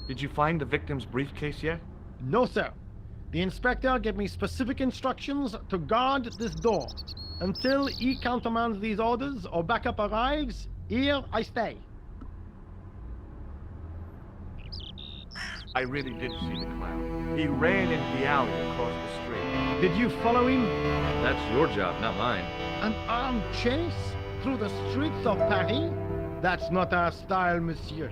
Did you find the victim's briefcase yet? No, sir. The inspector gave me specific instructions to guard this door. Until he countermands these orders or backup arrives, here I stay. I really did see the clown. He ran into the alley across the street. Did you follow him? That's your job, not mine. An armed chase through the streets of Paris? That's not our style, monsieur.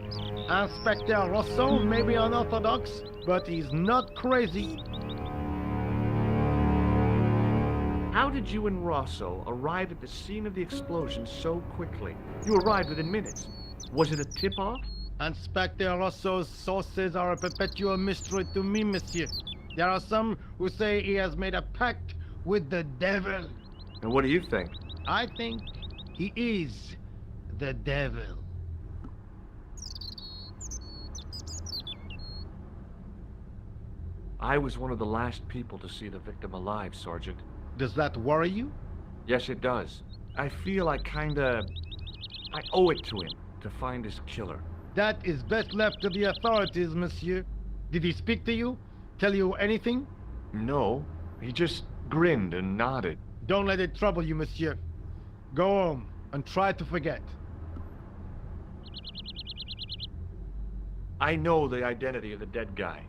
Inspector Rousseau may be unorthodox, but he's not crazy. How did you and Rosso arrive at the scene of the explosion so quickly? You arrived within minutes. Was it a tip-off? Inspector Rousseau's sources are a perpetual mystery to me, monsieur. There are some who say he has made a pact with the devil. And what do you think? I think he is the devil. I was one of the last people to see the victim alive, Sergeant. Does that worry you? Yes, it does. I feel I owe it to him to find his killer. That is best left to the authorities, monsieur. Did he speak to you? Tell you anything? No, he just grinned and nodded. Don't let it trouble you, monsieur. Go home and try to forget. I know the identity of the dead guy.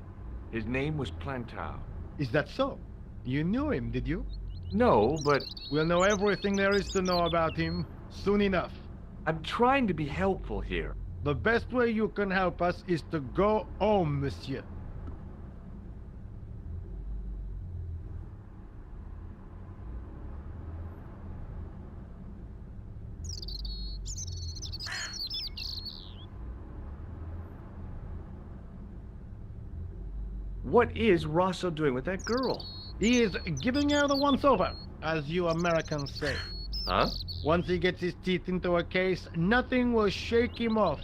His name was Plantou. Is that so? You knew him, did you? No, but We'll know everything there is to know about him soon enough. I'm trying to be helpful here. The best way you can help us is to go home, monsieur. What is Rosso doing with that girl? He is giving her the once-over, as you Americans say. Huh? Once he gets his teeth into a case, nothing will shake him off.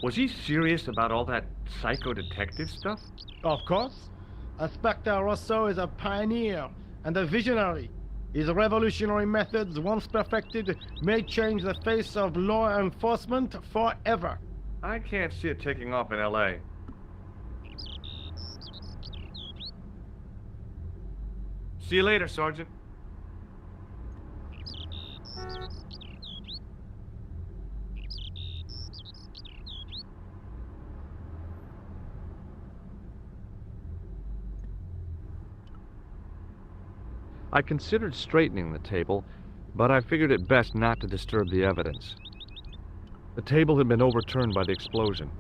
Was he serious about all that psycho-detective stuff? Of course. Inspector Rousseau is a pioneer and a visionary. His revolutionary methods, once perfected, may change the face of law enforcement forever. I can't see it taking off in L.A. See you later, Sergeant. I considered straightening the table, but I figured it best not to disturb the evidence. The table had been overturned by the explosion.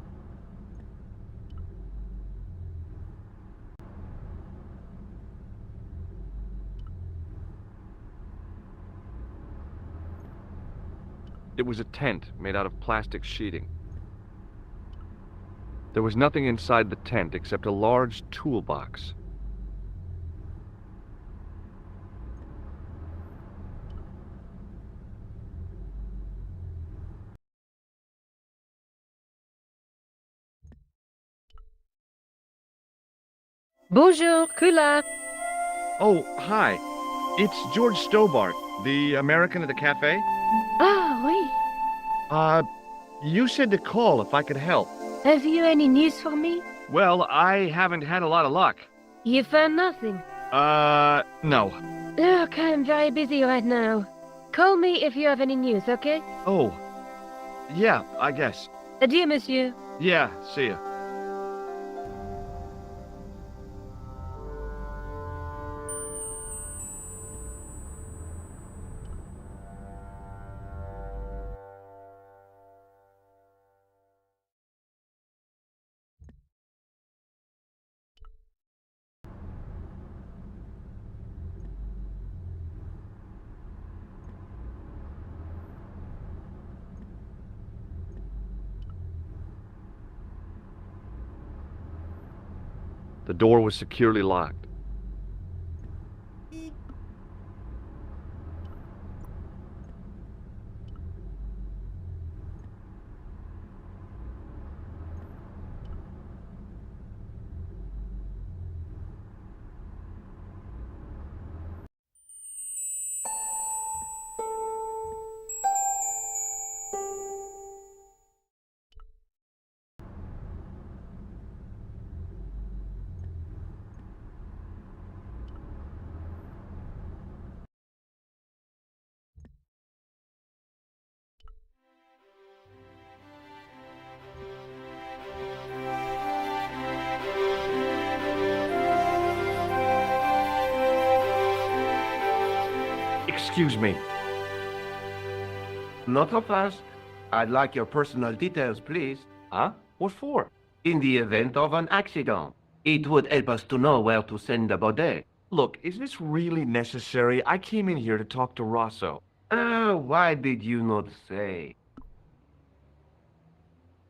It was a tent made out of plastic sheeting. There was nothing inside the tent except a large toolbox. Bonjour, Kula. Oh, hi. It's George Stobart, the American at the cafe. Ah, oui. You said to call if I could help. Have you any news for me? Well, I haven't had a lot of luck. You found nothing. No. Look, I'm very busy right now. Call me if you have any news, okay? Oh. Yeah, I guess. Adieu, monsieur. Yeah, see ya. The door was securely locked. Excuse me. Not so fast. I'd like your personal details, please. Huh? What for? In the event of an accident, it would help us to know where to send the body. Look, is this really necessary? I came in here to talk to Rosso. Why did you not say?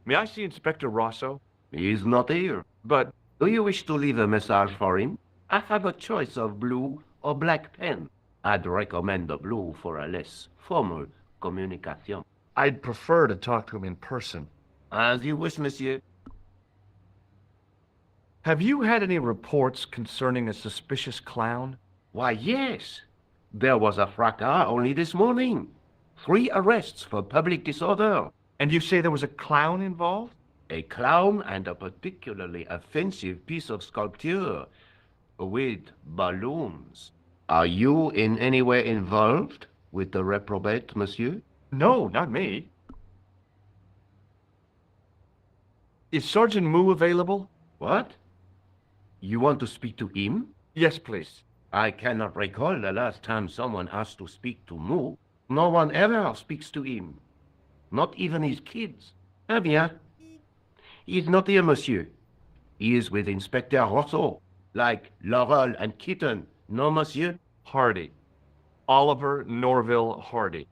May I see Inspector Rosso? He's not here. But Do you wish to leave a message for him? I have a choice of blue or black pen. I'd recommend the blue for a less formal communication. I'd prefer to talk to him in person. As you wish, monsieur. Have you had any reports concerning a suspicious clown? Why, yes. There was a fracas only this morning. 3 arrests for public disorder. And you say there was a clown involved? A clown and a particularly offensive piece of sculpture with balloons. Are you in any way involved with the reprobate, monsieur? No, not me. Is Sergeant Moo available? What? You want to speak to him? Yes, please. I cannot recall the last time someone asked to speak to Moo. No one ever speaks to him. Not even his kids. Eh bien. He is not here, monsieur. He is with Inspector Rosso, like Laurel and Kitten. No, monsieur? Hardy. Oliver Norville Hardy.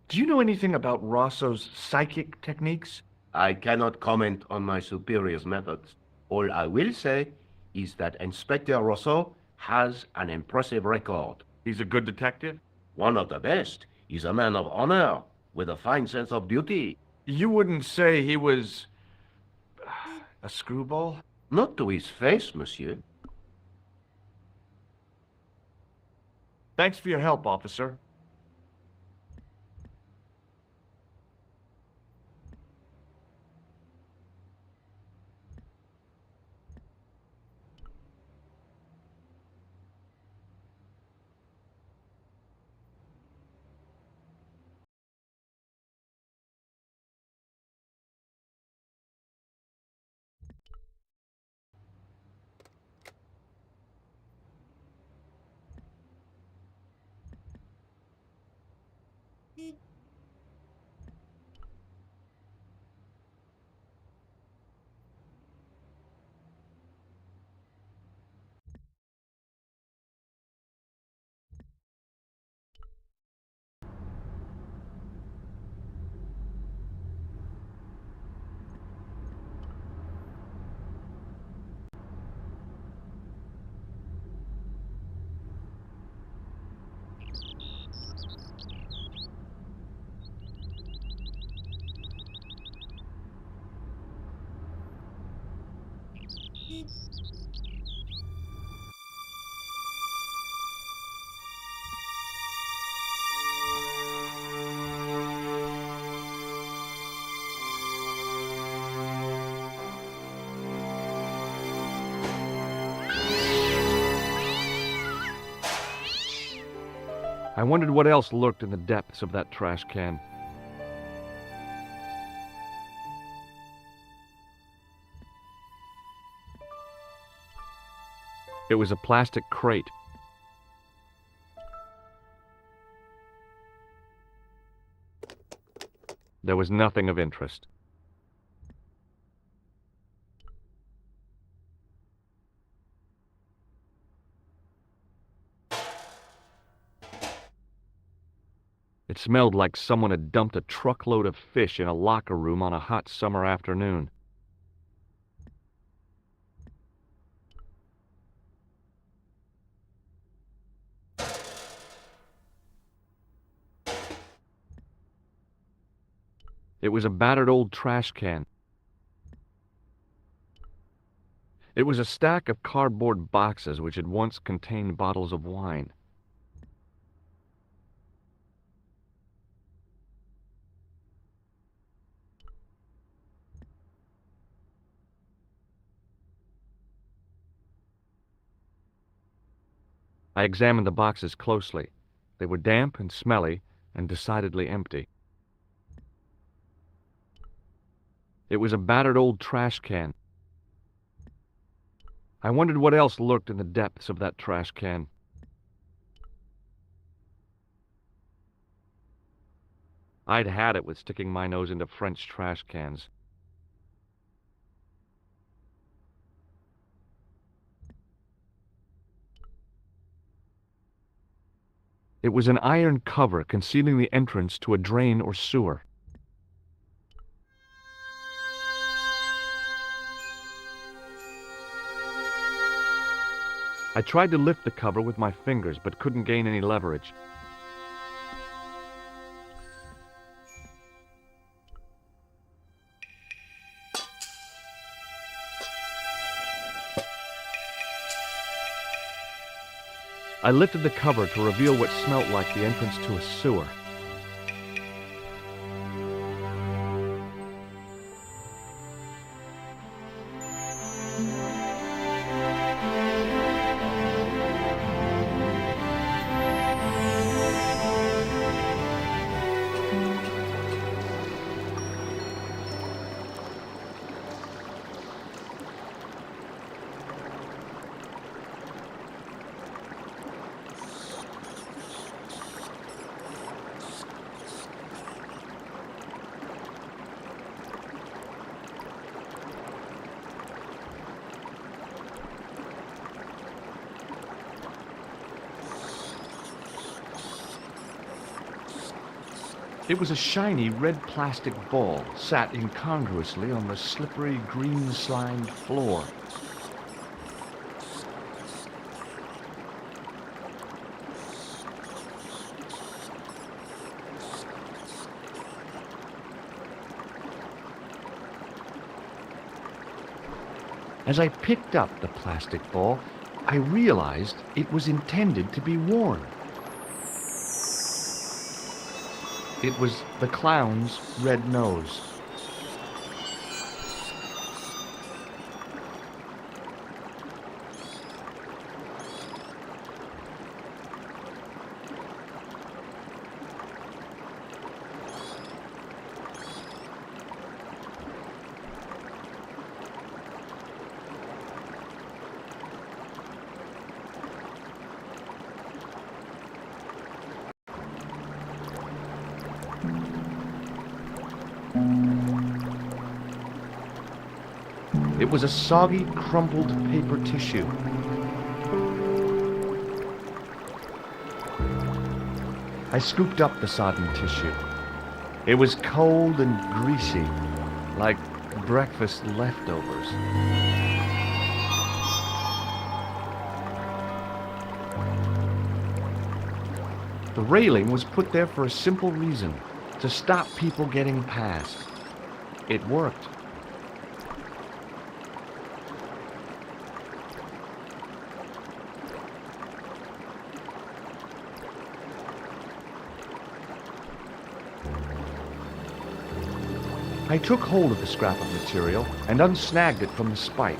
Do you know anything about Rosso's psychic techniques? I cannot comment on my superior's methods. All I will say is that Inspector Rosso has an impressive record. He's a good detective? One of the best. He's a man of honor, with a fine sense of duty. You wouldn't say he was a screwball? Not to his face, monsieur. Thanks for your help, officer. I wondered what else lurked in the depths of that trash can. It was a plastic crate. There was nothing of interest. It smelled like someone had dumped a truckload of fish in a locker room on a hot summer afternoon. It was a battered old trash can. It was a stack of cardboard boxes which had once contained bottles of wine. I examined the boxes closely. They were damp and smelly and decidedly empty. It was a battered old trash can. I wondered what else lurked in the depths of that trash can. I'd had it with sticking my nose into French trash cans. It was an iron cover concealing the entrance to a drain or sewer. I tried to lift the cover with my fingers, but couldn't gain any leverage. I lifted the cover to reveal what smelt like the entrance to a sewer. It was a shiny red plastic ball sat incongruously on the slippery green-slimed floor. As I picked up the plastic ball, I realized it was intended to be worn. It was the clown's red nose. It was a soggy, crumpled paper tissue. I scooped up the sodden tissue. It was cold and greasy, like breakfast leftovers. The railing was put there for a simple reason, to stop people getting past. It worked. I took hold of the scrap of material and unsnagged it from the spike.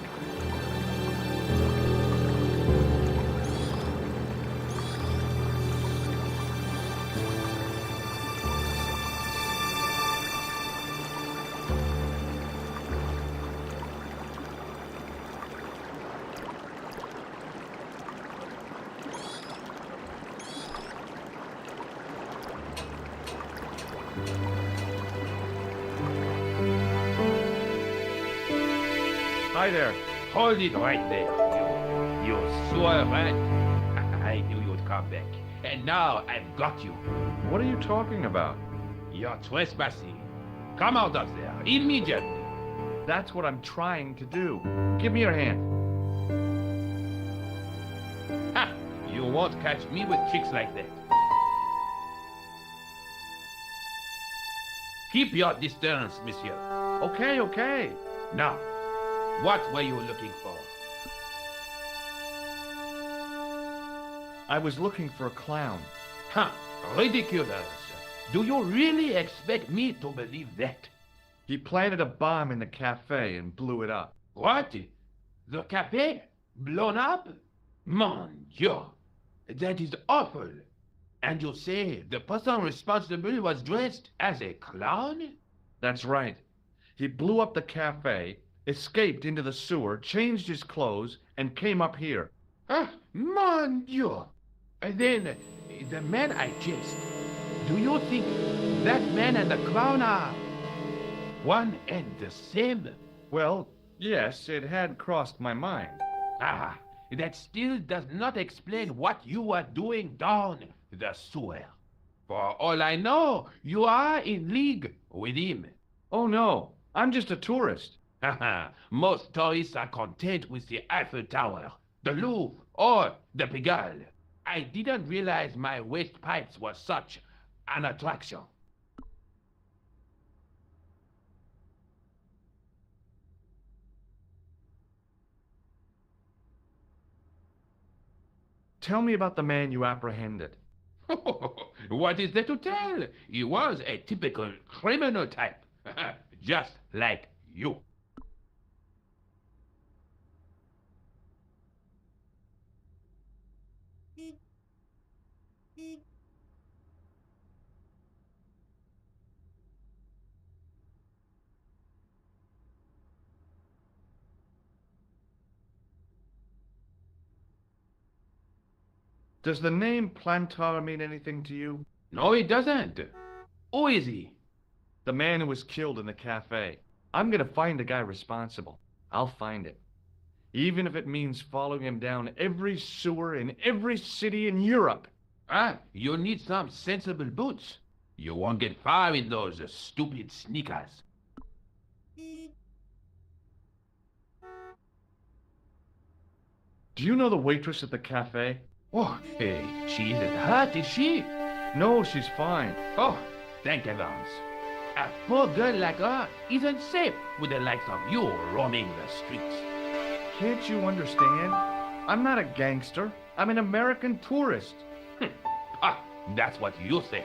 Hi there. Hold it right there, you sewer rat. I knew you'd come back. And now I've got you. What are you talking about? You're trespassing. Come out of there, immediately. That's what I'm trying to do. Give me your hand. Ha! You won't catch me with tricks like that. Keep your distance, monsieur. Okay, okay. Now, what were you looking for? I was looking for a clown. Huh, ridiculous. Do you really expect me to believe that? He planted a bomb in the cafe and blew it up. What? The cafe? Blown up? Mon Dieu, that is awful. And you say the person responsible was dressed as a clown? That's right. He blew up the cafe, escaped into the sewer, changed his clothes, and came up here. Ah, mon Dieu. And then, the man I chased, do you think That man and the clown are one and the same. Well, yes, it had crossed my mind. Ah, that still does not explain what you are doing down the sewer. For all I know, you are in league with him. Oh no, I'm just a tourist. Haha, most tourists are content with the Eiffel Tower, the Louvre, or the Pigalle. I didn't realize my waste pipes were such an attraction. Tell me about the man you apprehended. What is there to tell? He was a typical criminal type, just like you. Does the name Plantar mean anything to you? No, it doesn't. Who is he? The man who was killed in the cafe. I'm gonna find the guy responsible. I'll find it. Even if it means following him down every sewer in every city in Europe. Ah, you need some sensible boots. You won't get far in those stupid sneakers. Do you know the waitress at the cafe? Oh, hey, she isn't hurt, is she? No, she's fine. Oh, thank heavens. A poor girl like her isn't safe with the likes of you roaming the streets. Can't you understand? I'm not a gangster. I'm an American tourist. Ah, that's what you say.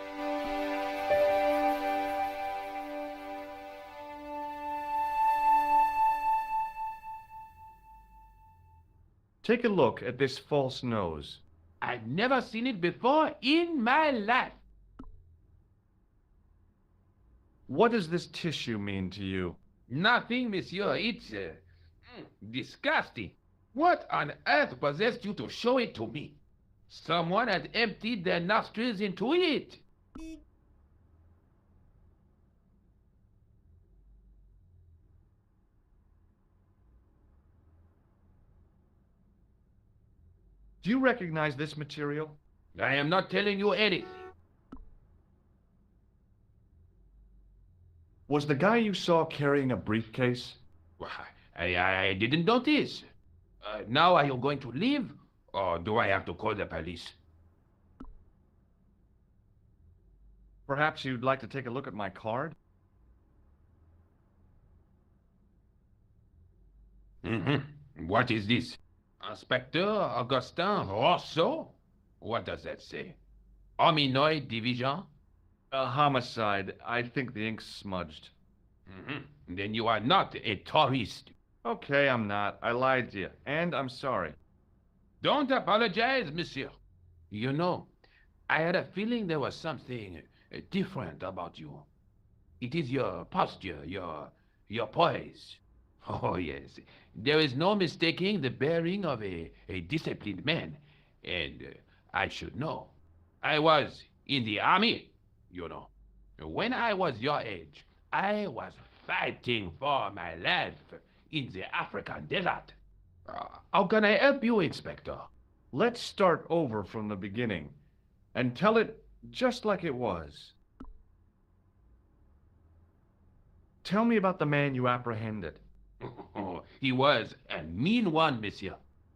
Take a look at this false nose. I've never seen it before in my life. What does this tissue mean to you? Nothing, monsieur. It's disgusting. What on earth possessed you to show it to me? Someone had emptied their nostrils into it. Do you recognize this material? I am not telling you anything. Was the guy you saw carrying a briefcase? Why, I didn't notice. Now are you going to leave? Or do I have to call the police? Perhaps you'd like to take a look at my card? What is this? Inspector Augustin Rousseau? What does that say? Hominoid Division? A homicide. I think the ink's smudged. Then you are not a tourist. Okay, I'm not. I lied to you, and I'm sorry. Don't apologize, monsieur. You know, I had a feeling there was something different about you. It is your posture, your poise. Oh, yes. There is no mistaking the bearing of a disciplined man. And I should know. I was in the army, you know. When I was your age, I was fighting for my life in the African desert. How can I help you, Inspector? Let's start over from the beginning and tell it just like it was. Tell me about the man you apprehended. He was a mean one, monsieur.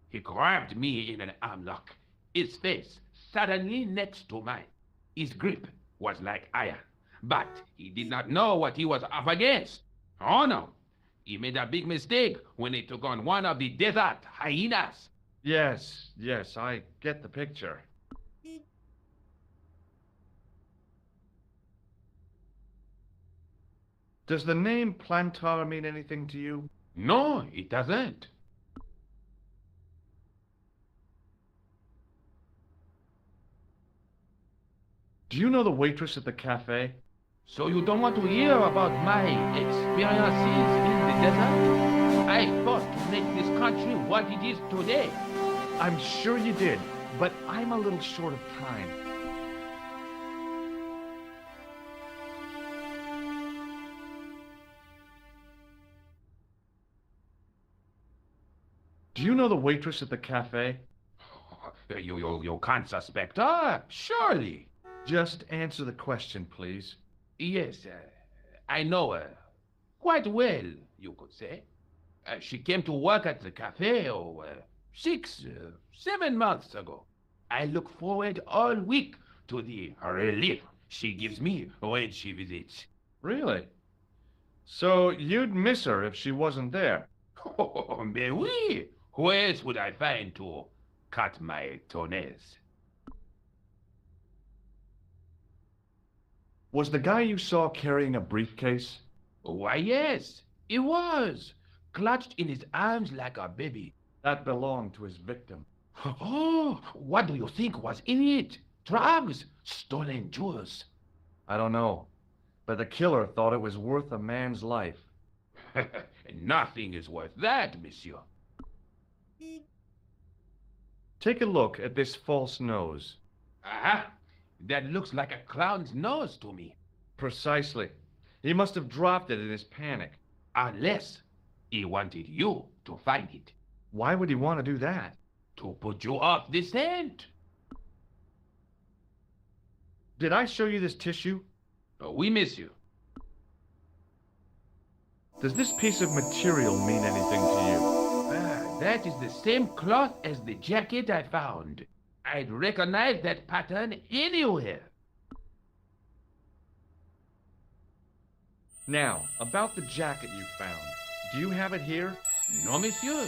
He grabbed me in an armlock. His face suddenly next to mine. His grip was like iron. But he did not know what he was up against. Oh no. He made a big mistake when he took on one of the desert hyenas. Yes, I get the picture. Does the name Plantar mean anything to you? No, it doesn't. Do you know the waitress at the cafe? So you don't want to hear about my experiences in the desert? I fought to make this country what it is today. I'm sure you did, but I'm a little short of time. Do you know the waitress at the cafe? You can't suspect her, surely. Just answer the question, please. Yes, I know her. Quite well, you could say. She came to work at the cafe, 7 months ago. I look forward all week to the relief she gives me when she visits. Really? So you'd miss her if she wasn't there? Oh, mais oui! Who else would I find to cut my toenails? Was the guy you saw carrying a briefcase? Why, yes, he was, clutched in his arms like a baby. That belonged to his victim. Oh, what do you think was in it? Drugs? Stolen jewels? I don't know, but the killer thought it was worth a man's life. Nothing is worth that, monsieur. Take a look at this false nose. Aha! That looks like a clown's nose to me. Precisely. He must have dropped it in his panic. Unless he wanted you to find it. Why would he want to do that? To put you off the scent. Did I show you this tissue? We miss you. Does this piece of material mean anything to you? That is the same cloth as the jacket I found. I'd recognize that pattern anywhere. Now, about the jacket you found. Do you have it here? No, monsieur.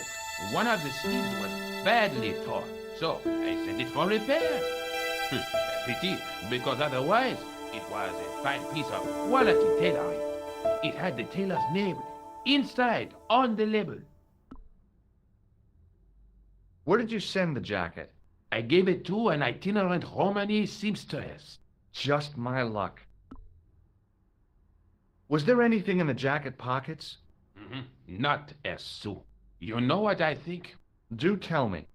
One of the sleeves was badly torn, so I sent it for repair. Pity, because otherwise it was a fine piece of quality tailoring. It had the tailor's name inside on the label. Where did you send the jacket? I gave it to an itinerant Romani seamstress. Just my luck. Was there anything in the jacket pockets? Not a sou. You know what I think? Do tell me.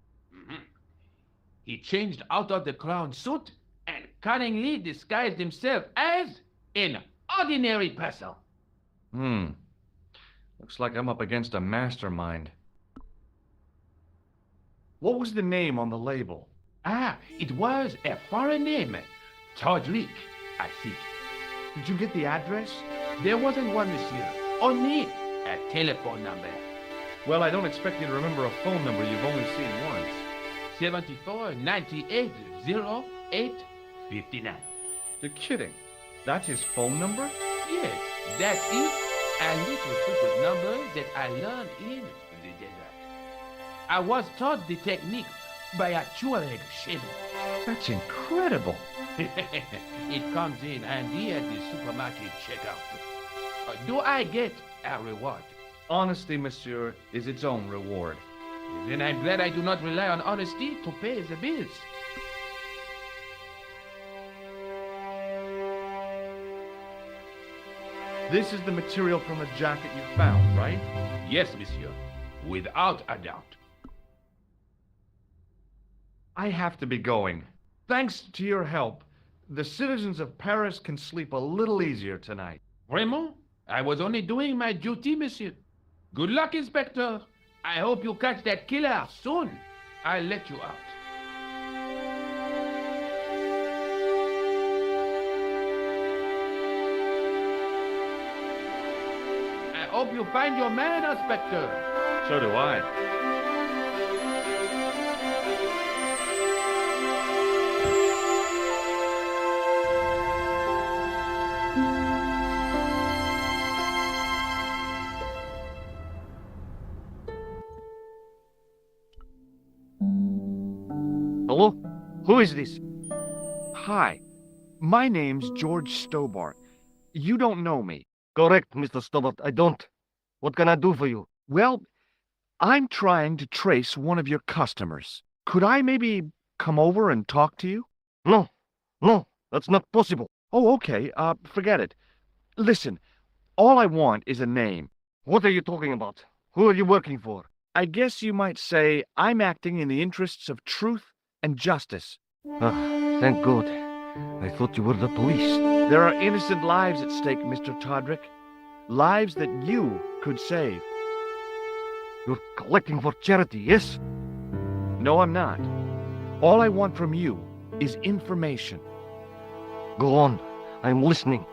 He changed out of the clown suit and cunningly disguised himself as an ordinary person. Looks like I'm up against a mastermind. What was the name on the label? It was a foreign name. Todrick, I think. Did you get the address? There wasn't one, monsieur. Only a telephone number. Well, I don't expect you to remember a phone number you've only seen once. 74 98 08 59. You're kidding. That's his phone number? Yes, that's it. A little secret number that I learned in the desert. I was taught the technique by a Tuareg shaman. That's incredible. It comes in handy at the supermarket checkout. Do I get a reward? Honesty, monsieur, is its own reward. Then I'm glad I do not rely on honesty to pay the bills. This is the material from the jacket you found, right? Yes, monsieur. Without a doubt. I have to be going. Thanks to your help, the citizens of Paris can sleep a little easier tonight. Vraiment? I was only doing my duty, monsieur. Good luck, Inspector. I hope you catch that killer soon. I'll let you out. I hope you find your man, Inspector. So do I. Hello? Who is this? Hi, my name's George Stobart. You don't know me. Correct, Mr. Stobart. I don't. What can I do for you? Well, I'm trying to trace one of your customers. Could I maybe come over and talk to you? No, that's not possible. Oh, okay. Forget it. Listen, all I want is a name. What are you talking about? Who are you working for? I guess you might say I'm acting in the interests of truth and justice. Thank God. I thought you were the police. There are innocent lives at stake, Mr. Todrick. Lives that you could save. You're collecting for charity, yes? No, I'm not. All I want from you is information. Go on. I'm listening.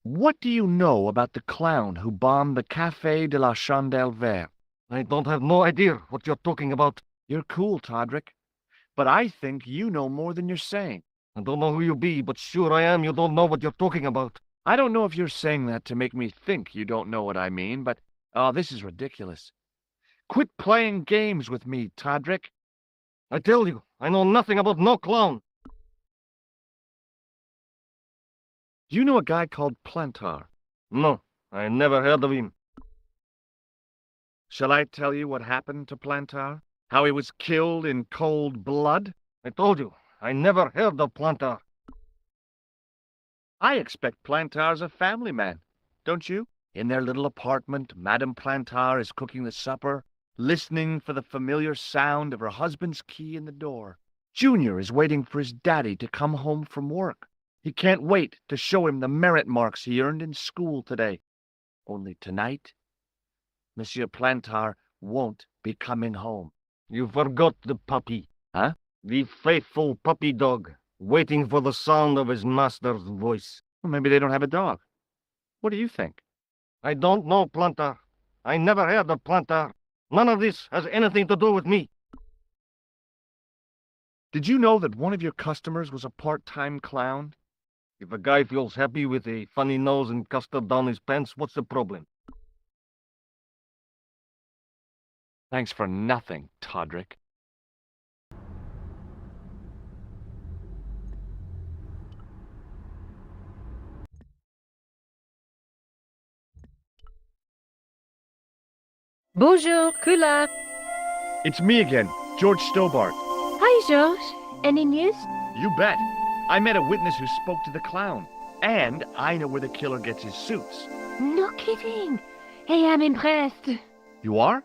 What do you know about the clown who bombed the Café de la Chandelle Verte? I don't have no idea what you're talking about. You're cool, Todrick. But I think you know more than you're saying. I don't know who you be, but sure I am you don't know what you're talking about. I don't know if you're saying that to make me think you don't know what I mean, but... Oh, this is ridiculous. Quit playing games with me, Todrick. I tell you, I know nothing about no clown. Do you know a guy called Plantar? No, I never heard of him. Shall I tell you what happened to Plantar? How he was killed in cold blood? I told you, I never heard of Plantar. I expect Plantar's a family man, don't you? In their little apartment, Madame Plantar is cooking the supper, listening for the familiar sound of her husband's key in the door. Junior is waiting for his daddy to come home from work. He can't wait to show him the merit marks he earned in school today. Only tonight, Monsieur Plantar won't be coming home. You forgot the puppy. Huh? The faithful puppy dog, waiting for the sound of his master's voice. Well, maybe they don't have a dog. What do you think? I don't know, Plantar. I never heard of Plantar. None of this has anything to do with me. Did you know that one of your customers was a part-time clown? If a guy feels happy with a funny nose and custard down his pants, what's the problem? Thanks for nothing, Todrick. Bonjour, Kula. It's me again, George Stobart. Hi, George. Any news? You bet. I met a witness who spoke to the clown. And I know where the killer gets his suits. No kidding. Hey, I'm impressed. You are?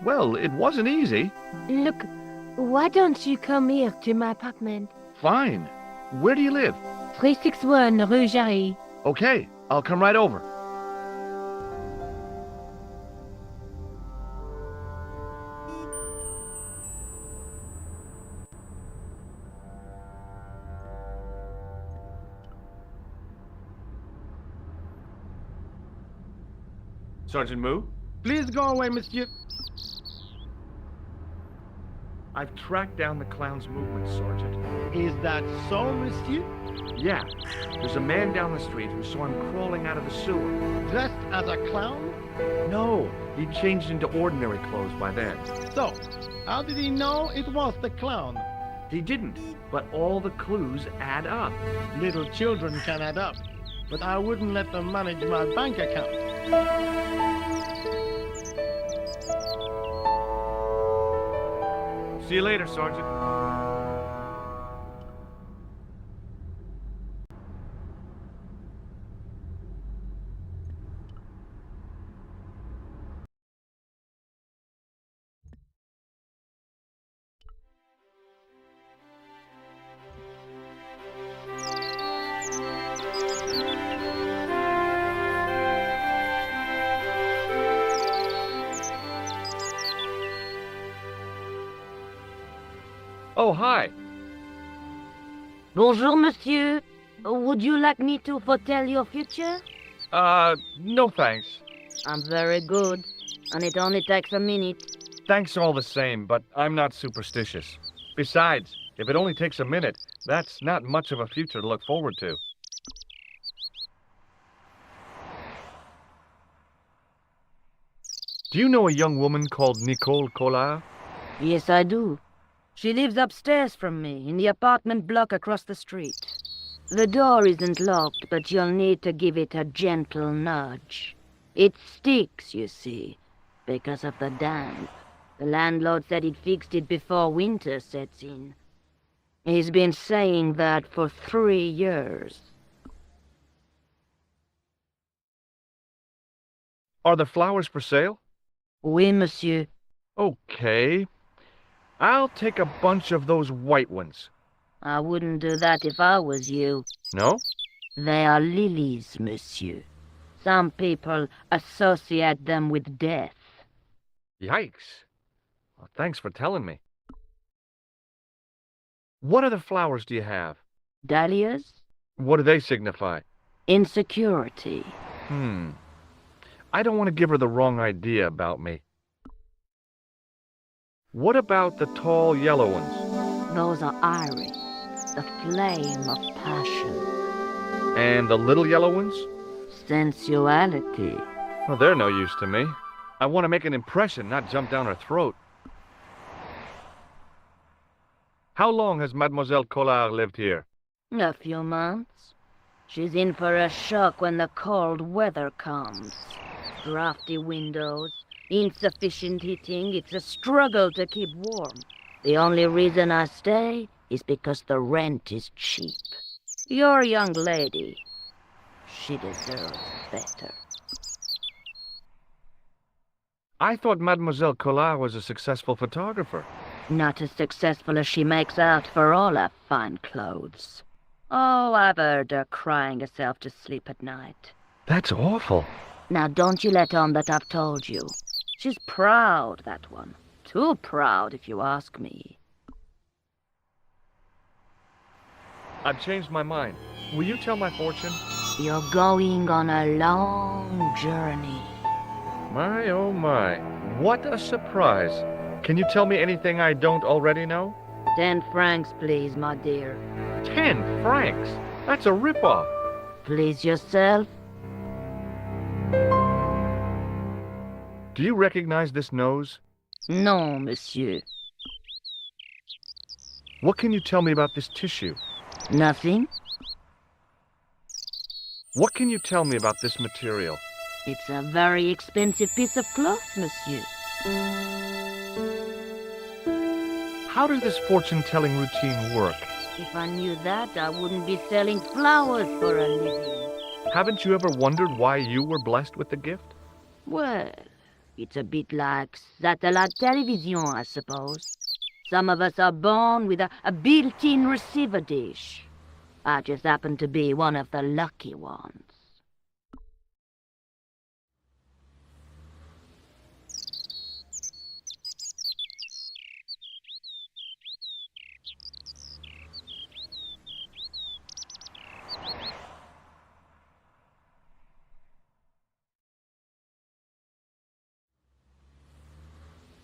Well, it wasn't easy. Look, why don't you come here to my apartment? Fine. Where do you live? 361 Rue Jarry. Okay, I'll come right over. Sergeant Moo? Please go away, monsieur. I've tracked down the clown's movements, Sergeant. Is that so, monsieur? Yeah, there's a man down the street who saw him crawling out of the sewer. Dressed as a clown? No, he changed into ordinary clothes by then. So, how did he know it was the clown? He didn't, but all the clues add up. Little children can add up, but I wouldn't let them manage my bank account. See you later, Sergeant. Oh, hi. Bonjour, monsieur. Would you like me to foretell your future? No thanks. I'm very good, and it only takes a minute. Thanks all the same, but I'm not superstitious. Besides, if it only takes a minute, that's not much of a future to look forward to. Do you know a young woman called Nicole Collard? Yes, I do. She lives upstairs from me, in the apartment block across the street. The door isn't locked, but you'll need to give it a gentle nudge. It sticks, you see, because of the damp. The landlord said he'd fixed it before winter sets in. He's been saying that for 3 years. Are the flowers for sale? Oui, monsieur. Okay. I'll take a bunch of those white ones. I wouldn't do that if I was you. No? They are lilies, monsieur. Some people associate them with death. Yikes. Well, thanks for telling me. What other flowers do you have? Dahlias? What do they signify? Insecurity. I don't want to give her the wrong idea about me. What about the tall yellow ones? Those are iris, the flame of passion. And the little yellow ones? Sensuality. Well, they're no use to me. I want to make an impression, not jump down her throat. How long has Mademoiselle Collard lived here? A few months. She's in for a shock when the cold weather comes. Drafty windows, insufficient heating. It's a struggle to keep warm. The only reason I stay is because the rent is cheap. You're a young lady. She deserves better. I thought Mademoiselle Collard was a successful photographer. Not as successful as she makes out for all her fine clothes. Oh, I've heard her crying herself to sleep at night. That's awful. Now don't you let on that I've told you. She's proud, that one. Too proud, if you ask me. I've changed my mind. Will you tell my fortune? You're going on a long journey. My, oh my. What a surprise. Can you tell me anything I don't already know? 10 francs, please, my dear. 10 francs? That's a ripoff. Please yourself. Do you recognize this nose? No, monsieur. What can you tell me about this tissue? Nothing? What can you tell me about this material? It's a very expensive piece of cloth, monsieur. How does this fortune-telling routine work? If I knew that, I wouldn't be selling flowers for a living. Haven't you ever wondered why you were blessed with the gift? Well, it's a bit like satellite television, I suppose. Some of us are born with a built-in receiver dish. I just happen to be one of the lucky ones.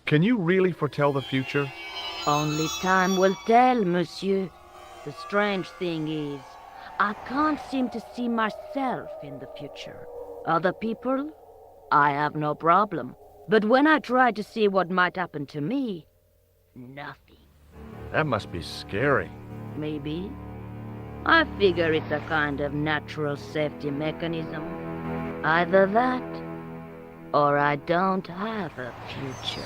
Can you really foretell the future? Only time will tell, monsieur. The strange thing is, I can't seem to see myself in the future. Other people, I have no problem. But when I try to see what might happen to me, nothing. That must be scary. Maybe. I figure it's a kind of natural safety mechanism. Either that, or I don't have a future.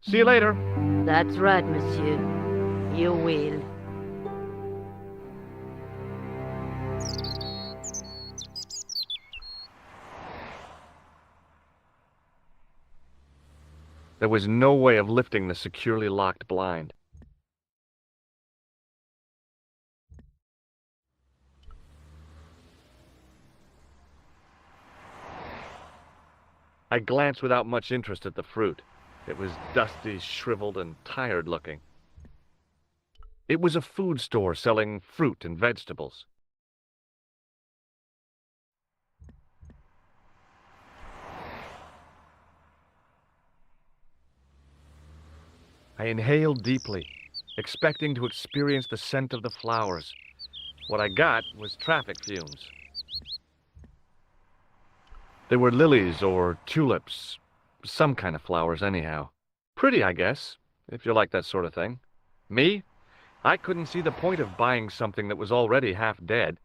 See you later. That's right, monsieur. You will. There was no way of lifting the securely locked blind. I glanced without much interest at the fruit. It was dusty, shriveled, and tired-looking. It was a food store selling fruit and vegetables. I inhaled deeply, expecting to experience the scent of the flowers. What I got was traffic fumes. They were lilies or tulips. Some kind of flowers, anyhow. Pretty, I guess, if you like that sort of thing. Me? I couldn't see the point of buying something that was already half dead.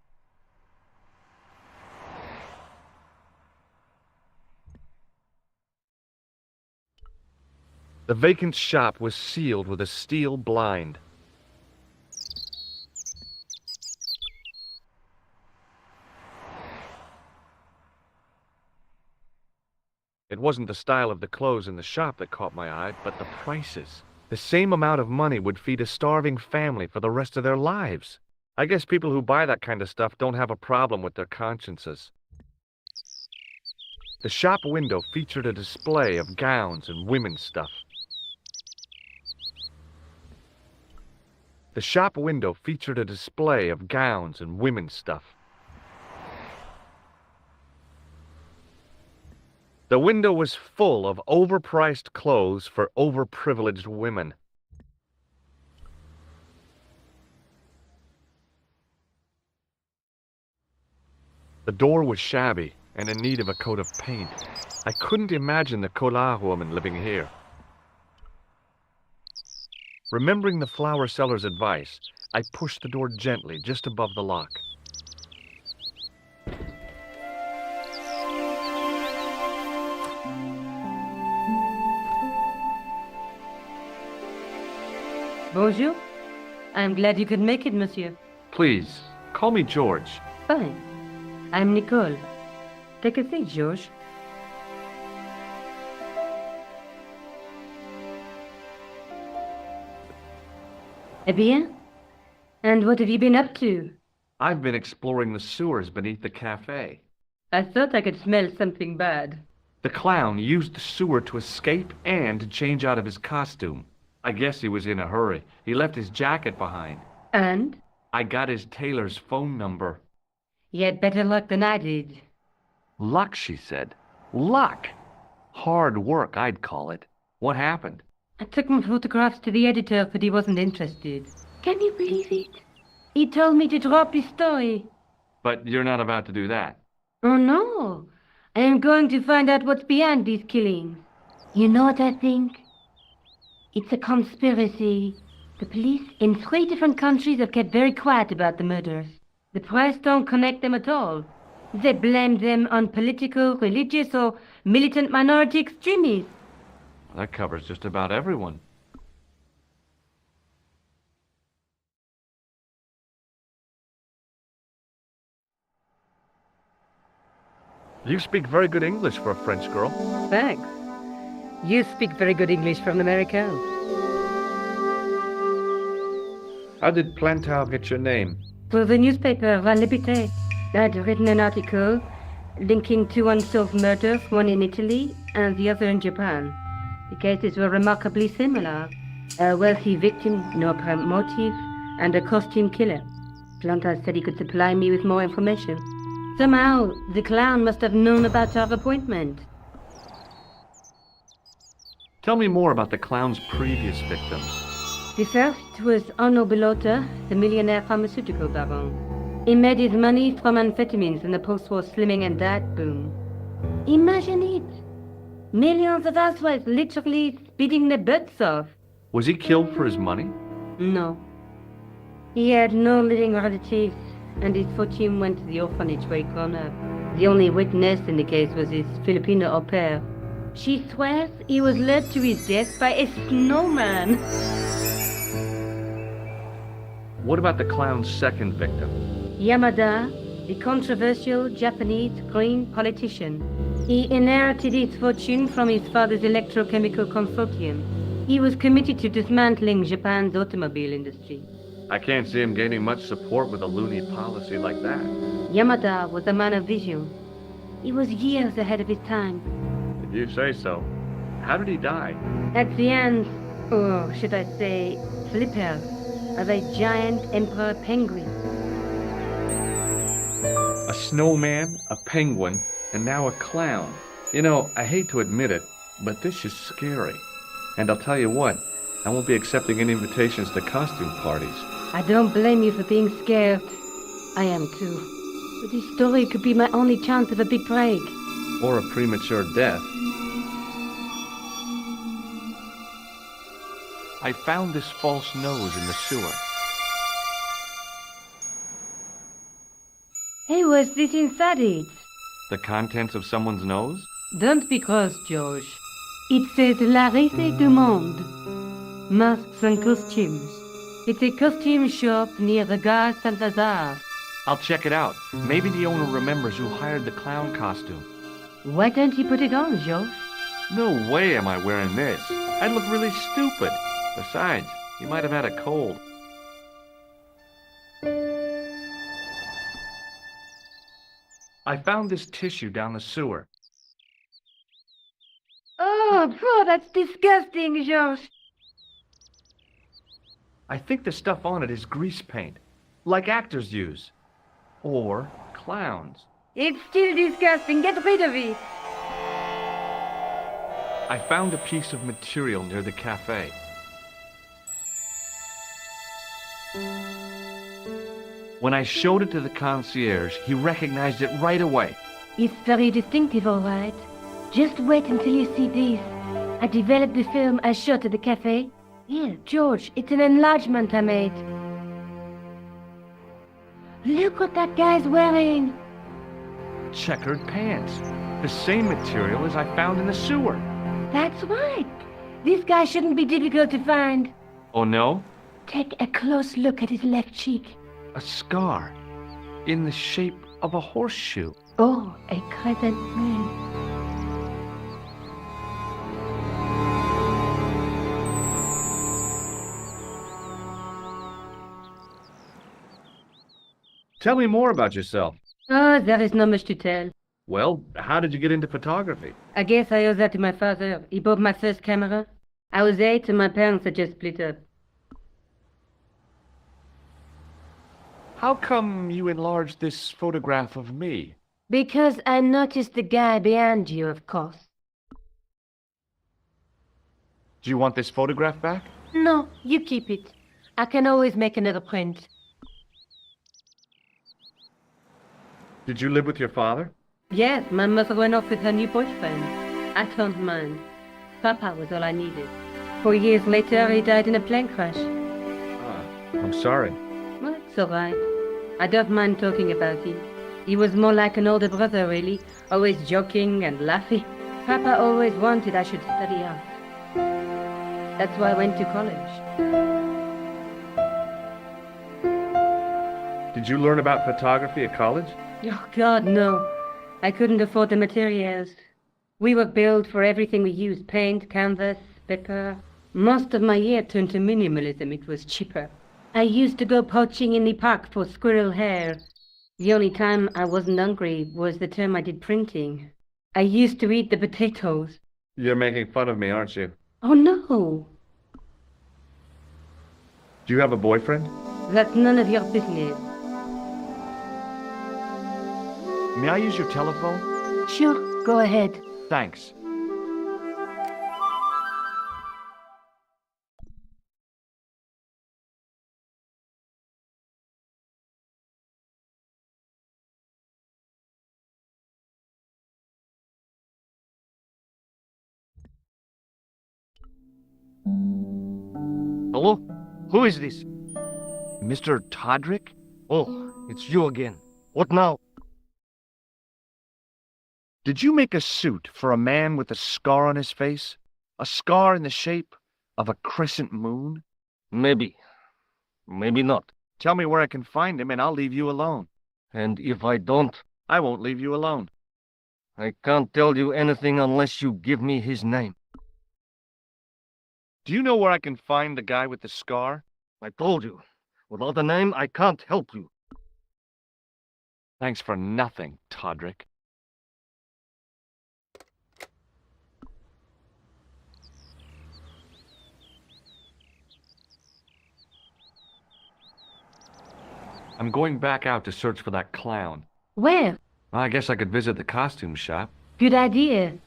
The vacant shop was sealed with a steel blind. It wasn't the style of the clothes in the shop that caught my eye, but the prices. The same amount of money would feed a starving family for the rest of their lives. I guess people who buy that kind of stuff don't have a problem with their consciences. The shop window featured a display of gowns and women's stuff. The shop window featured a display of gowns and women's stuff. The window was full of overpriced clothes for overprivileged women. The door was shabby and in need of a coat of paint. I couldn't imagine the Collard woman living here. Remembering the flower seller's advice, I pushed the door gently just above the lock. Bonjour. I'm glad you could make it, monsieur. Please, call me George. Fine. I'm Nicole. Take a seat, George. Eh bien? And what have you been up to? I've been exploring the sewers beneath the cafe. I thought I could smell something bad. The clown used the sewer to escape and to change out of his costume. I guess he was in a hurry. He left his jacket behind. And? I got his tailor's phone number. You had better luck than I did. Luck, she said. Luck! Hard work, I'd call it. What happened? I took my photographs to the editor, but he wasn't interested. Can you believe it? He told me to drop his story. But you're not about to do that. Oh, no. I am going to find out what's behind these killings. You know what I think? It's a conspiracy. The police in 3 different countries have kept very quiet about the murders. The press don't connect them at all. They blame them on political, religious, or militant minority extremists. That covers just about everyone. You speak very good English for a French girl. Thanks. You speak very good English from America. How did Plantar get your name? For the newspaper, La Liberté, I'd written an article linking 2 unsolved murders, one in Italy and the other in Japan. The cases were remarkably similar. A wealthy victim, no apparent motive, and a costume killer. Plantar said he could supply me with more information. Somehow, the clown must have known about our appointment. Tell me more about the clown's previous victims. The first was Arno Bellotta, the millionaire pharmaceutical baron. He made his money from amphetamines in the post-war slimming and diet boom. Imagine it! Millions of housewives literally speeding their butts off. Was he killed for his money? No. He had no living relatives, and his fortune went to the orphanage where he grown up. The only witness in the case was his Filipino au pair. She swears he was led to his death by a snowman. What about the clown's second victim? Yamada, the controversial Japanese green politician. He inherited his fortune from his father's electrochemical consortium. He was committed to dismantling Japan's automobile industry. I can't see him gaining much support with a loony policy like that. Yamada was a man of vision. He was years ahead of his time. If you say so. How did he die? At the hands, or should I say, flippers, of a giant emperor penguin. A snowman, a penguin, and now a clown. You know, I hate to admit it, but this is scary. And I'll tell you what, I won't be accepting any invitations to costume parties. I don't blame you for being scared. I am too. But this story could be my only chance of a big break. Or a premature death. I found this false nose in the sewer. Hey, what's this inside it? The contents of someone's nose? Don't be cross, George. It says La Risée du Monde. Masks and costumes. It's a costume shop near the Gare Saint-Lazare. I'll check it out. Maybe the owner remembers who hired the clown costume. Why don't you put it on, George? No way am I wearing this. I'd look really stupid. Besides, you might have had a cold. I found this tissue down the sewer. Oh, that's disgusting, George. I think the stuff on it is grease paint, like actors use. Or clowns. It's still disgusting. Get rid of it. I found a piece of material near the cafe. When I showed it to the concierge, he recognized it right away. It's very distinctive, all right. Just wait until you see this. I developed the film I shot at the cafe. Here, George, it's an enlargement I made. Look what that guy's wearing. Checkered pants. The same material as I found in the sewer. That's right. This guy shouldn't be difficult to find. Oh no? Take a close look at his left cheek. A scar. In the shape of a horseshoe. Oh, a crescent moon. Tell me more about yourself. Oh, there is not much to tell. Well, how did you get into photography? I guess I owe that to my father. He bought my first camera. I was 8 and my parents had just split up. How come you enlarged this photograph of me? Because I noticed the guy behind you, of course. Do you want this photograph back? No, you keep it. I can always make another print. Did you live with your father? Yes, my mother went off with her new boyfriend. I don't mind. Papa was all I needed. 4 years later, he died in a plane crash. I'm sorry. Well, it's all right. I don't mind talking about him. He was more like an older brother, really, always joking and laughing. Papa always wanted I should study art. That's why I went to college. Did you learn about photography at college? Oh, God, no. I couldn't afford the materials. We were billed for everything we used, paint, canvas, paper. Most of my year turned to minimalism. It was cheaper. I used to go poaching in the park for squirrel hair. The only time I wasn't hungry was the term I did printing. I used to eat the potatoes. You're making fun of me, aren't you? Oh, no. Do you have a boyfriend? That's none of your business. May I use your telephone? Sure, go ahead. Thanks. Hello? Who is this? Mr. Todrick? Oh, it's you again. What now? Did you make a suit for a man with a scar on his face? A scar in the shape of a crescent moon? Maybe. Maybe not. Tell me where I can find him and I'll leave you alone. And if I don't, I won't leave you alone. I can't tell you anything unless you give me his name. Do you know where I can find the guy with the scar? I told you. Without a name, I can't help you. Thanks for nothing, Todrick. I'm going back out to search for that clown. Where? I guess I could visit the costume shop. Good idea.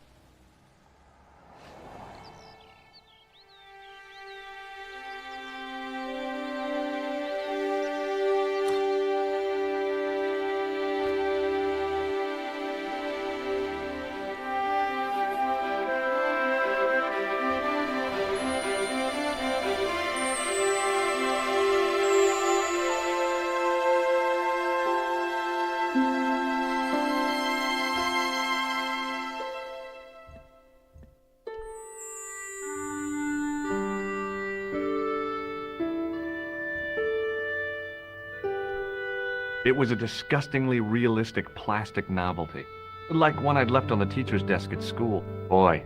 It was a disgustingly realistic plastic novelty, like one I'd left on the teacher's desk at school. Boy,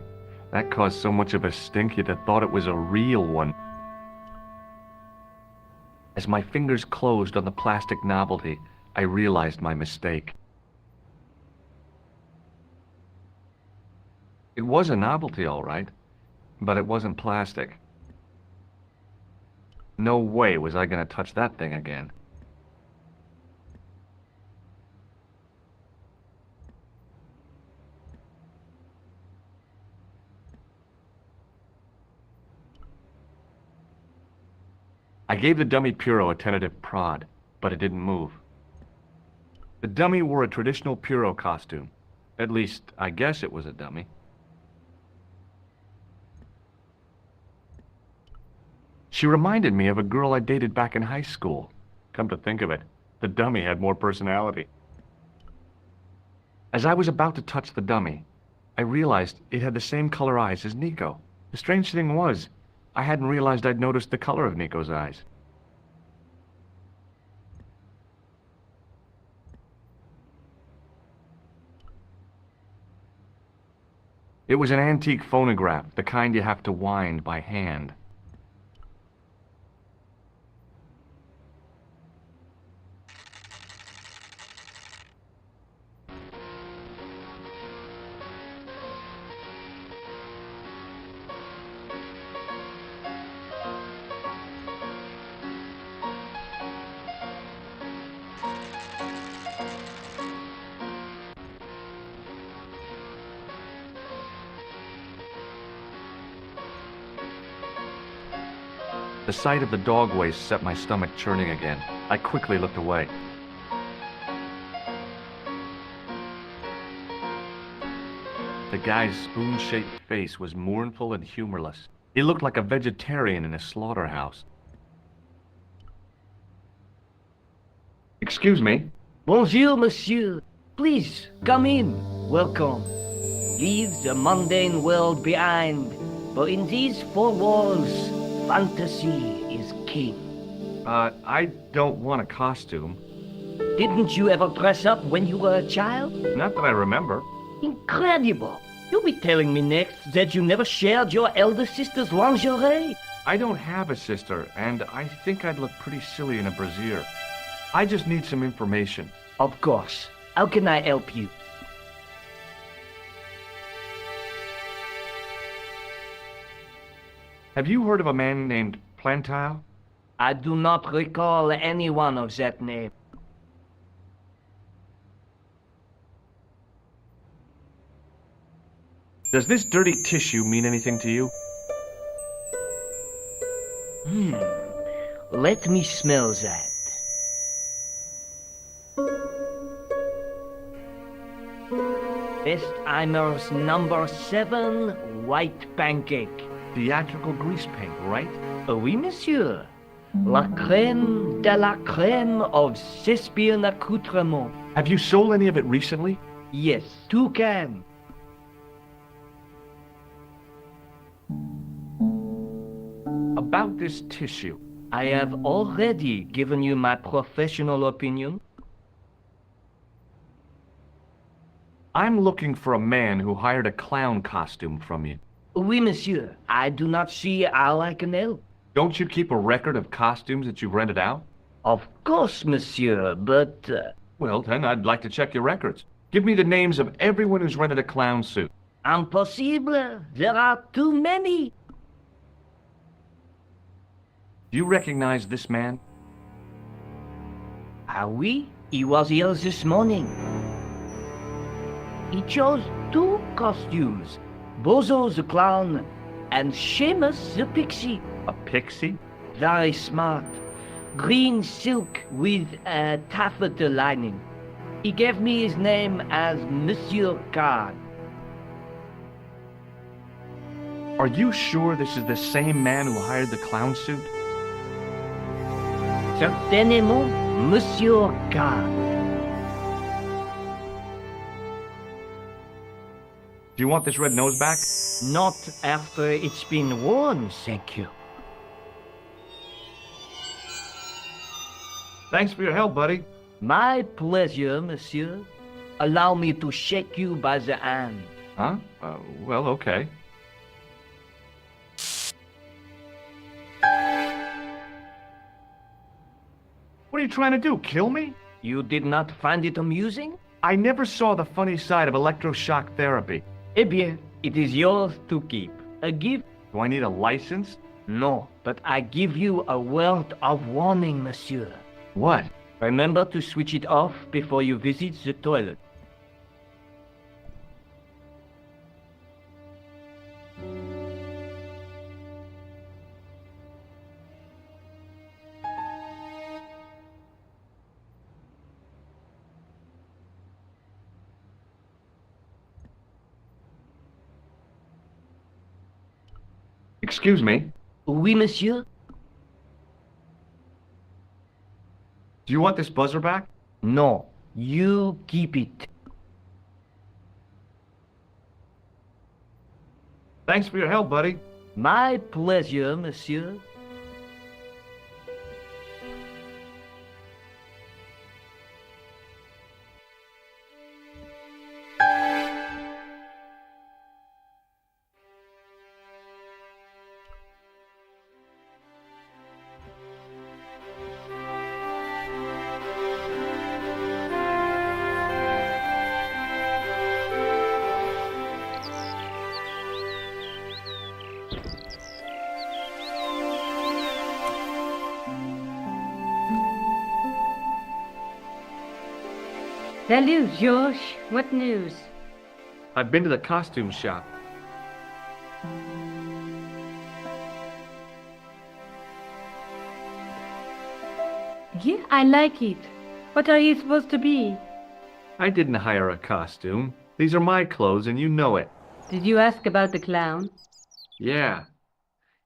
that caused so much of a stink you'd have thought it was a real one. As my fingers closed on the plastic novelty, I realized my mistake. It was a novelty, all right, but it wasn't plastic. No way was I going to touch that thing again. I gave the dummy Puro a tentative prod, but it didn't move. The dummy wore a traditional Puro costume. At least, I guess it was a dummy. She reminded me of a girl I dated back in high school. Come to think of it, the dummy had more personality. As I was about to touch the dummy, I realized it had the same color eyes as Nico. The strange thing was, I hadn't realized I'd noticed the color of Nico's eyes. It was an antique phonograph, the kind you have to wind by hand. The sight of the dog waste set my stomach churning again. I quickly looked away. The guy's spoon-shaped face was mournful and humorless. He looked like a vegetarian in a slaughterhouse. Excuse me? Bonjour, monsieur. Please, come in. Welcome. Leave the mundane world behind, but in these four walls, fantasy is king. I don't want a costume. Didn't you ever dress up when you were a child? Not that I remember. Incredible. You'll be telling me next that you never shared your elder sister's lingerie. I don't have a sister, and I think I'd look pretty silly in a brassiere. I just need some information. Of course. How can I help you? Have you heard of a man named Plantile? I do not recall anyone of that name. Does this dirty tissue mean anything to you? Let me smell that. Bestheimer's number 7 white pancake. Theatrical grease paint, right? Oui, monsieur. La crème de la crème of Thespian accoutrement. Have you sold any of it recently? Yes, 2 cans. About this tissue. I have already given you my professional opinion. I'm looking for a man who hired a clown costume from you. Oui, monsieur. I do not see how I can help. Don't you keep a record of costumes that you've rented out? Of course, monsieur, but... Well, then, I'd like to check your records. Give me the names of everyone who's rented a clown suit. Impossible. There are too many. Do you recognize this man? Ah oui? He was here this morning. He chose 2 costumes. Bozo the clown and Seamus the pixie. A pixie? Very smart. Green silk with a taffeta lining. He gave me his name as Monsieur Card. Are you sure this is the same man who hired the clown suit? Certainement, Monsieur Card. Do you want this red nose back? Not after it's been worn, thank you. Thanks for your help, buddy. My pleasure, monsieur. Allow me to shake you by the hand. Huh? Well, okay. What are you trying to do, kill me? You did not find it amusing? I never saw the funny side of electroshock therapy. Eh bien, it is yours to keep. A gift? Do I need a license? No, but I give you a word of warning, monsieur. What? Remember to switch it off before you visit the toilet. Excuse me. Oui, monsieur? Do you want this buzzer back? No, you keep it. Thanks for your help, buddy. My pleasure, monsieur. Salut, George. What news? I've been to the costume shop. Yeah, I like it. What are you supposed to be? I didn't hire a costume. These are my clothes and you know it. Did you ask about the clown? Yeah.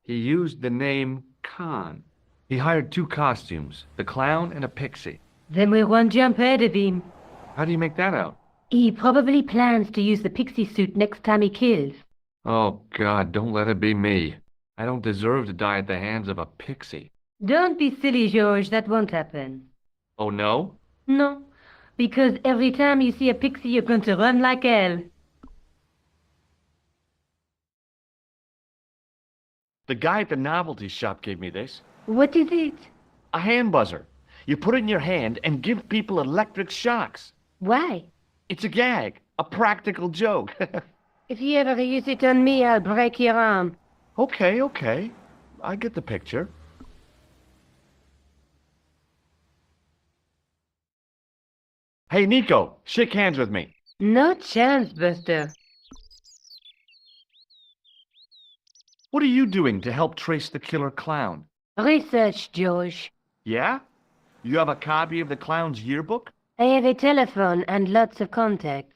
He used the name Khan. He hired 2 costumes, the clown and a pixie. Then we're one jump ahead of him. How do you make that out? He probably plans to use the pixie suit next time he kills. Oh, God, don't let it be me. I don't deserve to die at the hands of a pixie. Don't be silly, George. That won't happen. Oh, no? No, because every time you see a pixie, you're going to run like hell. The guy at the novelty shop gave me this. What is it? A hand buzzer. You put it in your hand and give people electric shocks. Why? It's a gag, a practical joke. If you ever use it on me, I'll break your arm. Okay. I get the picture. Hey, Nico, shake hands with me. No chance, Buster. What are you doing to help trace the killer clown? Research, George. Yeah? You have a copy of the clown's yearbook? I have a telephone and lots of contacts.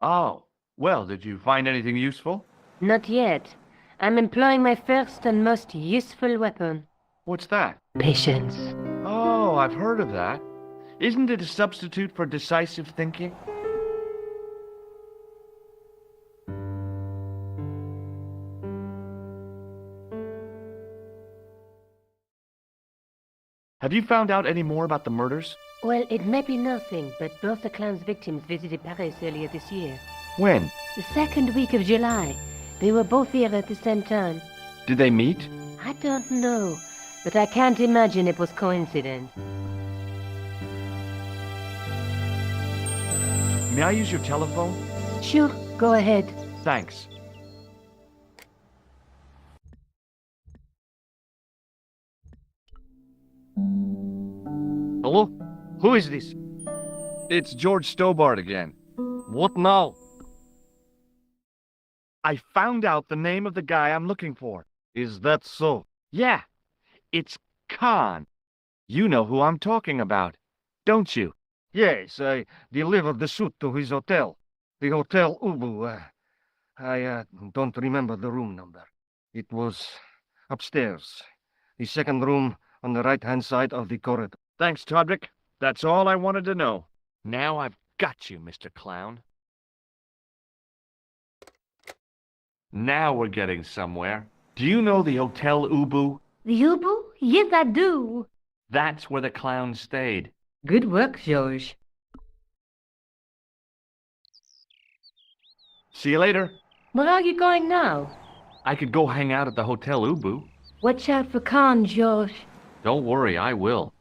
Oh, well, did you find anything useful? Not yet. I'm employing my first and most useful weapon. What's that? Patience. Oh, I've heard of that. Isn't it a substitute for decisive thinking? Have you found out any more about the murders? Well, it may be nothing, but both the clown's victims visited Paris earlier this year. When? The second week of July. They were both here at the same time. Did they meet? I don't know, but I can't imagine it was coincidence. May I use your telephone? Sure, go ahead. Thanks. Hello? Who is this? It's George Stobart again. What now? I found out the name of the guy I'm looking for. Is that so? Yeah, it's Khan. You know who I'm talking about, don't you? Yes, I delivered the suit to his hotel. The Hotel Ubu. I don't remember the room number. It was upstairs. The second room on the right-hand side of the corridor. Thanks, Todrick. That's all I wanted to know. Now I've got you, Mr. Clown. Now we're getting somewhere. Do you know the Hotel Ubu? The Ubu? Yes, I do. That's where the clown stayed. Good work, George. See you later. Where are you going now? I could go hang out at the Hotel Ubu. Watch out for Khan, George. Don't worry, I will.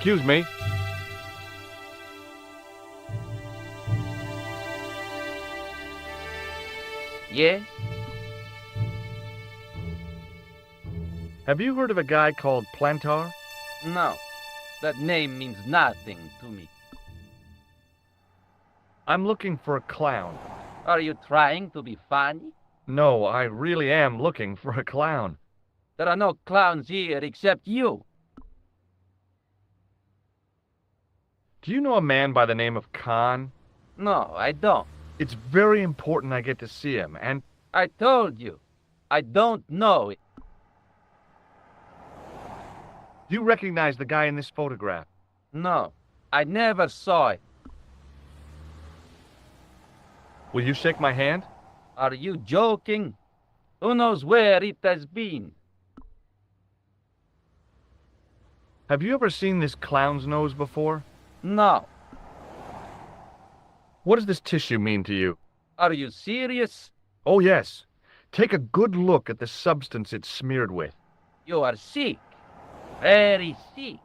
Excuse me. Yes? Have you heard of a guy called Plantar? No. That name means nothing to me. I'm looking for a clown. Are you trying to be funny? No, I really am looking for a clown. There are no clowns here except you. Do you know a man by the name of Khan? No, I don't. It's very important I get to see him, and I told you. I don't know it. do you recognize the guy in this photograph? No, I never saw it. Will you shake my hand? Are you joking? Who knows where it has been? Have you ever seen this clown's nose before? No. What does this tissue mean to you? Are you serious? Oh, yes. Take a good look at the substance it's smeared with. You are sick. Very sick.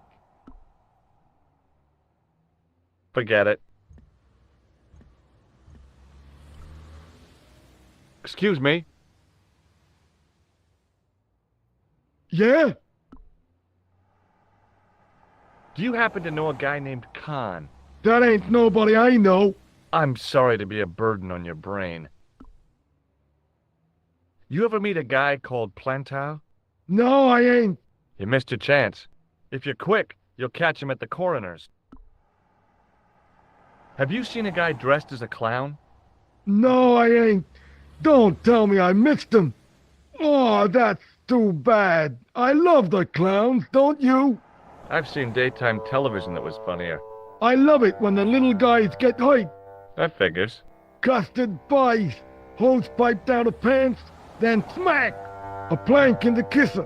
Forget it. Excuse me. Yeah? Do you happen to know a guy named Khan? That ain't nobody I know. I'm sorry to be a burden on your brain. You ever meet a guy called Plantar? No, I ain't. You missed your chance. If you're quick, you'll catch him at the coroner's. Have you seen a guy dressed as a clown? No, I ain't. Don't tell me I missed him. Oh, that's too bad. I love the clowns, don't you? I've seen daytime television that was funnier. I love it when the little guys get hyped. That figures. Custard pies, hose pipe down the pants, then smack! A plank in the kisser.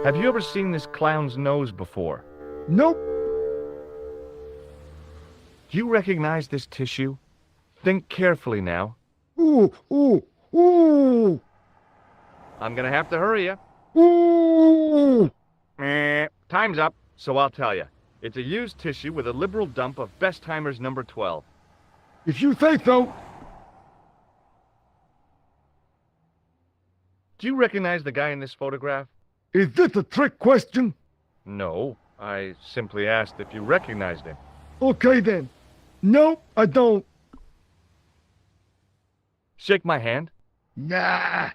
Have you ever seen this clown's nose before? Nope. Do you recognize this tissue? Think carefully now. Ooh, ooh, ooh, I'm gonna have to hurry you. ooh. Time's up, so I'll tell you. It's a used tissue with a liberal dump of Bestheimer's number 12. If you say so. Do you recognize the guy in this photograph? Is this a trick question? No, I simply asked if you recognized him. Okay then. Nope, I don't. Shake my hand. Nah.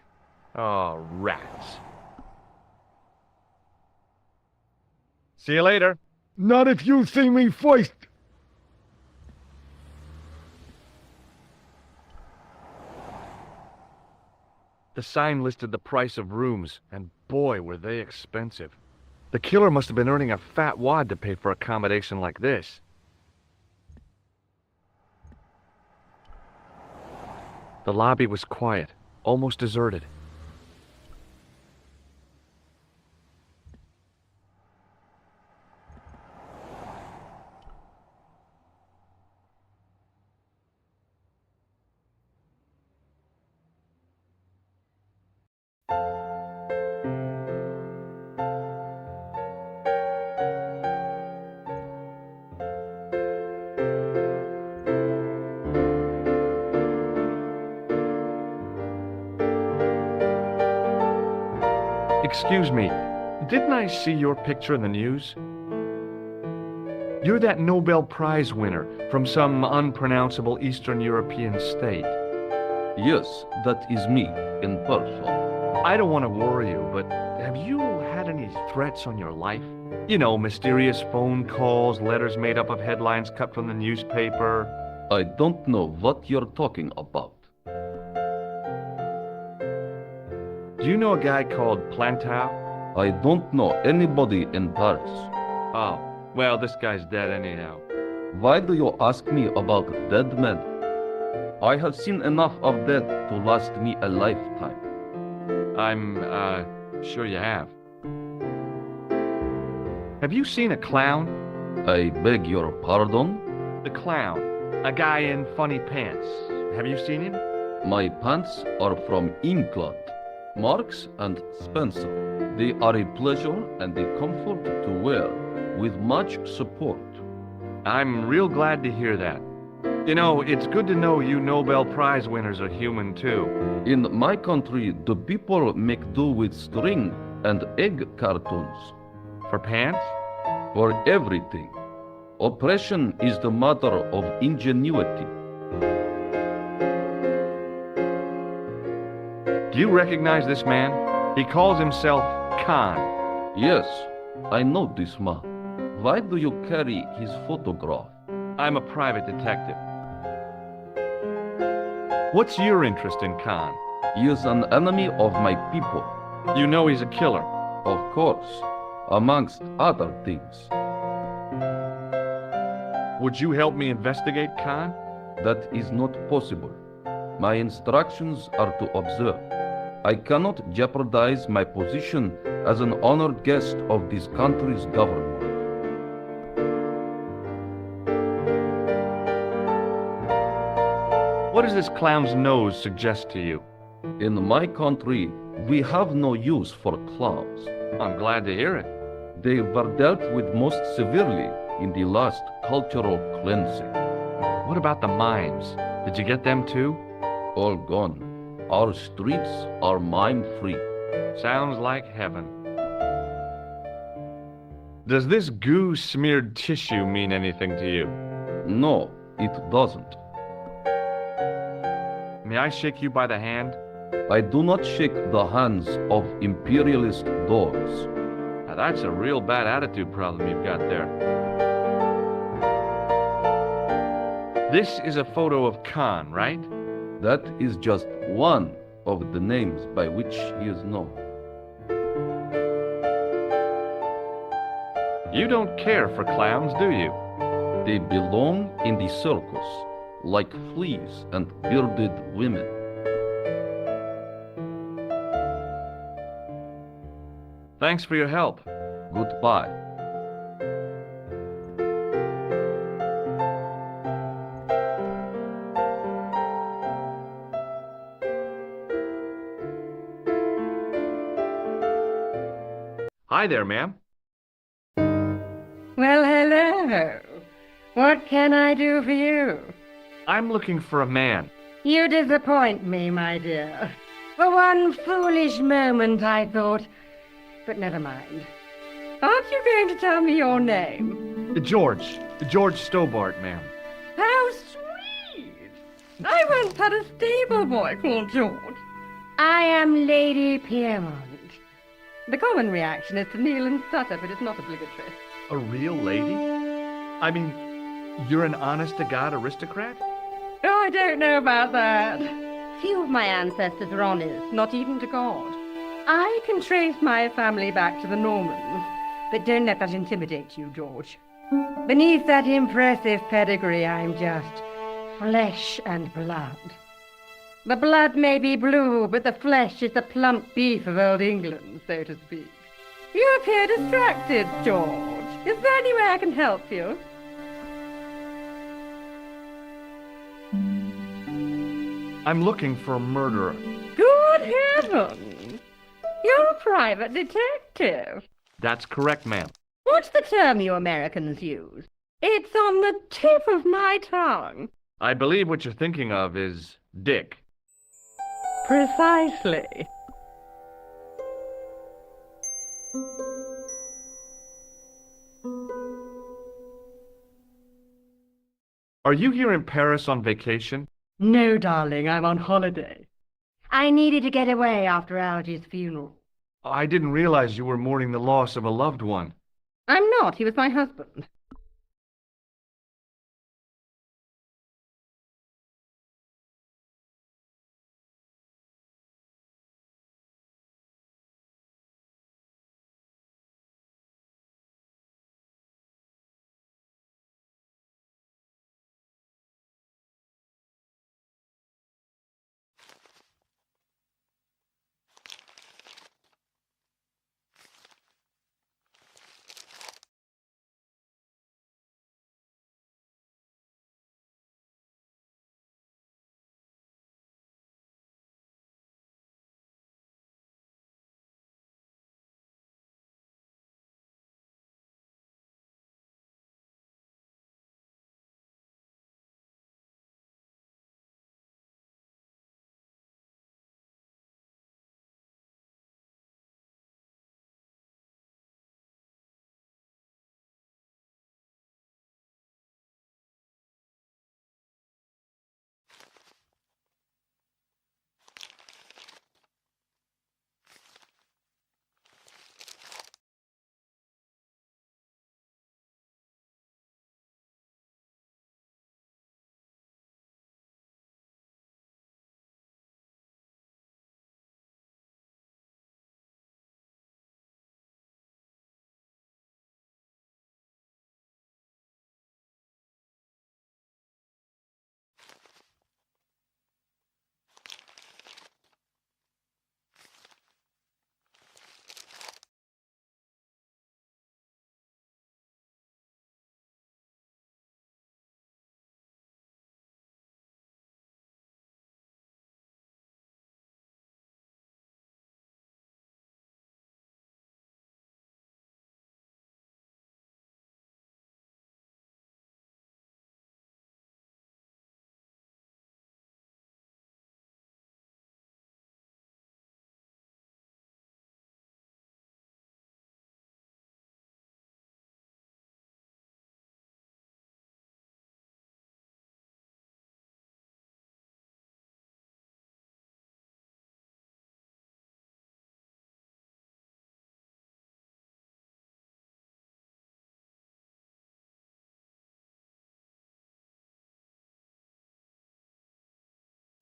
Oh, rats. See you later. Not if you see me first. The sign listed the price of rooms, and boy, were they expensive. The killer must have been earning a fat wad to pay for accommodation like this. The lobby was quiet, almost deserted. Excuse me, didn't I see your picture in the news? You're that Nobel Prize winner from some unpronounceable Eastern European state. Yes, that is me, in person. I don't want to worry you, but have you had any threats on your life? You know, mysterious phone calls, letters made up of headlines cut from the newspaper. I don't know what you're talking about. Do you know a guy called Plantar? I don't know anybody in Paris. Oh, well, this guy's dead anyhow. Why do you ask me about dead men? I have seen enough of death to last me a lifetime. I'm, sure you have. Have you seen a clown? I beg your pardon? The clown. A guy in funny pants. Have you seen him? My pants are from England. Marks and Spencer. They are a pleasure and a comfort to wear, with much support. I'm real glad to hear that. You know, it's good to know you Nobel Prize winners are human too. In my country, the people make do with string and egg cartoons. For pants? For everything. Oppression is the mother of ingenuity. Do you recognize this man? He calls himself Khan. Yes, I know this man. Why do you carry his photograph? I'm a private detective. What's your interest in Khan? He is an enemy of my people. You know he's a killer. Of course, amongst other things. Would you help me investigate Khan? That is not possible. My instructions are to observe. I cannot jeopardize my position as an honored guest of this country's government. What does this clown's nose suggest to you? In my country, we have no use for clowns. I'm glad to hear it. They were dealt with most severely in the last cultural cleansing. What about the mimes? Did you get them too? All gone. Our streets are mime-free. Sounds like heaven. Does this goo-smeared tissue mean anything to you? No, it doesn't. May I shake you by the hand? I do not shake the hands of imperialist dogs. Now that's a real bad attitude problem you've got there. This is a photo of Khan, right? That is just one of the names by which he is known. You don't care for clowns, do you? They belong in the circus, like fleas and bearded women. Thanks for your help. Goodbye. Hi there, ma'am. Well, hello. What can I do for you? I'm looking for a man. You disappoint me, my dear. For one foolish moment I thought... But never mind. Aren't you going to tell me your name? George Stobart, ma'am. How sweet! I once had a stable boy called George. I am Lady Piermont. The common reaction is to kneel and stutter, but it's not obligatory. A real lady? I mean, you're an honest-to-God aristocrat? Oh, I don't know about that. Few of my ancestors are honest, not even to God. I can trace my family back to the Normans, but don't let that intimidate you, George. Beneath that impressive pedigree, I'm just flesh and blood. The blood may be blue, but the flesh is the plump beef of old England, so to speak. You appear distracted, George. Is there any way I can help you? I'm looking for a murderer. Good heavens! You're a private detective. That's correct, ma'am. What's the term you Americans use? It's on the tip of my tongue. I believe what you're thinking of is Dick. Precisely. Are you here in Paris on vacation? No, darling, I'm on holiday. I needed to get away after Algy's funeral. I didn't realize you were mourning the loss of a loved one. I'm not. He was my husband.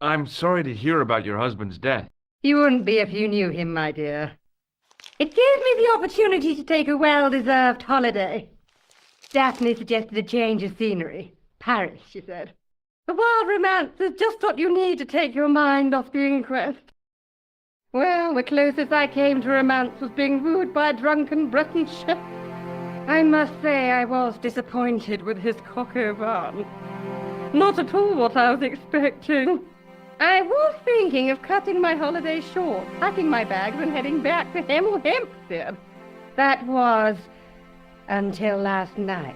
I'm sorry to hear about your husband's death. You wouldn't be if you knew him, my dear. It gave me the opportunity to take a well-deserved holiday. Daphne suggested a change of scenery. Paris, she said. The wild romance is just what you need to take your mind off the inquest. Well, the closest I came to romance was being wooed by a drunken Breton chef. I must say I was disappointed with his coq au vin. Not at all what I was expecting. I was thinking of cutting my holiday short, packing my bags and heading back to Hempstead. That was until last night.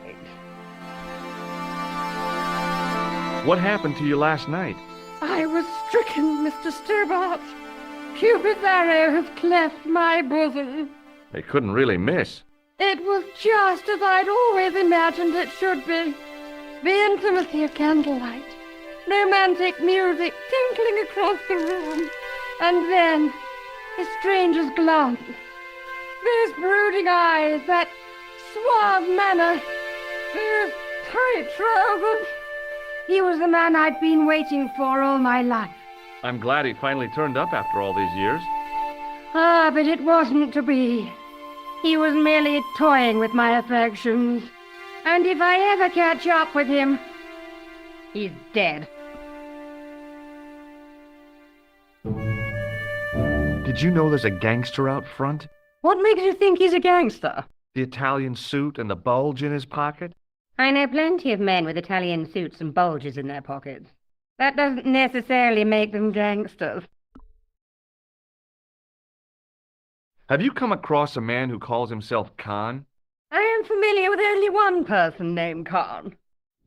What happened to you last night? I was stricken, Mr. Stobart. Cupid's arrow has cleft my bosom. They couldn't really miss. It was just as I'd always imagined it should be. The intimacy of candlelight, romantic music tinkling across the room, and then a stranger's glance. Those brooding eyes, that suave manner, those tight trousers. He was the man I'd been waiting for all my life. I'm glad he finally turned up after all these years. Ah, but it wasn't to be. He was merely toying with my affections. And if I ever catch up with him, he's dead. Did you know there's a gangster out front? What makes you think he's a gangster? The Italian suit and the bulge in his pocket? I know plenty of men with Italian suits and bulges in their pockets. That doesn't necessarily make them gangsters. Have you come across a man who calls himself Khan? I am familiar with only one person named Khan.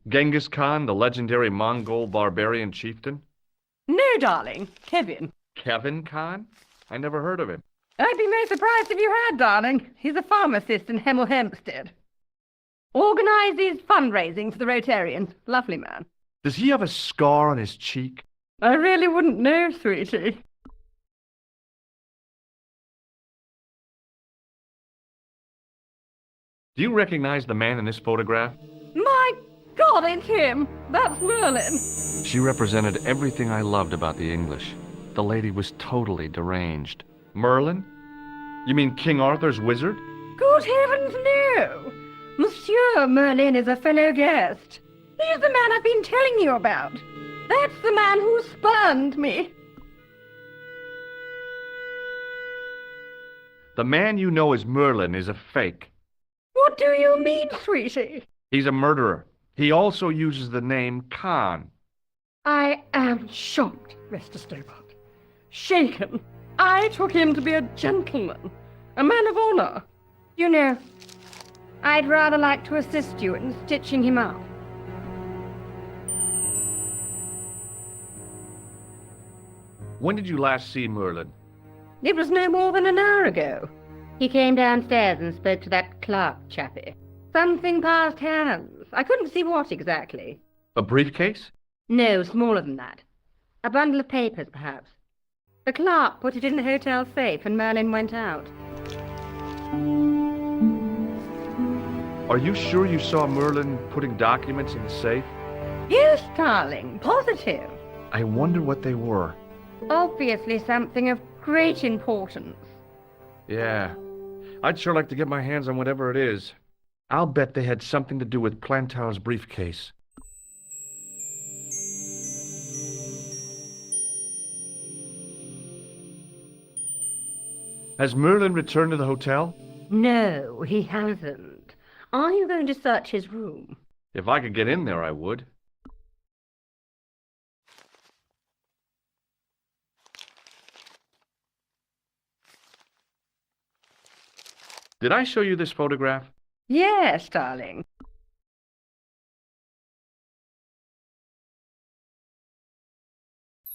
Genghis Khan, the legendary Mongol barbarian chieftain? No, darling. Kevin. Kevin Khan? I never heard of him. I'd be most surprised if you had, darling. He's a pharmacist in Hemel Hempstead. Organizes fundraising for the Rotarians. Lovely man. Does he have a scar on his cheek? I really wouldn't know, sweetie. Do you recognize the man in this photograph? My God, it's him. That's Merlin. She represented everything I loved about the English. The lady was totally deranged. Merlin? You mean King Arthur's wizard? Good heavens, no! Monsieur Merlin is a fellow guest. He's the man I've been telling you about. That's the man who spurned me. The man you know as Merlin is a fake. What do you mean, sweetie? He's a murderer. He also uses the name Khan. I am shocked, Mr. Stobart. Shaken. I took him to be a gentleman, a man of honor. You know, I'd rather like to assist you in stitching him up. When did you last see Merlin? It was no more than an hour ago. He came downstairs and spoke to that clerk chappie. Something passed hands. I couldn't see what exactly. A briefcase? No, smaller than that. A bundle of papers, perhaps. The clerk put it in the hotel safe and Merlin went out. Are you sure you saw Merlin putting documents in the safe? Yes, darling, positive. I wonder what they were. Obviously something of great importance. Yeah. I'd sure like to get my hands on whatever it is. I'll bet they had something to do with Plantar's briefcase. Has Merlin returned to the hotel? No, he hasn't. Are you going to search his room? If I could get in there, I would. Did I show you this photograph? Yes, darling.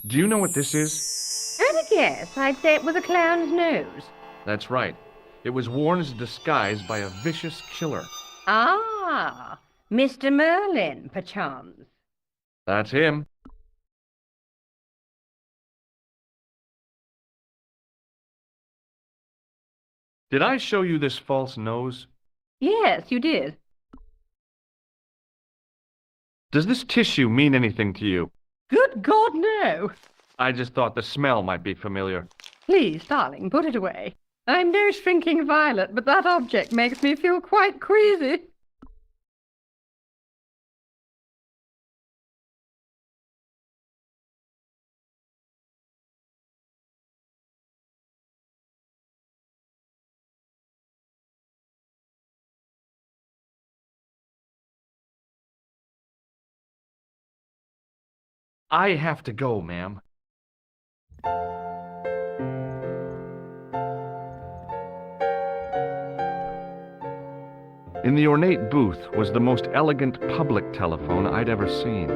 Do you know what this is? At a guess, I'd say it was a clown's nose. That's right. It was worn as a disguise by a vicious killer. Ah, Mr. Merlin, perchance. That's him. Did I show you this false nose? Yes, you did. Does this tissue mean anything to you? Good God, no. I just thought the smell might be familiar. Please, darling, put it away. I'm no shrinking violet, but that object makes me feel quite queasy. I have to go, ma'am. In the ornate booth was the most elegant public telephone I'd ever seen.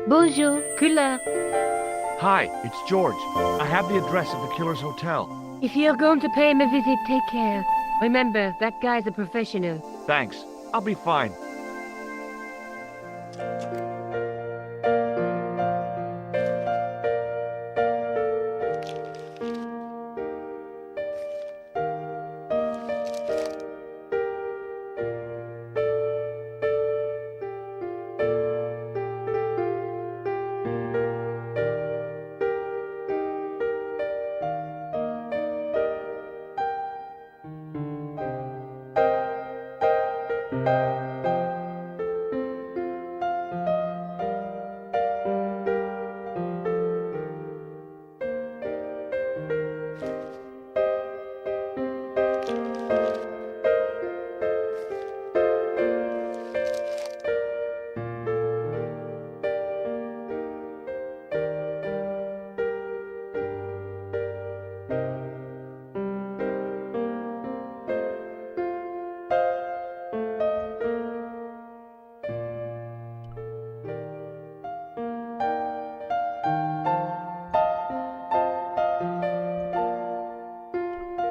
Bonjour, couleur. Hi, it's George. I have the address of the killer's hotel. If you're going to pay him a visit, take care. Remember, that guy's a professional. Thanks. I'll be fine.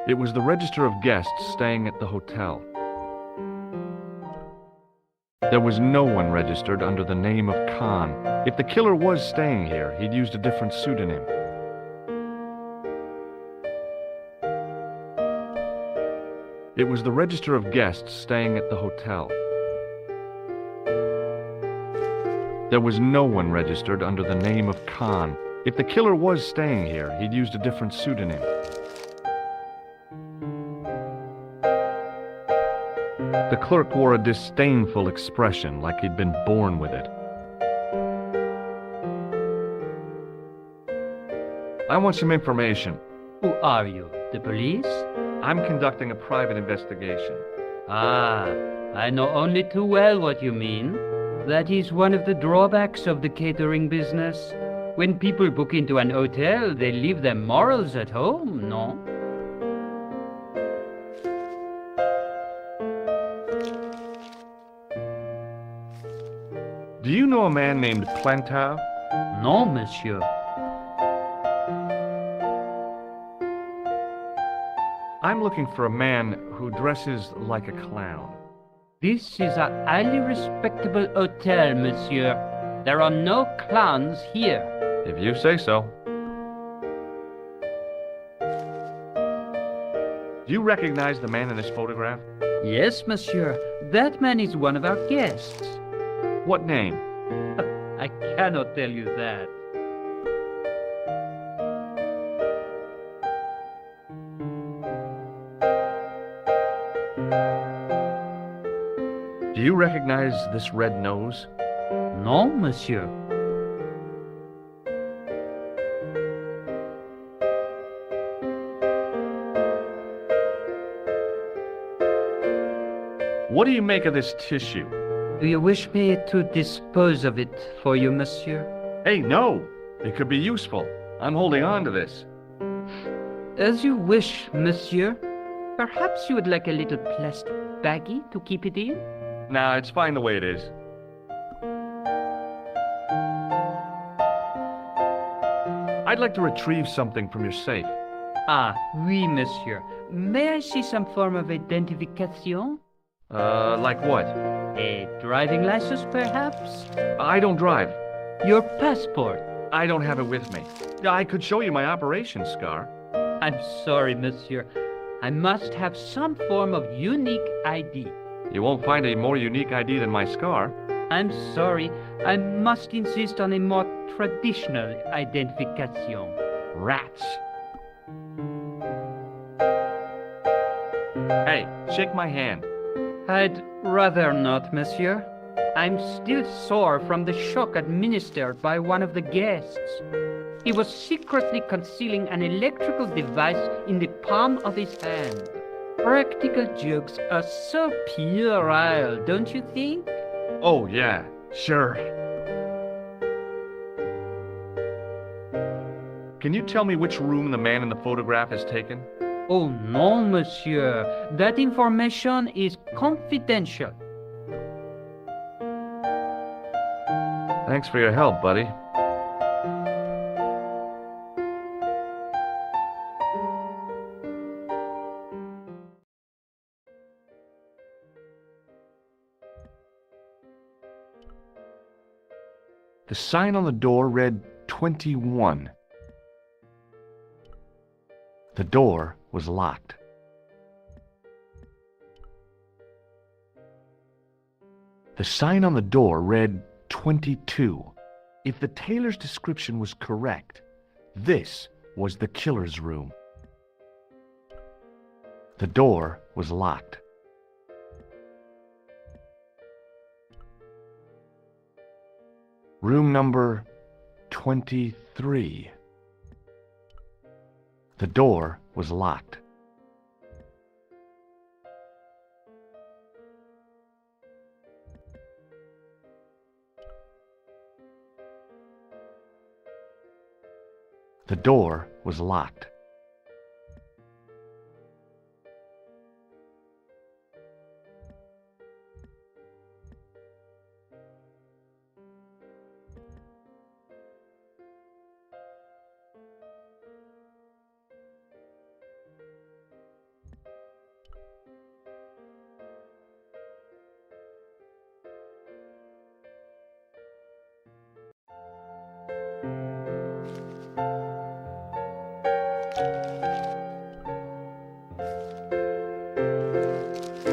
It was the register of guests staying at the hotel. There was no one registered under the name of Khan. If the killer was staying here, he'd used a different pseudonym. It was the register of guests staying at the hotel. There was no one registered under the name of Khan. If the killer was staying here, he'd used a different pseudonym. The clerk wore a disdainful expression, like he'd been born with it. I want some information. Who are you? The police? I'm conducting a private investigation. Ah, I know only too well what you mean. That is one of the drawbacks of the catering business. When people book into an hotel, they leave their morals at home, no? Do you know a man named Plantar? No, monsieur. I'm looking for a man who dresses like a clown. This is a highly respectable hotel, monsieur. There are no clowns here. If you say so. Do you recognize the man in this photograph? Yes, monsieur. That man is one of our guests. What name? I cannot tell you that. Do you recognize this red nose? No, monsieur. What do you make of this tissue? Do you wish me to dispose of it for you, monsieur? Hey, no! It could be useful. I'm holding on to this. As you wish, monsieur. Perhaps you would like a little plastic baggie to keep it in? Nah, it's fine the way it is. I'd like to retrieve something from your safe. Ah, oui, monsieur. May I see some form of identification? Like what? A driving license, perhaps? I don't drive. Your passport? I don't have it with me. I could show you my operation scar. I'm sorry, monsieur. I must have some form of unique ID. You won't find a more unique ID than my scar. I'm sorry. I must insist on a more traditional identification. Rats. Hey, shake my hand. I'd rather not, monsieur. I'm still sore from the shock administered by one of the guests. He was secretly concealing an electrical device in the palm of his hand. Practical jokes are so puerile, don't you think? Oh, yeah, sure. Can you tell me which room the man in the photograph has taken? Oh, no, monsieur. That information is confidential. Thanks for your help, buddy. The sign on the door read 21. The door was locked. The sign on the door read 22. If the tailor's description was correct, this was the killer's room. The door was locked. Room number 23. The door was locked. The door was locked.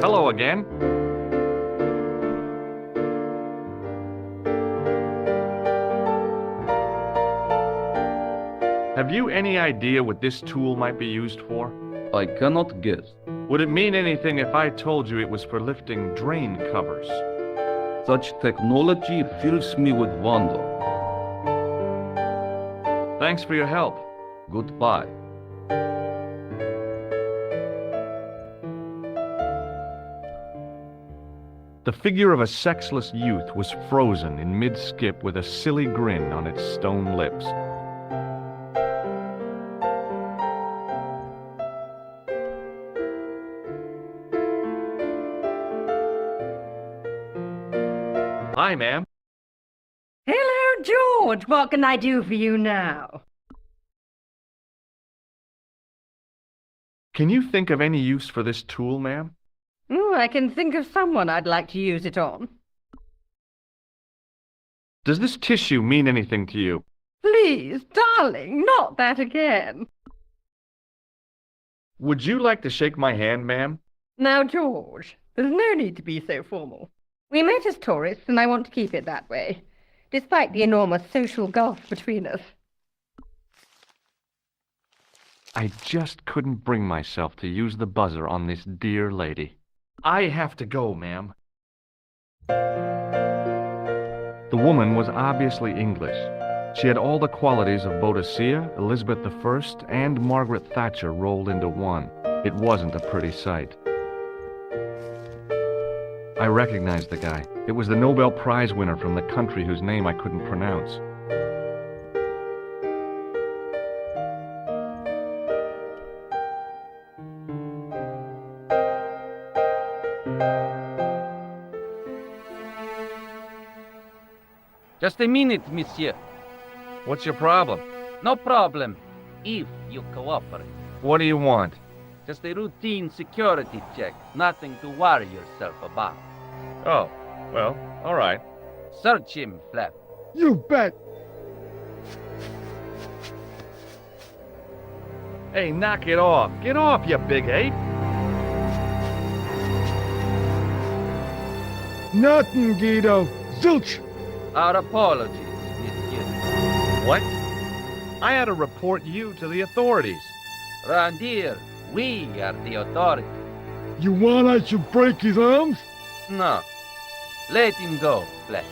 Hello again. Have you any idea what this tool might be used for? I cannot guess. Would it mean anything if I told you it was for lifting drain covers? Such technology fills me with wonder. Thanks for your help. Goodbye. The figure of a sexless youth was frozen in mid-skip with a silly grin on its stone lips. Hi, ma'am. Hello, George. What can I do for you now? Can you think of any use for this tool, ma'am? Oh, I can think of someone I'd like to use it on. Does this tissue mean anything to you? Please, darling, not that again. Would you like to shake my hand, ma'am? Now, George, there's no need to be so formal. We met as tourists, and I want to keep it that way, despite the enormous social gulf between us. I just couldn't bring myself to use the buzzer on this dear lady. I have to go, ma'am. The woman was obviously English. She had all the qualities of Boadicea, Elizabeth I, and Margaret Thatcher rolled into one. It wasn't a pretty sight. I recognized the guy. It was the Nobel Prize winner from the country whose name I couldn't pronounce. Just a minute, monsieur. What's your problem? No problem, if you cooperate. What do you want? Just a routine security check. Nothing to worry yourself about. Oh, well, all right. Search him, Flap. You bet. Hey, knock it off. Get off, you big ape. Nothing, Guido. Zilch. Our apologies, monsieur. What? I had to report you to the authorities. Round here, we are the authority. You want I should break his arms? No. Let him go, Flap.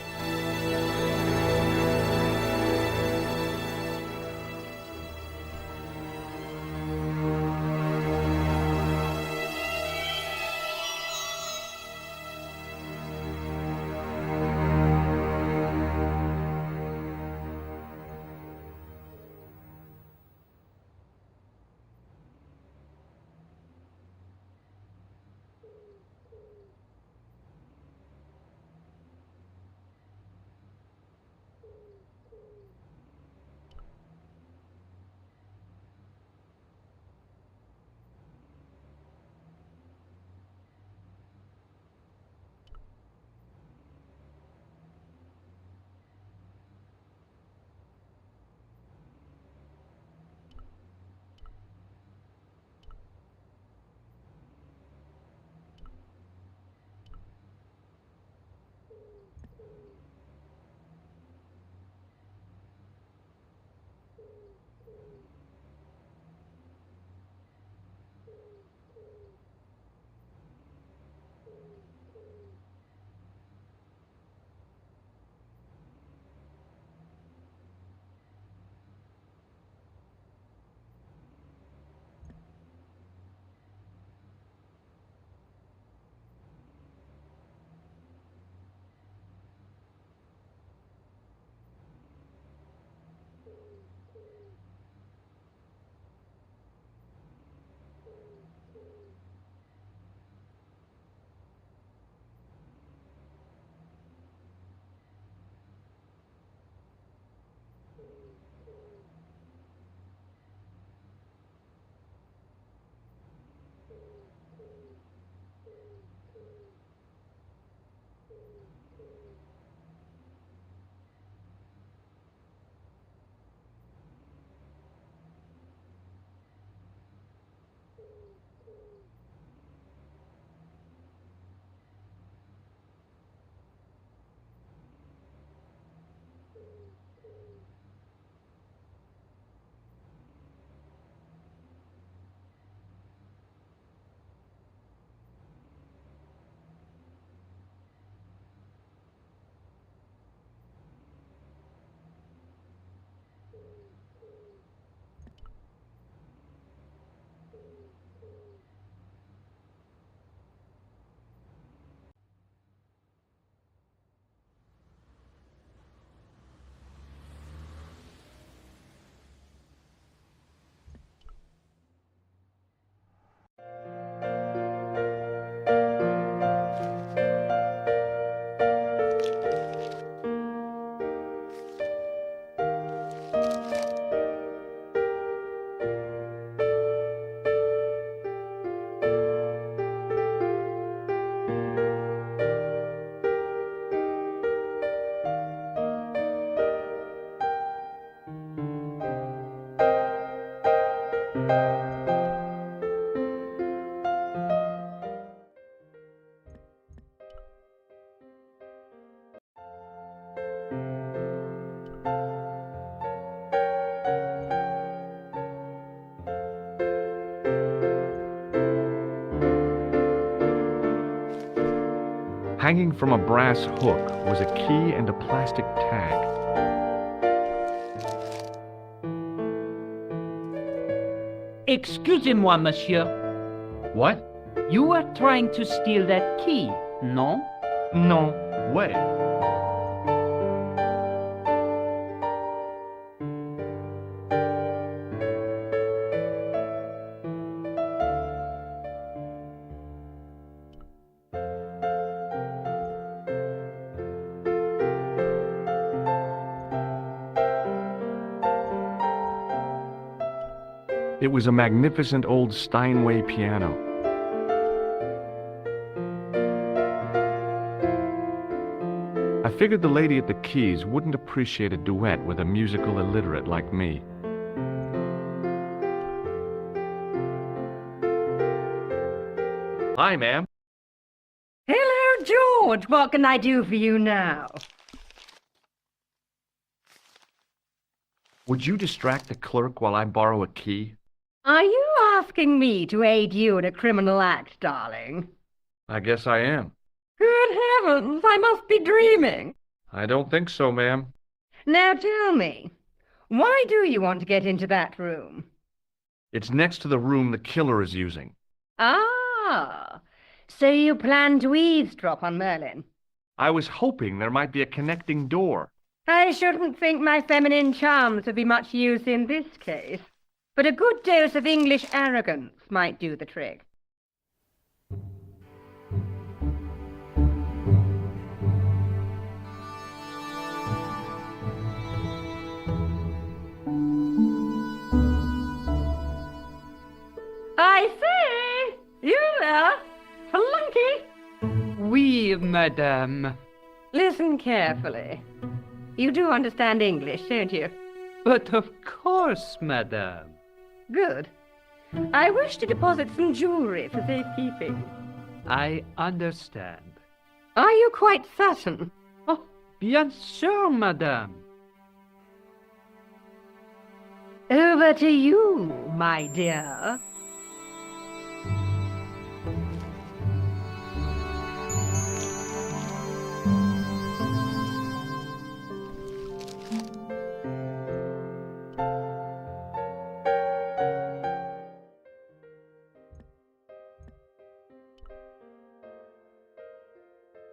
Hanging from a brass hook was a key and a plastic tag. Excusez-moi, monsieur. What? You were trying to steal that key, no? No way. It was a magnificent old Steinway piano. I figured the lady at the keys wouldn't appreciate a duet with a musical illiterate like me. Hi, ma'am. Hello, George. What can I do for you now? Would you distract the clerk while I borrow a key? Are you asking me to aid you in a criminal act, darling? I guess I am. Good heavens, I must be dreaming. I don't think so, ma'am. Now tell me, why do you want to get into that room? It's next to the room the killer is using. Ah, so you plan to eavesdrop on Merlin? I was hoping there might be a connecting door. I shouldn't think my feminine charms would be much use in this case, but a good dose of English arrogance might do the trick. I say, you there, flunky? Oui, madame. Listen carefully. You do understand English, don't you? But of course, madame. Good. I wish to deposit some jewelry for safekeeping. I understand. Are you quite certain? Oh, bien sûr, madame. Over to you, my dear.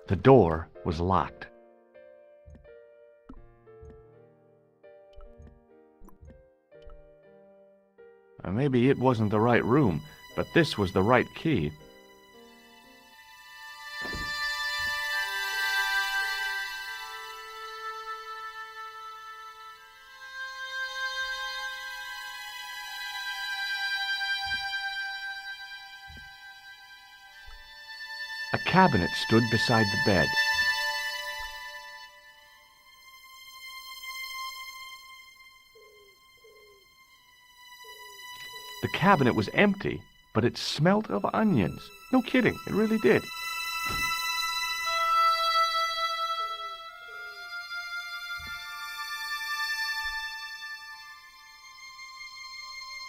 The door was locked. Maybe it wasn't the right room, but this was the right key. A cabinet stood beside the bed. The cabinet was empty, but it smelt of onions. No kidding, it really did.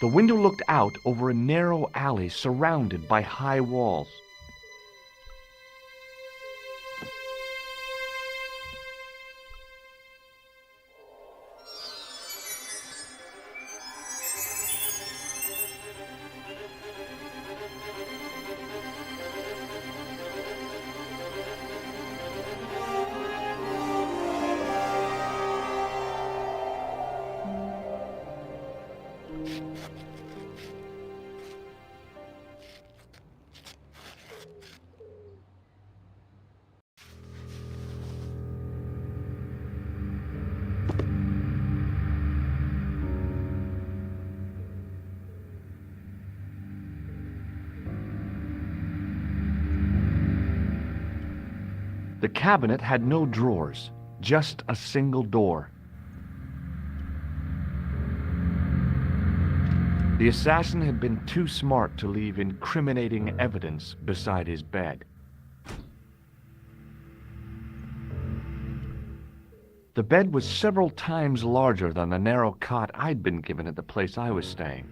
The window looked out over a narrow alley surrounded by high walls. The cabinet had no drawers, just a single door. The assassin had been too smart to leave incriminating evidence beside his bed. The bed was several times larger than the narrow cot I'd been given at the place I was staying.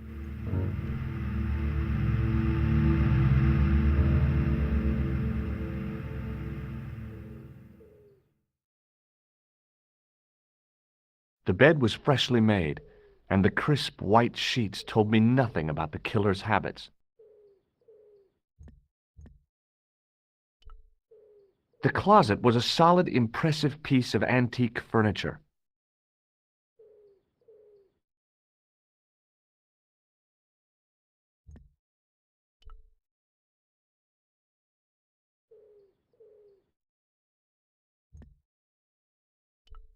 The bed was freshly made, and the crisp white sheets told me nothing about the killer's habits. The closet was a solid, impressive piece of antique furniture.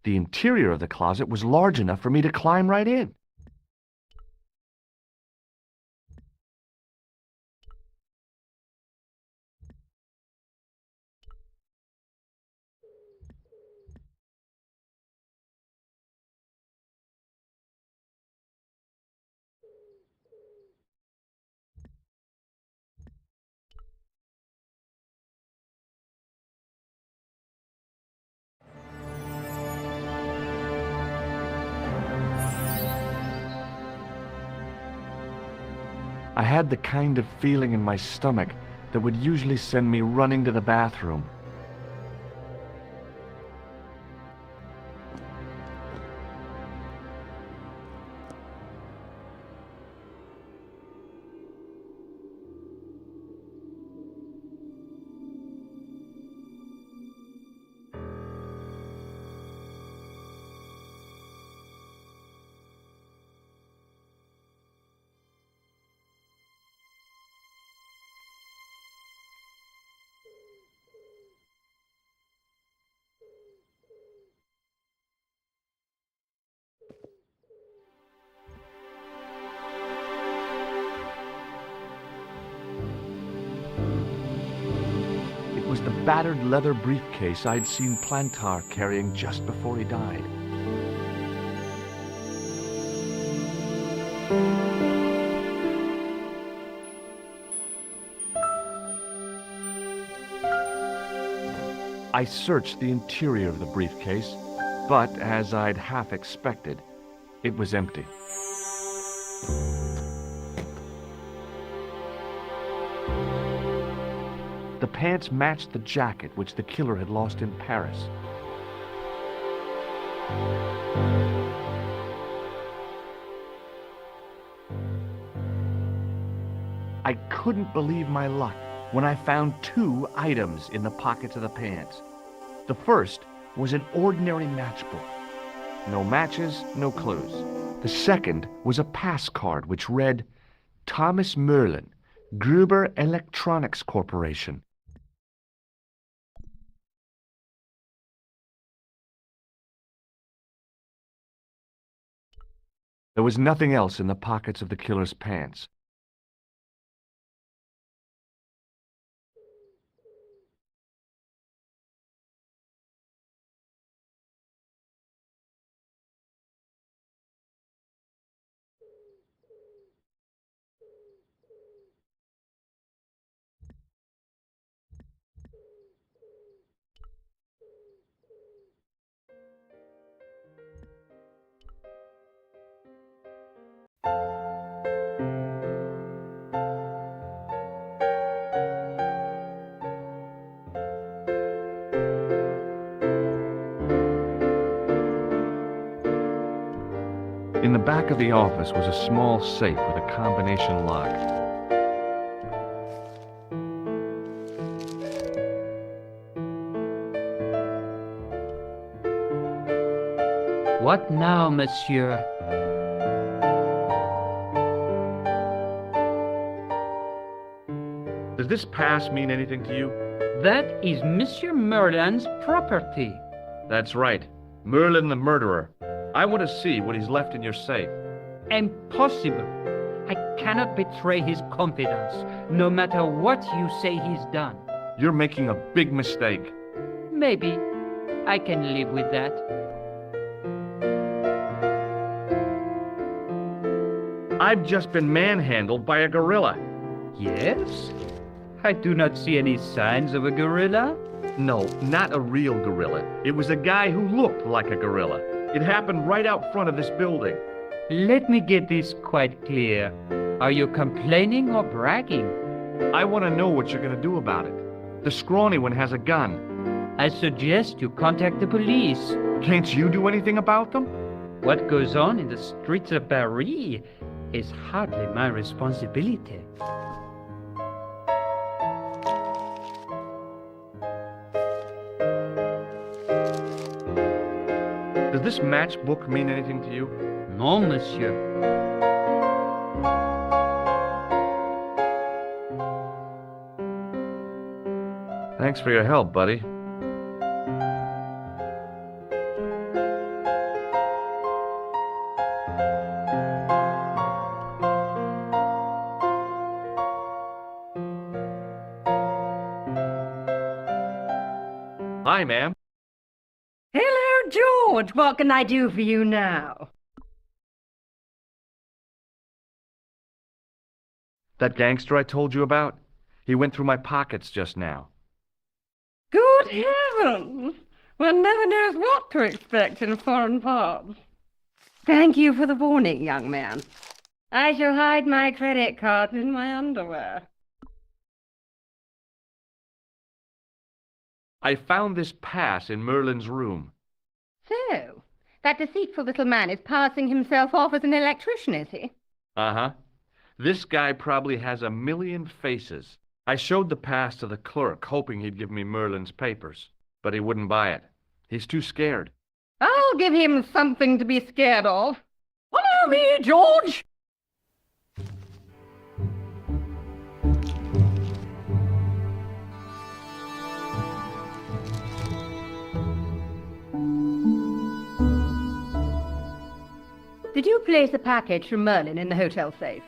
The interior of the closet was large enough for me to climb right in. I had the kind of feeling in my stomach that would usually send me running to the bathroom. It was the battered leather briefcase I'd seen Plantar carrying just before he died. I searched the interior of the briefcase, but as I'd half expected, it was empty. The pants matched the jacket which the killer had lost in Paris. I couldn't believe my luck when I found two items in the pockets of the pants. The first was an ordinary matchbook. No matches, no clues. The second was a pass card which read, Thomas Merlin, Gruber Electronics Corporation. There was nothing else in the pockets of the killer's pants. In the back of the office was a small safe with a combination lock. What now, monsieur? Does this pass mean anything to you? That is Monsieur Merlin's property. That's right. Merlin the murderer. I want to see what he's left in your safe. Impossible. I cannot betray his confidence, no matter what you say he's done. You're making a big mistake. Maybe. I can live with that. I've just been manhandled by a gorilla. Yes? I do not see any signs of a gorilla. No, not a real gorilla. It was a guy who looked like a gorilla. It happened right out front of this building. Let me get this quite clear. Are you complaining or bragging? I want to know what you're going to do about it. The scrawny one has a gun. I suggest you contact the police. Can't you do anything about them? What goes on in the streets of Paris is hardly my responsibility. Does this matchbook mean anything to you? Non, monsieur. Thanks for your help, buddy. Hi, ma'am. Hello, George. What can I do for you now? That gangster I told you about? He went through my pockets just now. Good heavens! One never knows what to expect in foreign parts. Thank you for the warning, young man. I shall hide my credit cards in my underwear. I found this pass in Merlin's room. So, that deceitful little man is passing himself off as an electrician, is he? Uh-huh. This guy probably has a million faces. I showed the pass to the clerk, hoping he'd give me Merlin's papers, but he wouldn't buy it. He's too scared. I'll give him something to be scared of. Follow me, George! Did you place a package from Merlin in the hotel safe?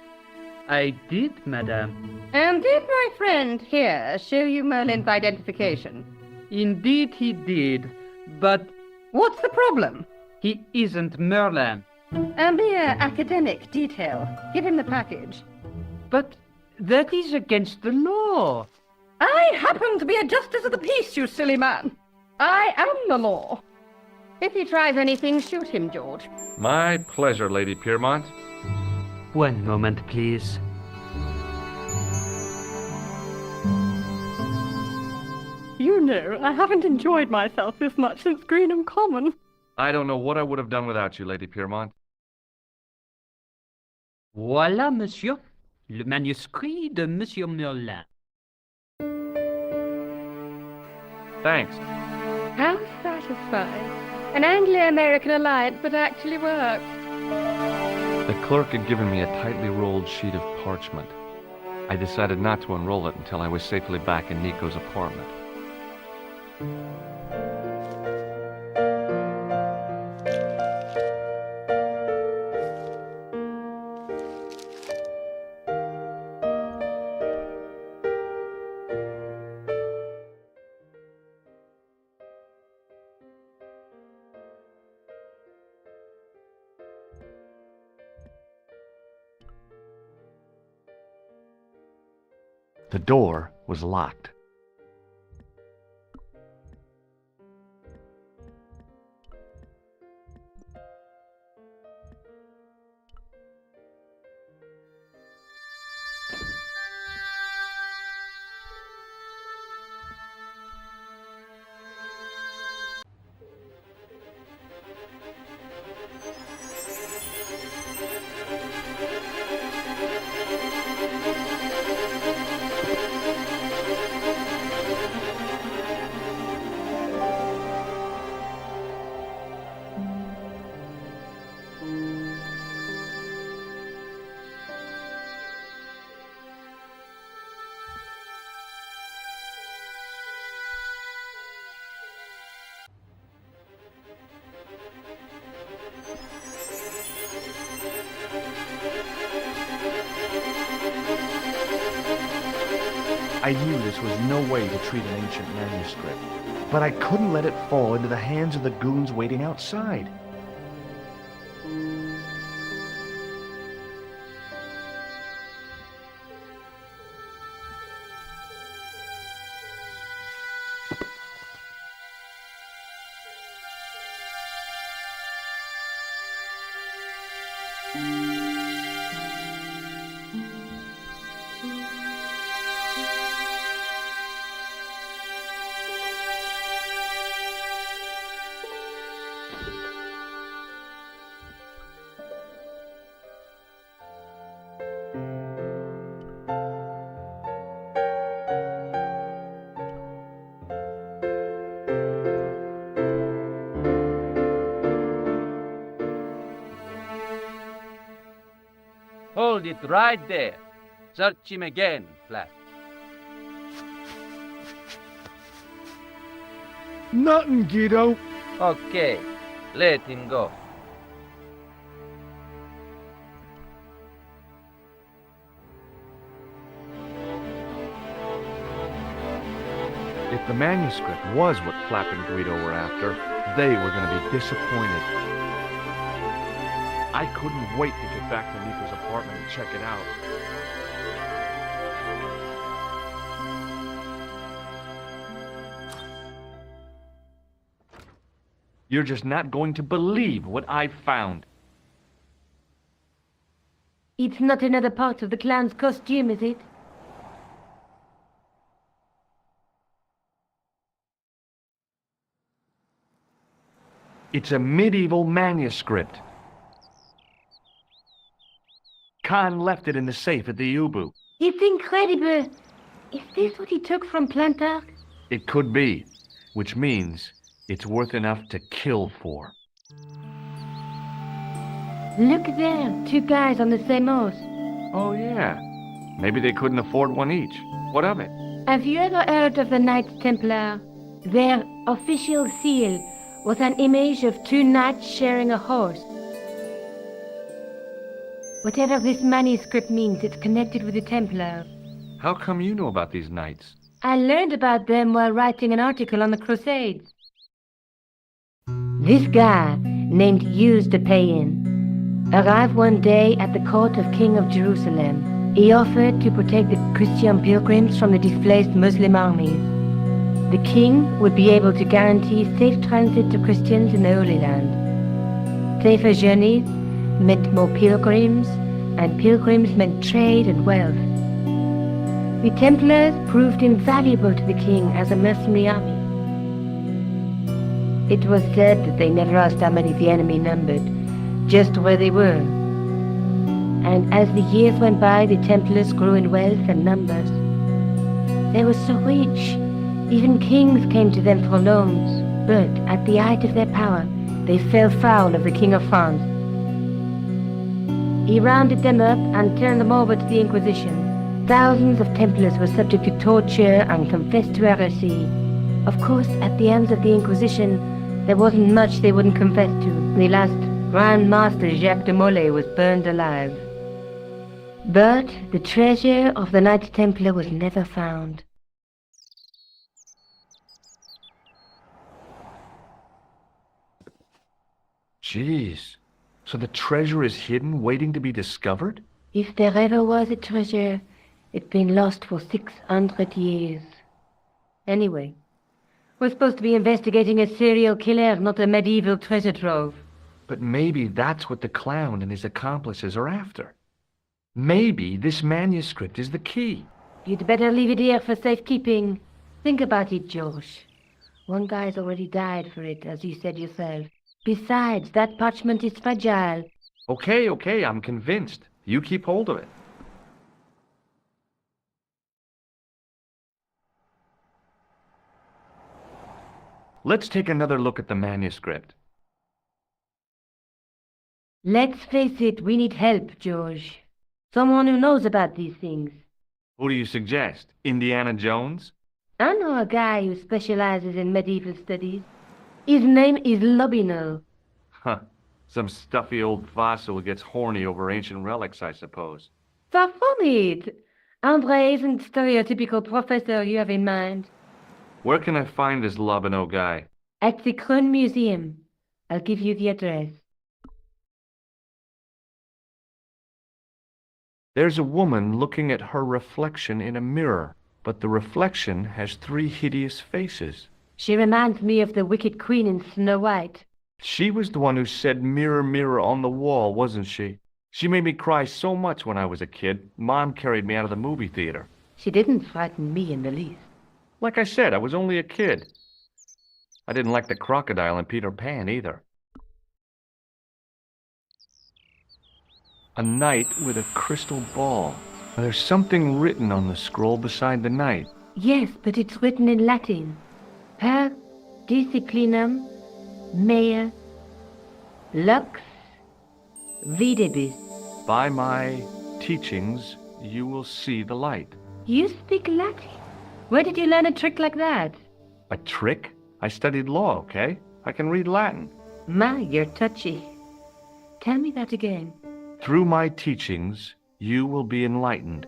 I did, madame. And did my friend here show you Merlin's identification? Indeed he did, but What's the problem? he isn't Merlin. A mere academic detail. Give him the package. But that is against the law. I happen to be a justice of the peace, you silly man. I am the law. If he tries anything, shoot him, George. My pleasure, Lady Piermont. One moment, please. You know, I haven't enjoyed myself this much since Greenham Common. I don't know what I would have done without you, Lady Piermont. Voilà, monsieur. Le manuscrit de Monsieur Merlin. Thanks. How satisfying. An Anglo-American alliance that actually works. The clerk had given me a tightly rolled sheet of parchment. I decided not to unroll it until I was safely back in Nico's apartment. The door was locked. I knew this was no way to treat an ancient manuscript, but I couldn't let it fall into the hands of the goons waiting outside. Hold it right there. Search him again, Flat. Nothing, Guido. Okay, let him go. If the manuscript was what Flap and Guido were after, they were going to be disappointed. I couldn't wait to get back to Nico's apartment and check it out. You're just not going to believe what I found. It's not another part of the clown's costume, is it? It's a medieval manuscript. Khan left it in the safe at the Ubu. It's incredible. Is this what he took from Plantar? It could be, which means it's worth enough to kill for. Look there, two guys on the same horse. Oh, yeah. Maybe they couldn't afford one each. What of it? Have you ever heard of the Knights Templar? Their official seal was an image of two knights sharing a horse. Whatever this manuscript means, it's connected with the Templars. How come you know about these knights? I learned about them while writing an article on the Crusades. This guy, named Hughes de Payen, arrived one day at the court of King of Jerusalem. He offered to protect the Christian pilgrims from the displaced Muslim armies. The king would be able to guarantee safe transit to Christians in the Holy Land. Safer journeys meant more pilgrims, and pilgrims meant trade and wealth. The Templars proved invaluable to the king as a mercenary army. It was said that they never asked how many the enemy numbered, just where they were. And as the years went by, the Templars grew in wealth and numbers. They were so rich, even kings came to them for loans. But at the height of their power, they fell foul of the King of France. He rounded them up and turned them over to the Inquisition. Thousands of Templars were subject to torture and confessed to heresy. Of course, at the hands of the Inquisition, there wasn't much they wouldn't confess to. The last Grand Master Jacques de Molay was burned alive. But the treasure of the Knights Templar was never found. Jeez. So the treasure is hidden, waiting to be discovered? If there ever was a treasure, it's been lost for 600 years. Anyway, we're supposed to be investigating a serial killer, not a medieval treasure trove. But maybe that's what the clown and his accomplices are after. Maybe this manuscript is the key. You'd better leave it here for safekeeping. Think about it, George. One guy's already died for it, as you said yourself. Besides, that parchment is fragile. Okay, I'm convinced. You keep hold of it. Let's take another look at the manuscript. Let's face it, we need help, George. Someone who knows about these things. Who do you suggest? Indiana Jones? I know a guy who specializes in medieval studies. His name is Lobino. Huh. Some stuffy old fossil who gets horny over ancient relics, I suppose. Far from it. Andre isn't the stereotypical professor you have in mind. Where can I find this Lobino guy? At the Krone Museum. I'll give you the address. There's a woman looking at her reflection in a mirror, but the reflection has 3 hideous faces. She reminds me of the Wicked Queen in Snow White. She was the one who said mirror, mirror on the wall, wasn't she? She made me cry so much when I was a kid. Mom carried me out of the movie theater. She didn't frighten me in the least. Like I said, I was only a kid. I didn't like the crocodile in Peter Pan either. A knight with a crystal ball. There's something written on the scroll beside the knight. Yes, but it's written in Latin. Per disciplinam mea lux videbis. By my teachings, you will see the light. You speak Latin? Where did you learn a trick like that? A trick? I studied law, okay? I can read Latin. My, you're touchy. Tell me that again. Through my teachings, you will be enlightened.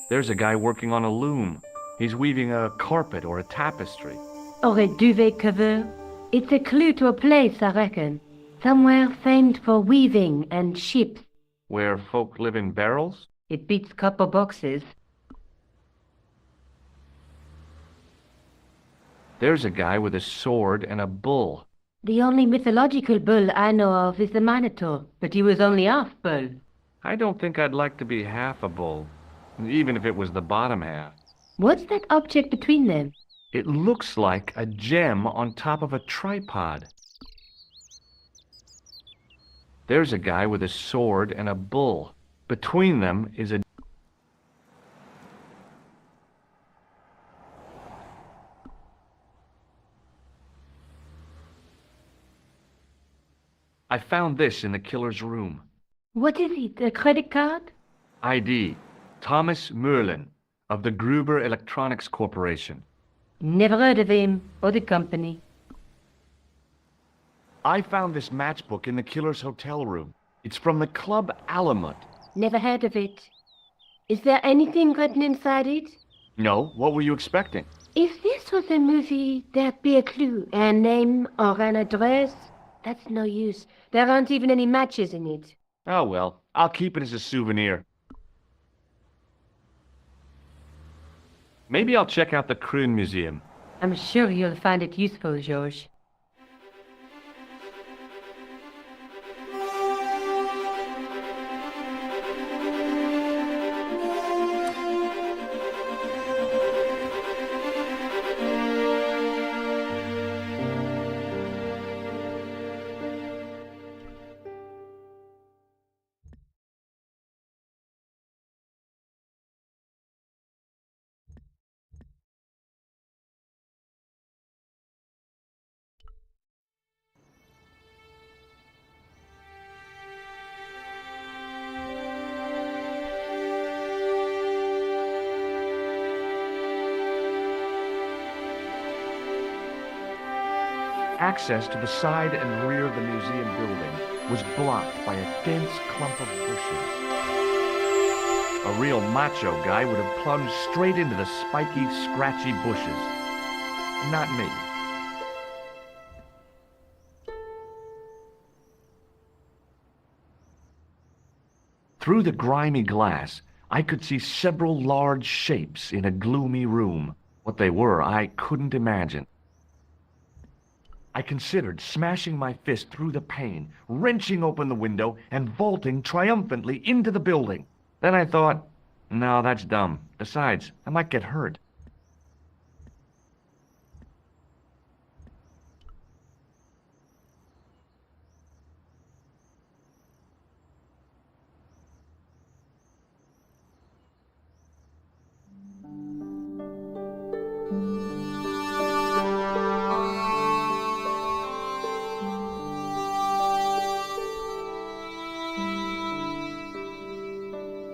There's a guy working on a loom. He's weaving a carpet or a tapestry. Or a duvet cover? It's a clue to a place, I reckon. Somewhere famed for weaving and ships. Where folk live in barrels? It beats copper boxes. There's a guy with a sword and a bull. The only mythological bull I know of is the Minotaur, but he was only half bull. I don't think I'd like to be half a bull, even if it was the bottom half. What's that object between them? It looks like a gem on top of a tripod. There's a guy with a sword and a bull. Between them is a... I found this in the killer's room. What is it, a credit card? ID, Thomas Merlin, of the Gruber Electronics Corporation. Never heard of him, or the company. I found this matchbook in the killer's hotel room. It's from the Club Alamut. Never heard of it. Is there anything written inside it? No, what were you expecting? If this was a movie, there'd be a clue, a name or an address. That's no use. There aren't even any matches in it. Oh well, I'll keep it as a souvenir. Maybe I'll check out the Kroon Museum. I'm sure you'll find it useful, George. Access to the side and rear of the museum building was blocked by a dense clump of bushes. A real macho guy would have plunged straight into the spiky, scratchy bushes. Not me. Through the grimy glass, I could see several large shapes in a gloomy room. What they were, I couldn't imagine. I considered smashing my fist through the pane, wrenching open the window, and vaulting triumphantly into the building. Then I thought, no, that's dumb. Besides, I might get hurt.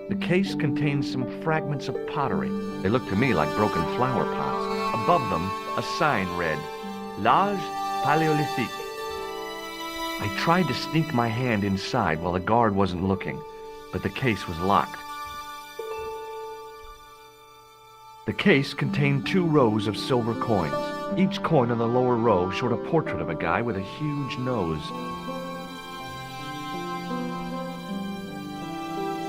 The case contains some fragments of pottery. They looked to me like broken flower pots. Above them, a sign read, L'Age Paléolithique. I tried to sneak my hand inside while the guard wasn't looking, but the case was locked. The case contained 2 rows of silver coins. Each coin on the lower row showed a portrait of a guy with a huge nose.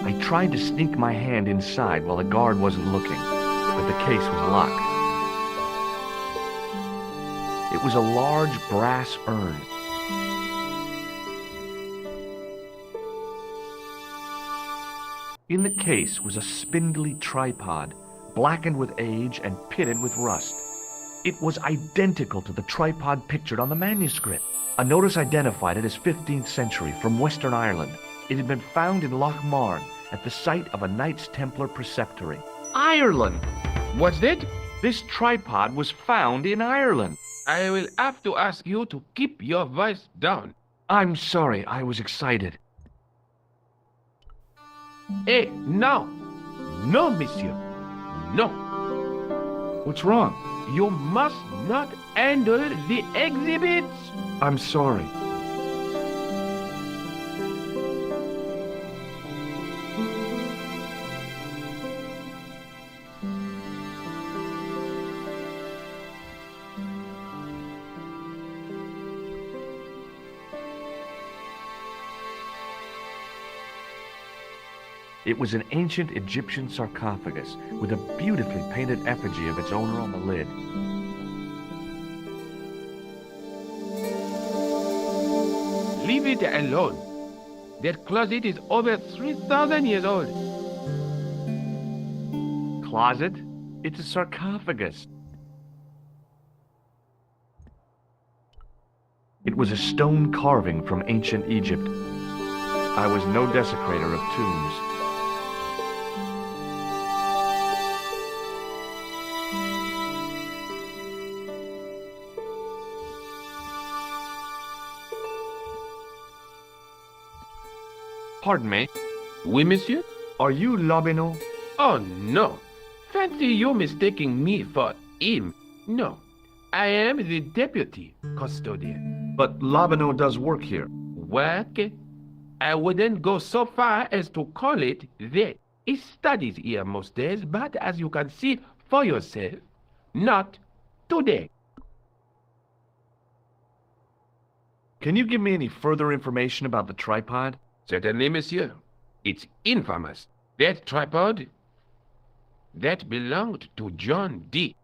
I tried to sneak my hand inside while the guard wasn't looking, but the case was locked. It was a large brass urn. In the case was a spindly tripod, blackened with age and pitted with rust. It was identical to the tripod pictured on the manuscript. A notice identified it as 15th century from Western Ireland. It had been found in Loch Marne at the site of a Knights Templar preceptory. Ireland! What's that? This tripod was found in Ireland. I will have to ask you to keep your voice down. I'm sorry, I was excited. Eh, no. No, monsieur. No. What's wrong? You must not handle the exhibits. I'm sorry. It was an ancient Egyptian sarcophagus with a beautifully painted effigy of its owner on the lid. Leave it alone. That closet is over 3,000 years old. Closet? It's a sarcophagus. It was a stone carving from ancient Egypt. I was no desecrator of tombs. Pardon me. Oui, monsieur? Are you Lobino? Oh, no. Fancy you mistaking me for him. No. I am the deputy custodian. But Lobino does work here. Work? I wouldn't go so far as to call it that. He studies here most days, but as you can see for yourself, not today. Can you give me any further information about the tripod? Certainly, monsieur. It's infamous. That tripod, that belonged to John D.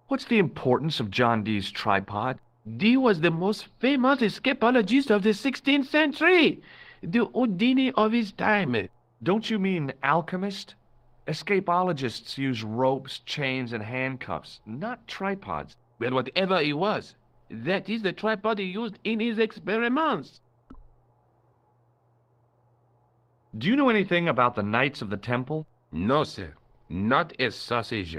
What's the importance of John Dee's tripod? Dee was the most famous escapologist of the 16th century, the Houdini of his time. Don't you mean alchemist? Escapologists use ropes, chains, and handcuffs, not tripods. Well, whatever he was, that is the tripod he used in his experiments. Do you know anything about the Knights of the Temple? No, sir. Not a sausage.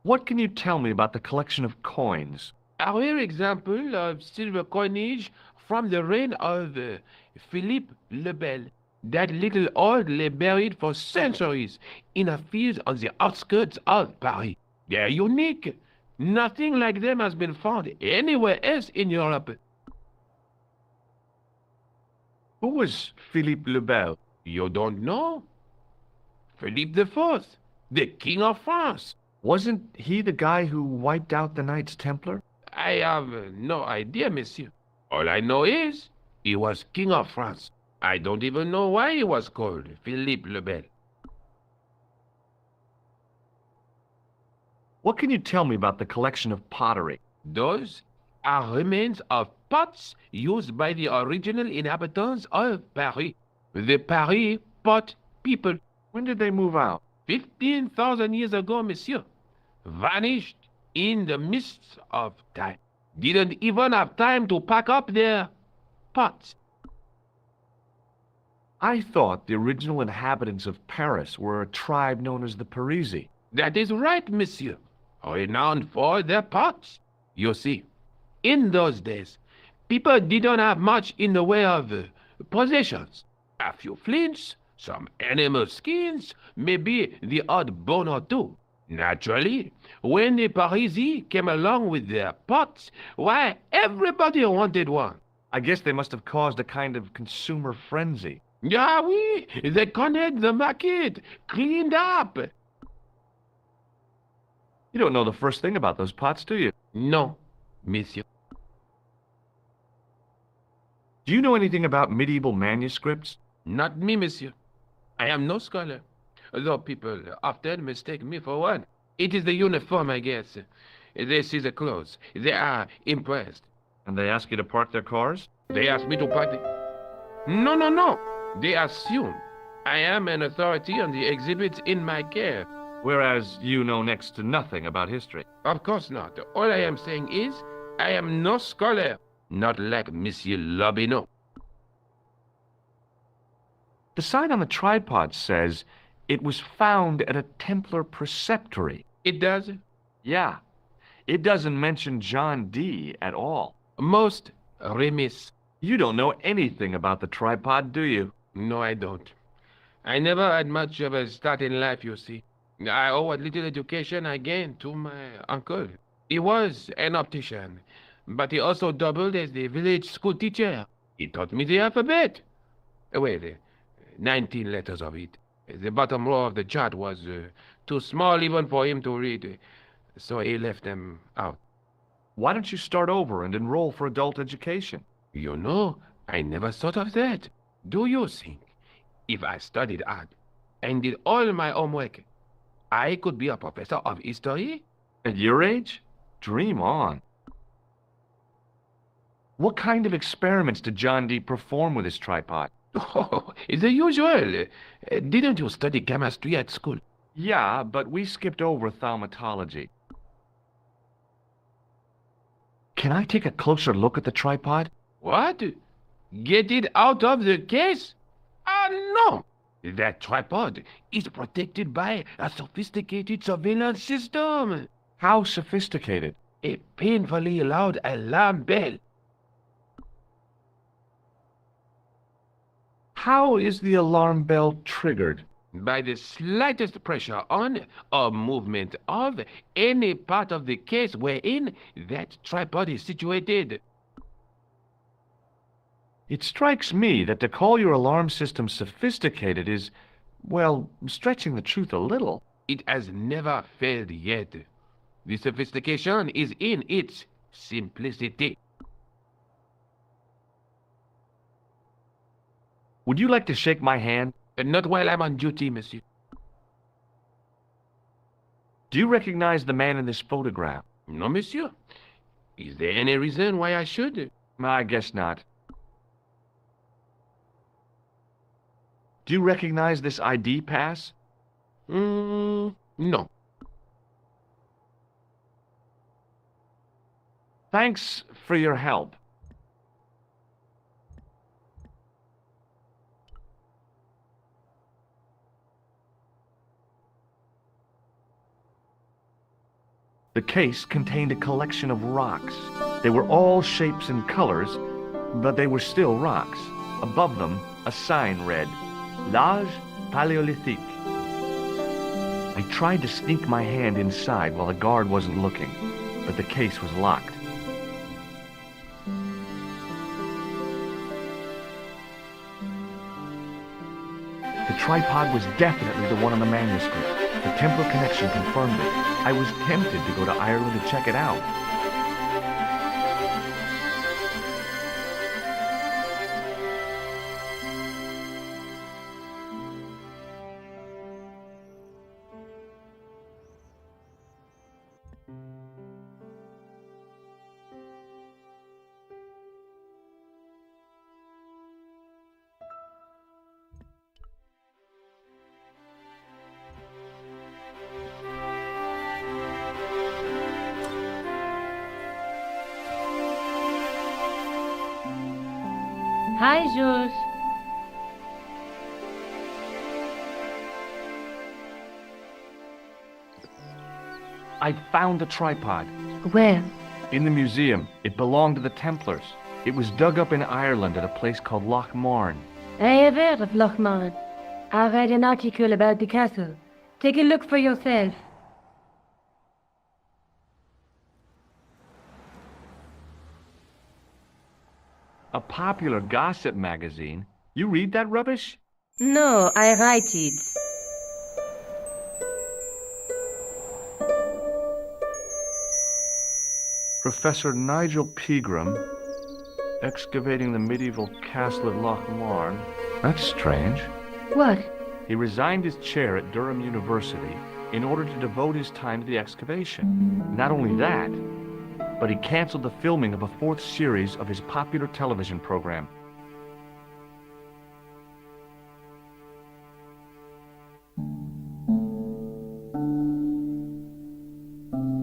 What can you tell me about the collection of coins? Our example of silver coinage from the reign of Philippe le Bel. That little old lay buried for centuries in a field on the outskirts of Paris. They're unique. Nothing like them has been found anywhere else in Europe. Who was Philippe le Bel? You don't know? Philippe IV, the King of France. Wasn't he the guy who wiped out the Knights Templar? I have no idea, monsieur. All I know is he was King of France. I don't even know why he was called Philippe le Bel. What can you tell me about the collection of pottery? Those are remains of pots used by the original inhabitants of Paris. The Paris pot people. When did they move out? 15,000 years ago, monsieur. Vanished in the mists of time. Didn't even have time to pack up their pots. I thought the original inhabitants of Paris were a tribe known as the Parisi. That is right, monsieur. Renowned for their pots. You see, in those days, people didn't have much in the way of possessions. A few flints, some animal skins, maybe the odd bone or two. Naturally, when the Parisi came along with their pots, why, everybody wanted one. I guess they must have caused a kind of consumer frenzy. Ah oui, they connect the market, cleaned up. You don't know the first thing about those pots, do you? No, monsieur. Do you know anything about medieval manuscripts? Not me, monsieur. I am no scholar, though people often mistake me for one. It is the uniform, I guess. They see the clothes. They are impressed. And they ask you to park their cars? They ask me to park the... No. They assume I am an authority on the exhibits in my care. Whereas you know next to nothing about history. Of course not. All I am saying is, I am no scholar. Not like Monsieur Lobineau. The sign on the tripod says it was found at a Templar preceptory. It does? Yeah, it doesn't mention John Dee at all. Most remiss. You don't know anything about the tripod, do you? No, I don't. I never had much of a start in life, you see. I owe what little education I gained to my uncle. He was an optician, but he also doubled as the village school teacher. He taught me the alphabet. Well, 19 letters of it. The bottom row of the chart was too small even for him to read, so he left them out. Why don't you start over and enroll for adult education? You know, I never thought of that. Do you think if I studied art and did all my homework, I could be a professor of history? At your age? Dream on. What kind of experiments did John Dee perform with his tripod? Oh, the usual. Didn't you study chemistry at school? Yeah, but we skipped over thaumatology. Can I take a closer look at the tripod? What? Get it out of the case? Ah, no! That tripod is protected by a sophisticated surveillance system. How sophisticated? A painfully loud alarm bell. How is the alarm bell triggered? By the slightest pressure on or movement of any part of the case wherein that tripod is situated. It strikes me that to call your alarm system sophisticated is, well, stretching the truth a little. It has never failed yet. The sophistication is in its simplicity. Would you like to shake my hand? Not while I'm on duty, monsieur. Do you recognize the man in this photograph? No, monsieur. Is there any reason why I should? I guess not. Do you recognize this ID pass? No. Thanks for your help. The case contained a collection of rocks. They were all shapes and colors, but they were still rocks. Above them, a sign read, L'âge Paléolithique. I tried to sneak my hand inside while the guard wasn't looking, but the case was locked. The tripod was definitely the one on the manuscript. The Templar connection confirmed it. I was tempted to go to Ireland to check it out. Hi, Jules. I found the tripod. Where? In the museum. It belonged to the Templars. It was dug up in Ireland at a place called Loch Marne. I have heard of Loch Marne. I read an article about the castle. Take a look for yourself. A popular gossip magazine? You read that rubbish? No, I write it. Professor Nigel Pegram, excavating the medieval castle at Loch Marne. That's strange. What? He resigned his chair at Durham University in order to devote his time to the excavation. Not only that, but he canceled the filming of a fourth series of his popular television program.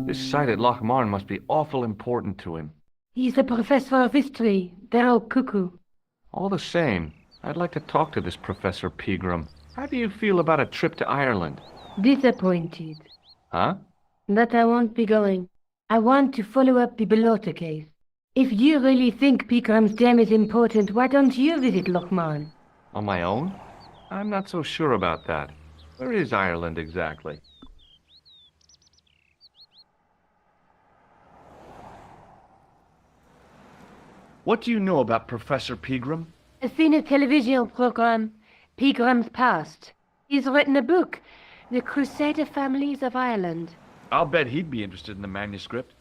This site at Loch Marne must be awful important to him. He's a professor of history. They're all cuckoo. All the same, I'd like to talk to this Professor Pegram. How do you feel about a trip to Ireland? Disappointed. Huh? That I won't be going. I want to follow up the Belota case. If you really think Pegram's gem is important, why don't you visit Lochmarn? On my own? I'm not so sure about that. Where is Ireland exactly? What do you know about Professor Pegram? I've seen a television program, Pegram's Past. He's written a book, The Crusader Families of Ireland. I'll bet he'd be interested in the manuscript.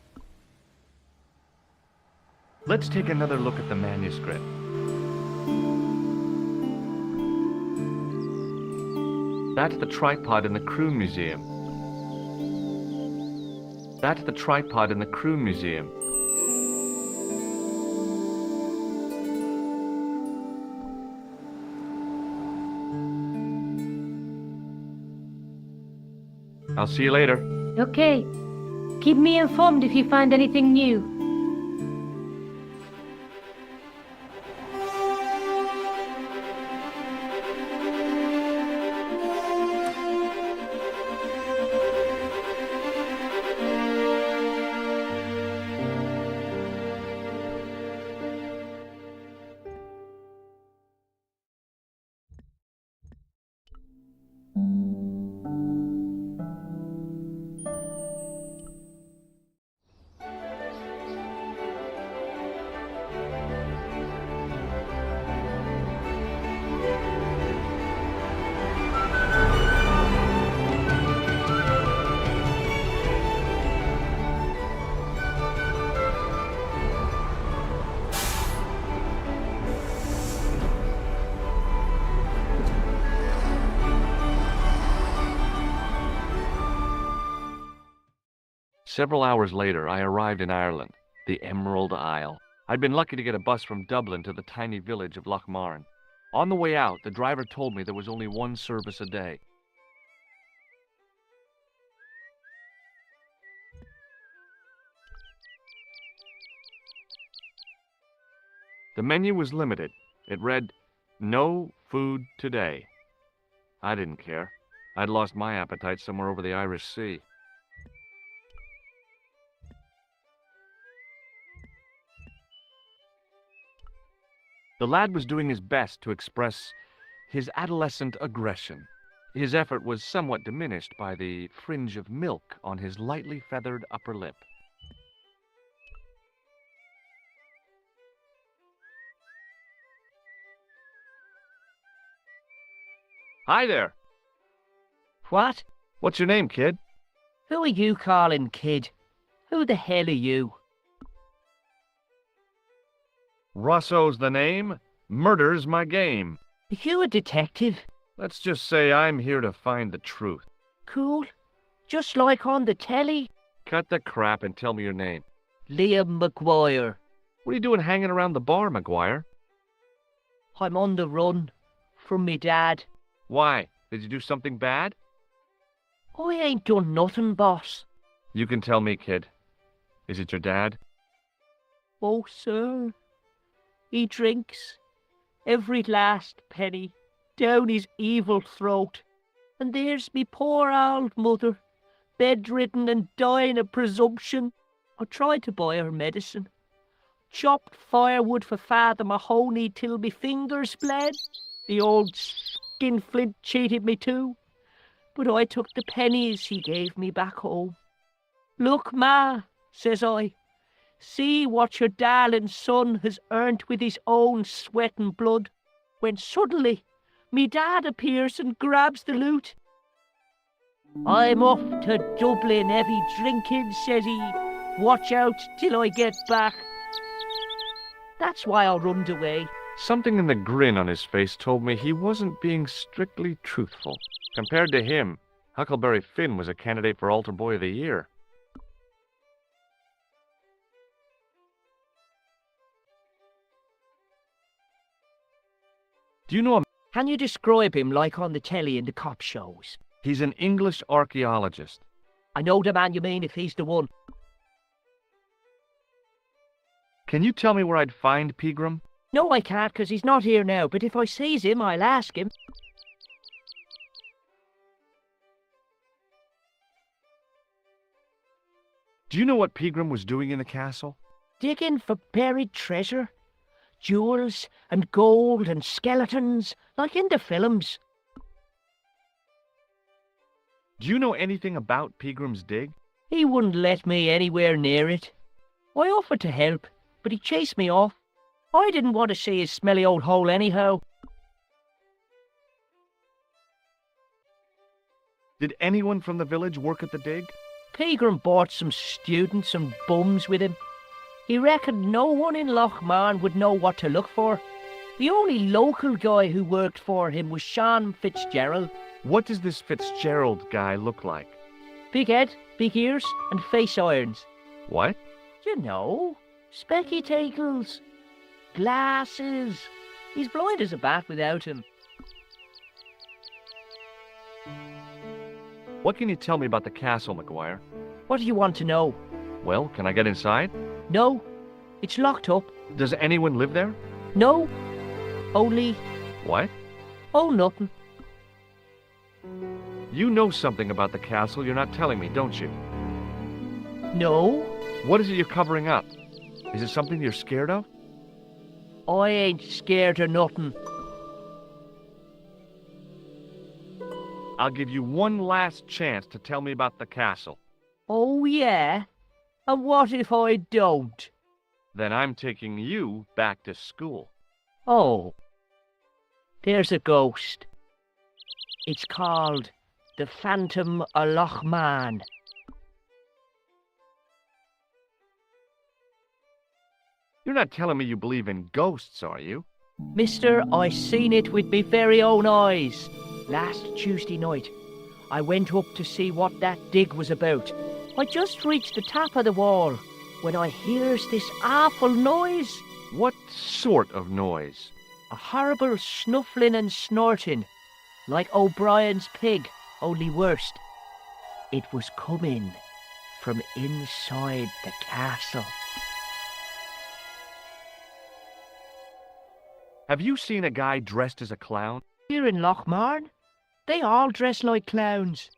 Let's take another look at the manuscript. That's the tripod in the Croon Museum. That's the tripod in the Croon Museum. I'll see you later. Okay. Keep me informed if you find anything new. Several hours later, I arrived in Ireland, the Emerald Isle. I'd been lucky to get a bus from Dublin to the tiny village of Lochmarn. On the way out, the driver told me there was only one service a day. The menu was limited. It read, "No food today." I didn't care. I'd lost my appetite somewhere over the Irish Sea. The lad was doing his best to express his adolescent aggression. His effort was somewhat diminished by the fringe of milk on his lightly feathered upper lip. Hi there. What? What's your name, kid? Who are you calling kid? Who the hell are you? Rosso's the name. Murder's my game. Are you a detective? Let's just say I'm here to find the truth. Cool. Just like on the telly. Cut the crap and tell me your name. Liam McGuire. What are you doing hanging around the bar, McGuire? I'm on the run from me dad. Why? Did you do something bad? I ain't done nothing, boss. You can tell me, kid. Is it your dad? Oh, sir. He drinks every last penny down his evil throat. And there's me poor old mother, bedridden and dying of presumption. I tried to buy her medicine. Chopped firewood for Father Mahoney till me fingers bled. The old skinflint cheated me too. But I took the pennies he gave me back home. Look, Ma, says I. See what your darling son has earned with his own sweat and blood. When suddenly, me dad appears and grabs the loot. I'm off to Dublin heavy drinking, says he. Watch out till I get back. That's why I runned away. Something in the grin on his face told me he wasn't being strictly truthful. Compared to him, Huckleberry Finn was a candidate for Altar Boy of the Year. Do you know him? Can you describe him like on the telly in the cop shows? He's an English archaeologist. I know the man you mean if he's the one. Can you tell me where I'd find Pegram? No, I can't, 'cause he's not here now, but if I sees him, I'll ask him. Do you know what Pegram was doing in the castle? Digging for buried treasure. Jewels and gold and skeletons, like in the films. Do you know anything about Pegram's dig? He wouldn't let me anywhere near it. I offered to help, but he chased me off. I didn't want to see his smelly old hole anyhow. Did anyone from the village work at the dig? Pegram bought some students and bums with him. He reckoned no one in Lochmarn would know what to look for. The only local guy who worked for him was Sean Fitzgerald. What does this Fitzgerald guy look like? Big head, big ears, and face irons. What? You know, spectacles, glasses. He's blind as a bat without him. What can you tell me about the castle, McGuire? What do you want to know? Well, can I get inside? No, it's locked up. Does anyone live there? No, only... What? Oh, nothing. You know something about the castle you're not telling me, don't you? No, What is it you're covering up? Is it something you're scared of? I ain't scared of nothing. I'll give you one last chance to tell me about the castle. Oh, yeah? And what if I don't? Then I'm taking you back to school. Oh, there's a ghost. It's called the Phantom of Lochmarn. You're not telling me you believe in ghosts, are you? Mister, I seen it with me very own eyes. Last Tuesday night, I went up to see what that dig was about. I just reached the top of the wall when I hears this awful noise. What sort of noise? A horrible snuffling and snorting, like O'Brien's pig, only worse. It was coming from inside the castle. Have you seen a guy dressed as a clown? Here in Lochmarn, they all dress like clowns.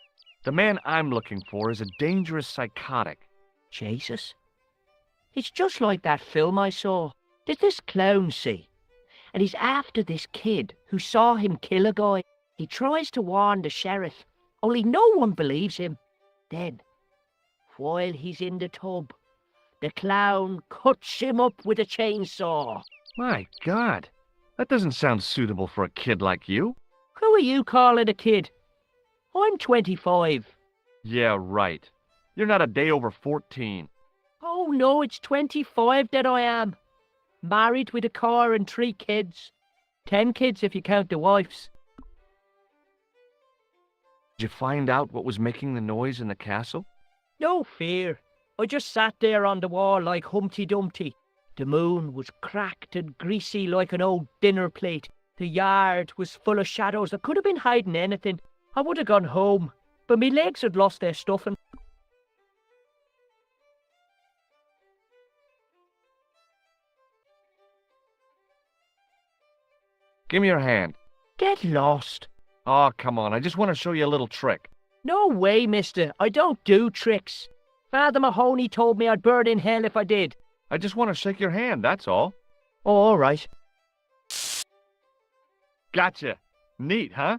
The man I'm looking for is a dangerous psychotic. Jesus. It's just like that film I saw. Did this clown see? And he's after this kid who saw him kill a guy. He tries to warn the sheriff, only no one believes him. Then, while he's in the tub, the clown cuts him up with a chainsaw. My God, that doesn't sound suitable for a kid like you. Who are you calling a kid? I'm 25. Yeah, right. You're not a day over 14. Oh no, it's 25 that I am. Married with a car and 3 kids. 10 kids if you count the wives. Did you find out what was making the noise in the castle? No fear. I just sat there on the wall like Humpty Dumpty. The moon was cracked and greasy like an old dinner plate. The yard was full of shadows. I could have been hiding anything. I would have gone home, but me legs had lost their stuffing. Give me your hand. Get lost. Oh, come on. I just want to show you a little trick. No way, mister. I don't do tricks. Father Mahoney told me I'd burn in hell if I did. I just want to shake your hand, that's all. Oh, all right. Gotcha. Neat, huh?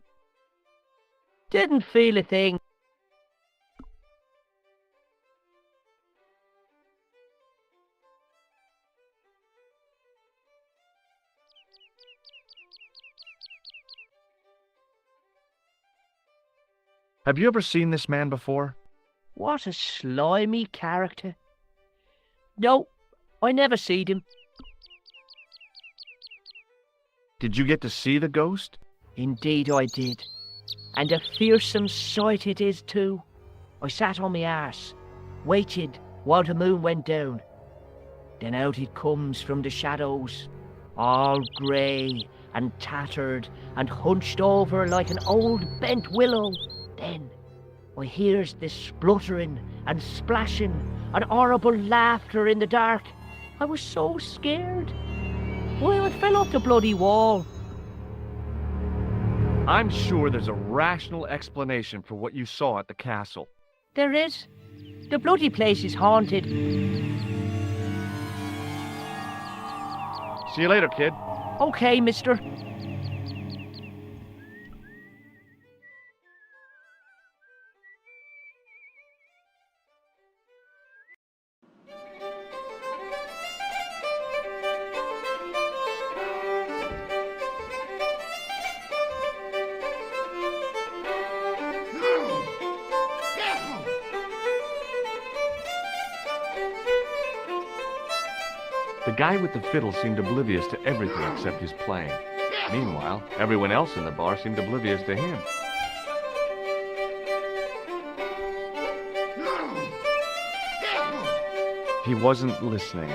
Didn't feel a thing. Have you ever seen this man before? What a slimy character. No, I never seed him. Did you get to see the ghost? Indeed I did. And a fearsome sight it is too. I sat on my arse, waited while the moon went down. Then out it comes from the shadows, all grey and tattered and hunched over like an old bent willow. Then I hears this spluttering and splashing and horrible laughter in the dark. I was so scared. Well, it fell off the bloody wall. I'm sure there's a rational explanation for what you saw at the castle. There is. The bloody place is haunted. See you later, kid. Okay, mister. The guy with the fiddle seemed oblivious to everything except his playing. Meanwhile, everyone else in the bar seemed oblivious to him. He wasn't listening.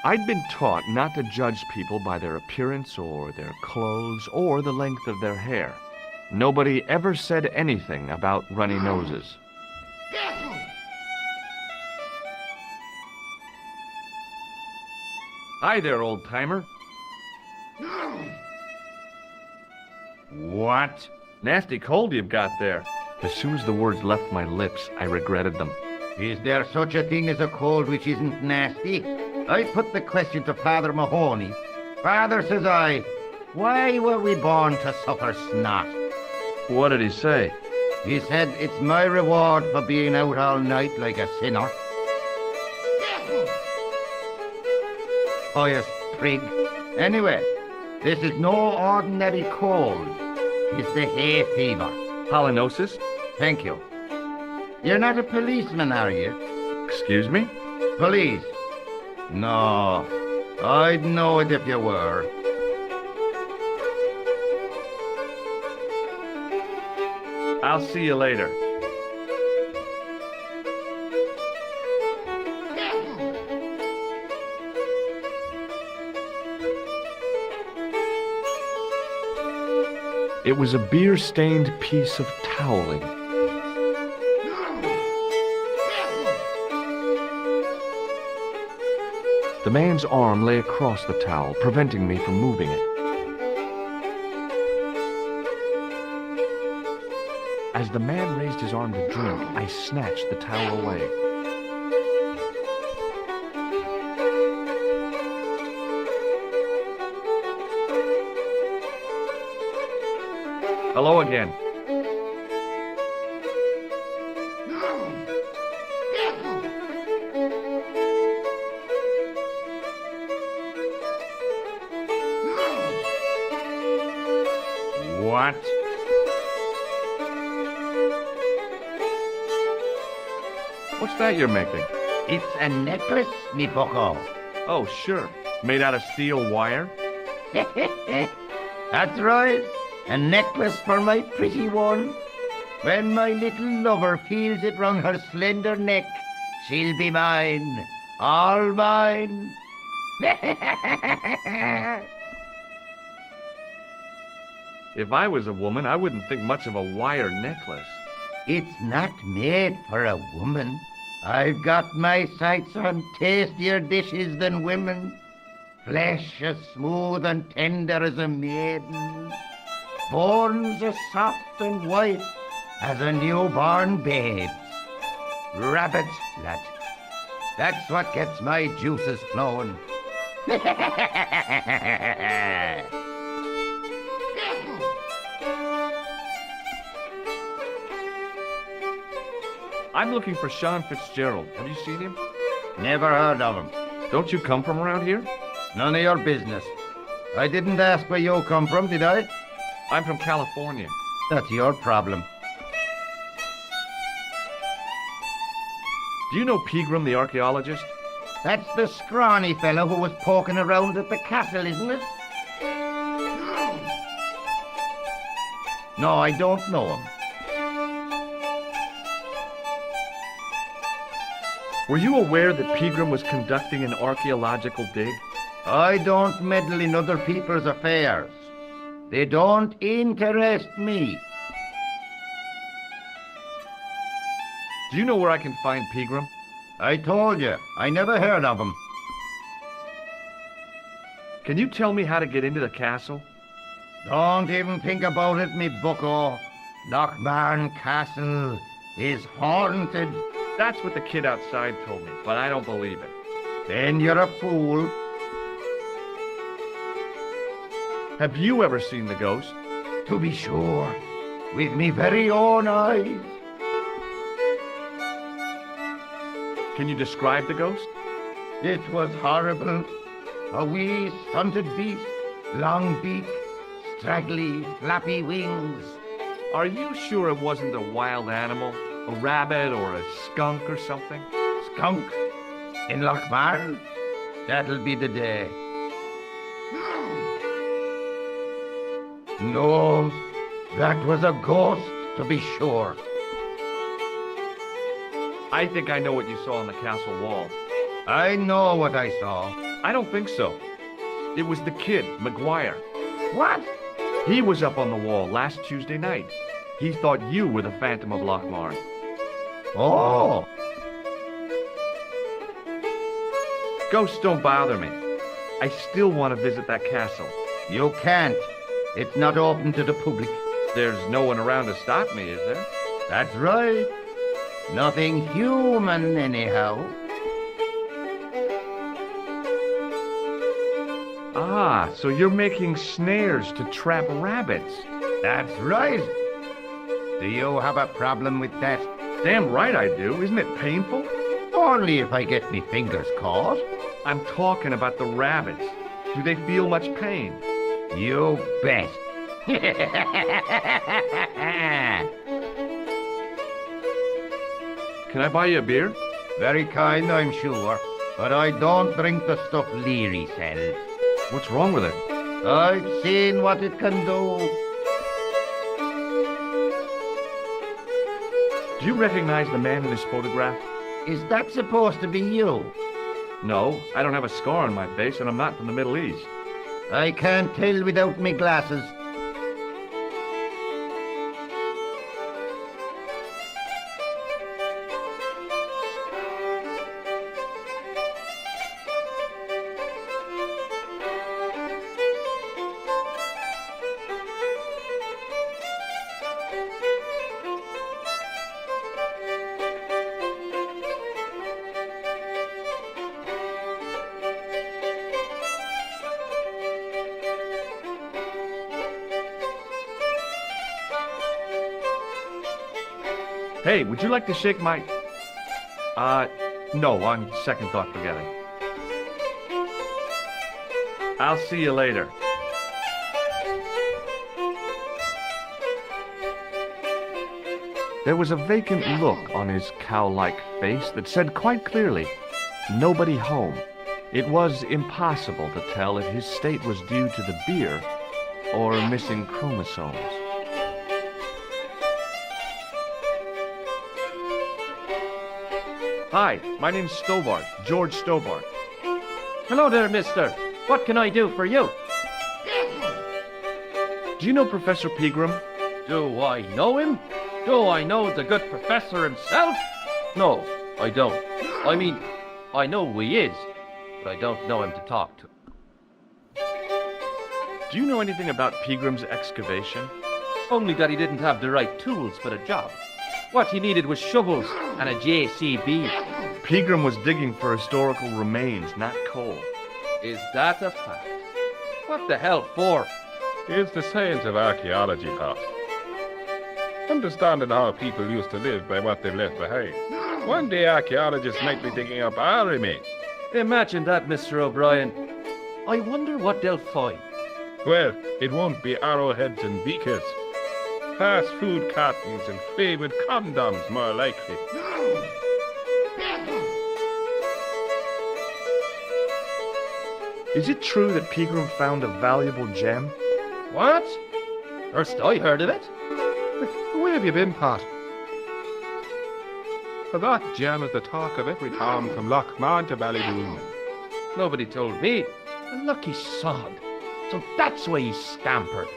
I'd been taught not to judge people by their appearance or their clothes or the length of their hair. Nobody ever said anything about runny noses. Hi there, old-timer. What? Nasty cold you've got there. As soon as the words left my lips, I regretted them. Is there such a thing as a cold which isn't nasty? I put the question to Father Mahoney. Father, says I, why were we born to suffer snot? What did he say? He said, it's my reward for being out all night like a sinner. Pious prig. Anyway, this is no ordinary cold. It's the hay fever. Pollinosis? Thank you. You're not a policeman, are you? Excuse me? Police? No, I'd know it if you were. I'll see you later. It was a beer-stained piece of toweling. The man's arm lay across the towel, preventing me from moving it. As the man raised his arm to drink, I snatched the towel away. Hello again. What? What's that you're making? It's a necklace, me bucko. Oh, sure. Made out of steel wire? That's right. A necklace for my pretty one. When my little lover feels it round her slender neck, she'll be mine. All mine. If I was a woman, I wouldn't think much of a wire necklace. It's not made for a woman. I've got my sights on tastier dishes than women. Flesh as smooth and tender as a maiden. Bones as soft and white as a newborn babe's. Rabbit, lad. That's what gets my juices flowing. I'm looking for Sean Fitzgerald. Have you seen him? Never heard of him. Don't you come from around here? None of your business. I didn't ask where you come from, did I? I'm from California. That's your problem. Do you know Pegram, the archaeologist? That's the scrawny fellow who was poking around at the castle, isn't it? No, I don't know him. Were you aware that Pegram was conducting an archaeological dig? I don't meddle in other people's affairs. They don't interest me. Do you know where I can find Pegram? I told you, I never heard of him. Can you tell me how to get into the castle? Don't even think about it, me bucko. Lochmarn Castle is haunted. That's what the kid outside told me, but I don't believe it. Then you're a fool. Have you ever seen the ghost? To be sure, with me very own eyes. Can you describe the ghost? It was horrible. A wee stunted beast, long beak, straggly, flappy wings. Are you sure it wasn't a wild animal? A rabbit or a skunk or something? Skunk? In Lochmarn? That'll be the day. No, that was a ghost, to be sure. I think I know what you saw on the castle wall. I know what I saw. I don't think so. It was the kid, McGuire. What? He was up on the wall last Tuesday night. He thought you were the Phantom of Lochmarn. Oh! Ghosts don't bother me. I still want to visit that castle. You can't. It's not open to the public. There's no one around to stop me, is there? That's right. Nothing human, anyhow. Ah, so you're making snares to trap rabbits. That's right. Do you have a problem with that? Damn right I do. Isn't it painful? Only if I get me fingers caught. I'm talking about the rabbits. Do they feel much pain? You bet. Can I buy you a beer? Very kind, I'm sure. But I don't drink the stuff Leary sells. What's wrong with it? I've seen what it can do. Do you recognize the man in this photograph? Is that supposed to be you? No, I don't have a scar on my face, and I'm not from the Middle East. I can't tell without me glasses. Hey, would you like to shake my... no, on second thought, forget it. I'll see you later. There was a vacant look on his cow-like face that said quite clearly, nobody home. It was impossible to tell if his state was due to the beer or missing chromosomes. Hi, my name's Stobart, George Stobart. Hello there, mister. What can I do for you? Do you know Professor Pegram? Do I know him? Do I know the good professor himself? No, I don't. I mean, I know who he is, but I don't know him to talk to. Do you know anything about Pegram's excavation? Only that he didn't have the right tools for the job. What he needed was shovels and a JCB. Pegram was digging for historical remains, not coal. Is that a fact? What the hell for? It's the science of archaeology, Pop. Understanding how people used to live by what they've left behind. One day archaeologists might be digging up our remains. Imagine that, Mr. O'Brien. I wonder what they'll find. Well, it won't be arrowheads and beakers. Fast food cartons and flavored condoms, more likely. Is it true that Pegram found a valuable gem? What? First I heard of it. Where have you been, Pat? That gem is the talk of every town from Lochmarn to Ballydoon. Nobody told me. The lucky sod. So that's why he scampered.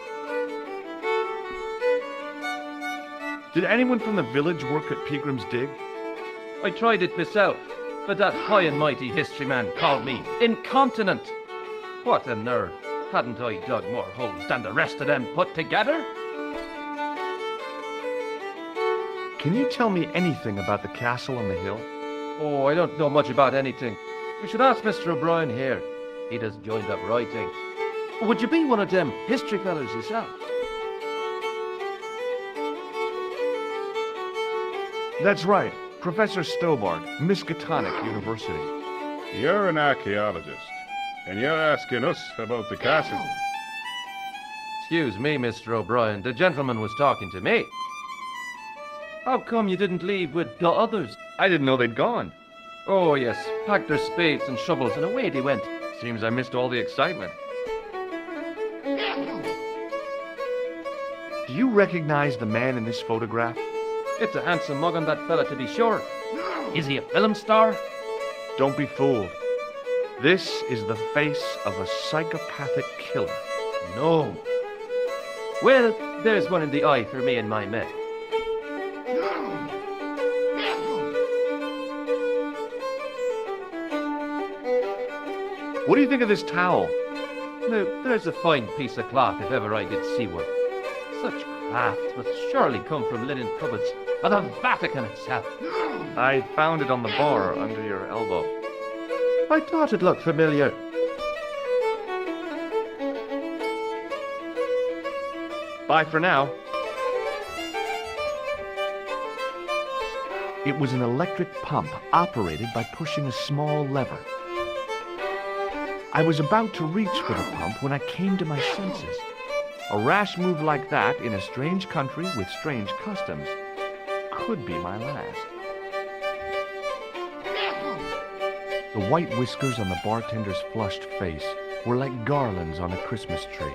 Did anyone from the village work at Peagram's Dig? I tried it myself, but that high and mighty history man called me incontinent. What a nerve. Hadn't I dug more holes than the rest of them put together? Can you tell me anything about the castle on the hill? Oh, I don't know much about anything. You should ask Mr. O'Brien here. He just joined up writing. Would you be one of them history fellas yourself? That's right. Professor Stobart, Miskatonic University. You're an archaeologist, and you're asking us about the castle. Excuse me, Mr. O'Brien. The gentleman was talking to me. How come you didn't leave with the others? I didn't know they'd gone. Oh, yes. Packed their spades and shovels and away they went. Seems I missed all the excitement. Do you recognize the man in this photograph? It's a handsome mug on that fella, to be sure. Is he a film star? Don't be fooled. This is the face of a psychopathic killer. No. Well, there's one in the eye for me and my men. What do you think of this towel? Now, there's a fine piece of cloth if ever I did see one. Such craft must surely come from linen cupboards of the Vatican itself. I found it on the bar under your elbow. I thought it looked familiar. Bye for now. It was an electric pump operated by pushing a small lever. I was about to reach for the pump when I came to my senses. A rash move like that in a strange country with strange customs could be my last. The white whiskers on the bartender's flushed face were like garlands on a Christmas tree.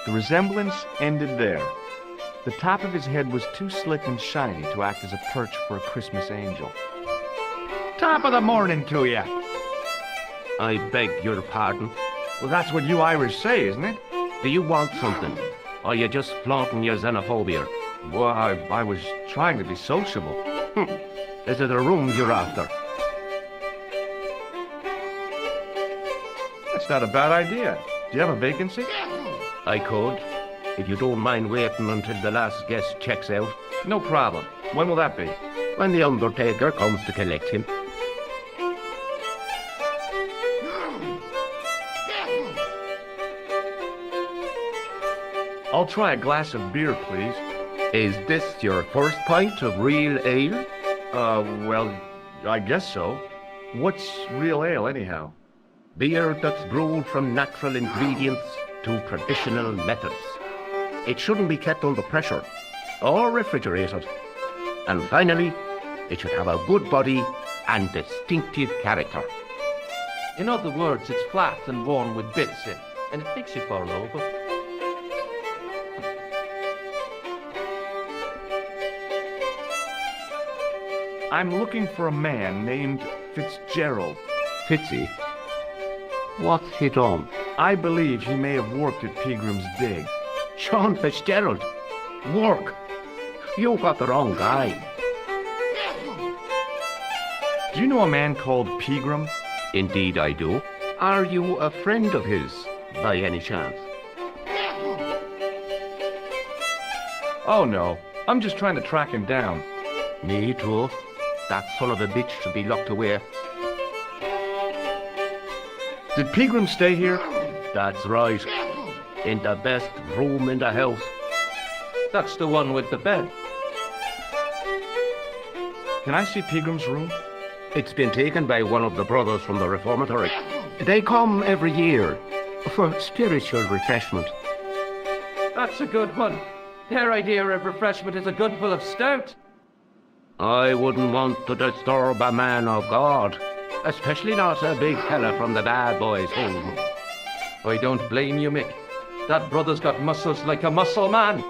The resemblance ended there. The top of his head was too slick and shiny to act as a perch for a Christmas angel. Top of the morning to you. I beg your pardon. Well, that's what you Irish say, isn't it? Do you want something? Or are you just flaunting your xenophobia? Well, I was trying to be sociable. Is it a room you're after? That's not a bad idea. Do you have a vacancy? I could, if you don't mind waiting until the last guest checks out. No problem. When will that be? When the undertaker comes to collect him. I'll try a glass of beer, please. Is this your first pint of real ale? Well, I guess so. What's real ale, anyhow? Beer that's brewed from natural ingredients to traditional methods. It shouldn't be kept under pressure or refrigerated. And finally, it should have a good body and distinctive character. In other words, it's flat and worn with bits in, and it makes you fall over. I'm looking for a man named Fitzgerald. Fitzy? What's he done? I believe he may have worked at Peagram's Dig. Sean Fitzgerald? Work? You got the wrong guy. Do you know a man called Peagram? Indeed I do. Are you a friend of his, by any chance? Oh no, I'm just trying to track him down. Me too. That son of a bitch should be locked away. Did Peagram stay here? That's right. In the best room in the house. That's the one with the bed. Can I see Peagram's room? It's been taken by one of the brothers from the reformatory. They come every year for spiritual refreshment. That's a good one. Their idea of refreshment is a good full of stout. I wouldn't want to disturb a man of God, especially not a big fella from the bad boys' home. I don't blame you, Mick. That brother's got muscles like a muscle man.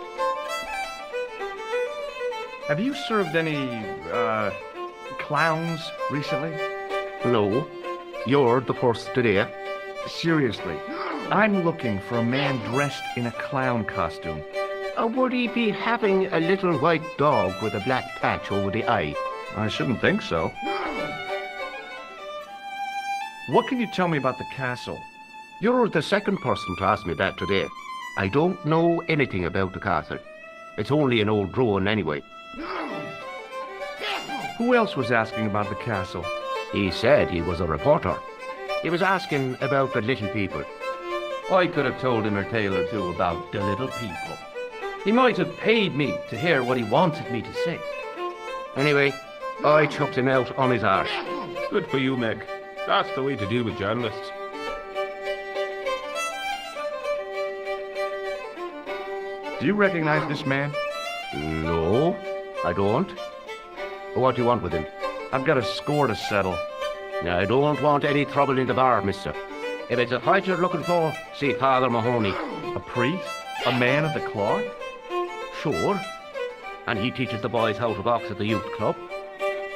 Have you served any, clowns recently? No, you're the first today. seriously, I'm looking for a man dressed in a clown costume. Would he be having a little white dog with a black patch over the eye? I shouldn't think so. What can you tell me about the castle? You're the second person to ask me that today. I don't know anything about the castle. It's only an old ruin anyway. Who else was asking about the castle? He said he was a reporter. He was asking about the little people. I could have told him a tale or two about the little people. He might have paid me to hear what he wanted me to say. Anyway, I chucked him out on his arse. Good for you, Meg. That's the way to deal with journalists. Do you recognize this man? No, I don't. What do you want with him? I've got a score to settle. I don't want any trouble in the bar, mister. If it's a fight you're looking for, see Father Mahoney. A priest? A man of the cloth? Sure. And he teaches the boys how to box at the youth club.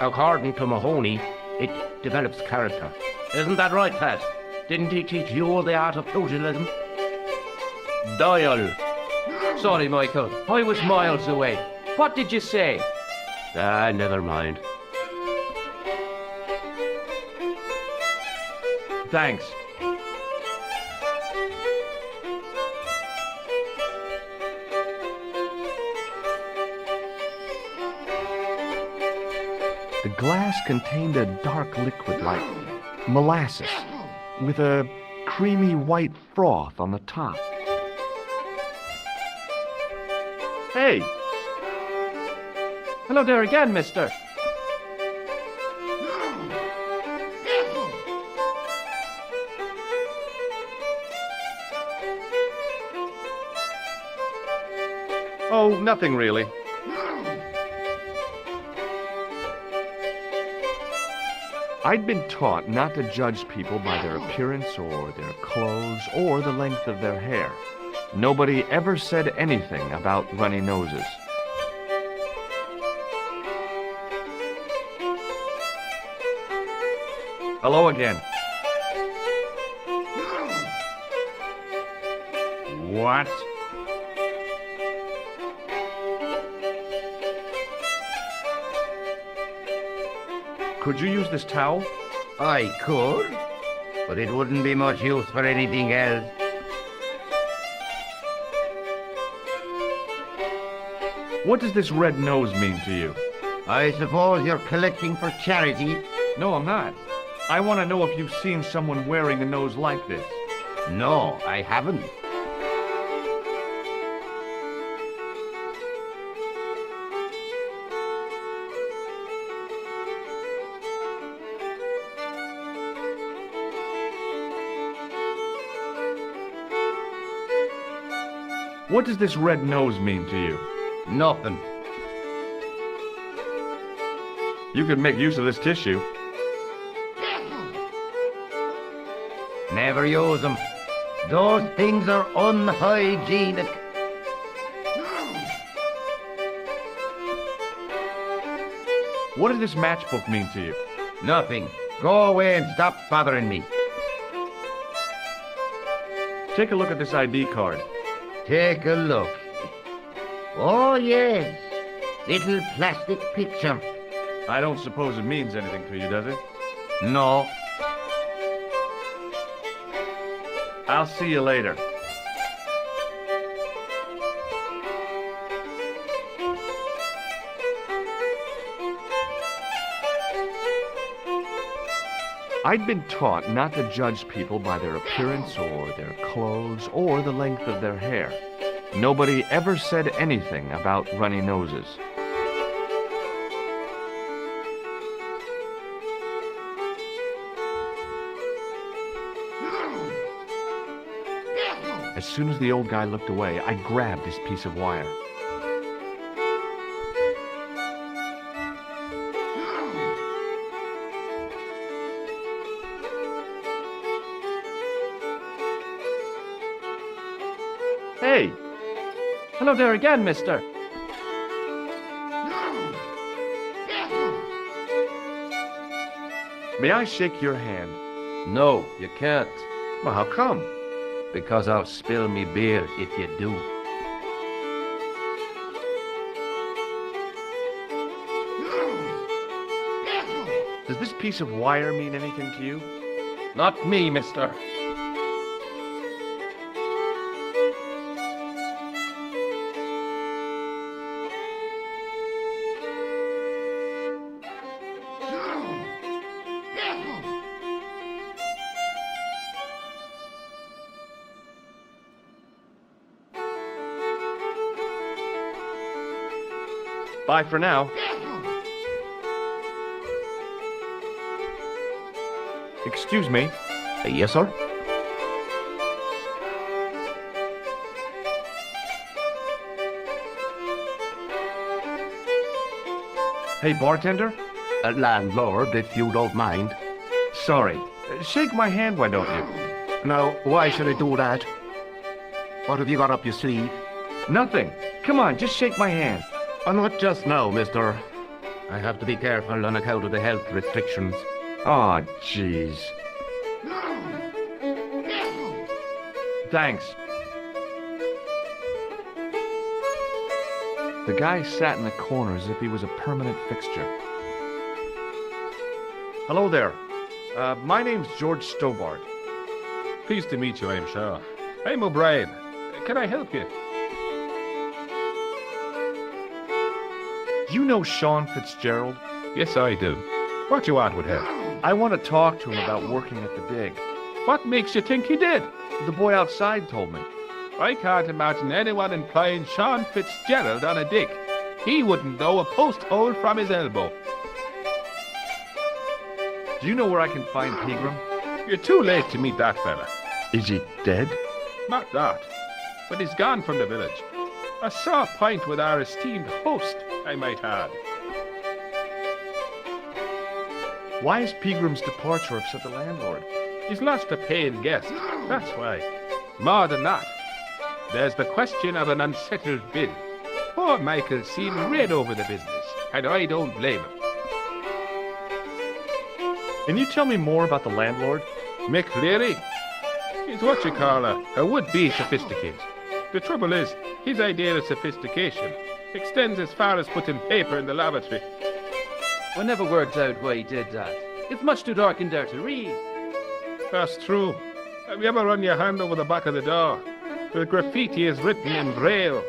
According to Mahoney, it develops character. Isn't that right, Pat? Didn't he teach you the art of pugilism? Dial. Sorry, Michael. I was miles away. What did you say? Never mind. Thanks. The glass contained a dark liquid like molasses, with a creamy white froth on the top. Hey! Hello there again, mister. Oh, nothing really. I'd been taught not to judge people by their appearance or their clothes or the length of their hair. Nobody ever said anything about runny noses. Hello again. What? Could you use this towel? I could, but it wouldn't be much use for anything else. What does this red nose mean to you? I suppose you're collecting for charity? No, I'm not. I want to know if you've seen someone wearing a nose like this. No, I haven't. What does this red nose mean to you? Nothing. You could make use of this tissue. Never use them. Those things are unhygienic. What does this matchbook mean to you? Nothing. Go away and stop bothering me. Take a look at this ID card. Take a look. Oh, yes. Little plastic picture. I don't suppose it means anything to you, does it? No. I'll see you later. I'd been taught not to judge people by their appearance or their clothes or the length of their hair. Nobody ever said anything about runny noses. As soon as the old guy looked away, I grabbed this piece of wire. Hey! Hello there again, mister. May I shake your hand? No, you can't. Well, how come? Because I'll spill me beer if you do. Does this piece of wire mean anything to you? Not me, mister. Bye for now. Excuse me. Yes, sir? Hey, bartender? Landlord, if you don't mind. Sorry. Shake my hand, why don't you? Now, why should I do that? What have you got up your sleeve? Nothing. Come on, just shake my hand. Not just now, mister. I have to be careful on account of the health restrictions. Aw, jeez. Thanks. The guy sat in the corner as if he was a permanent fixture. Hello there. My name's George Stobart. Pleased to meet you, I'm sure. I'm O'Brien. Can I help you? Do you know Sean Fitzgerald? Yes, I do. What you want with him? I want to talk to him about working at the dig. What makes you think he did? The boy outside told me. I can't imagine anyone employing Sean Fitzgerald on a dig. He wouldn't know a post hole from his elbow. Do you know where I can find Pegram? You're too late to meet that fella. Is he dead? Not that. But he's gone from the village. A sore point with our esteemed host, I might add. Why is Pegram's departure upset the landlord? He's lost a paying guest, that's why. More than that, there's the question of an unsettled bill. Poor Michael seemed red over the business, and I don't blame him. Can you tell me more about the landlord? Mick Leary? He's what you call a would-be sophisticate. The trouble is, his idea of sophistication extends as far as putting paper in the lavatory. I never worked out why he did that. It's much too dark in there to read. That's true. Have you ever run your hand over the back of the door? The graffiti is written in Braille.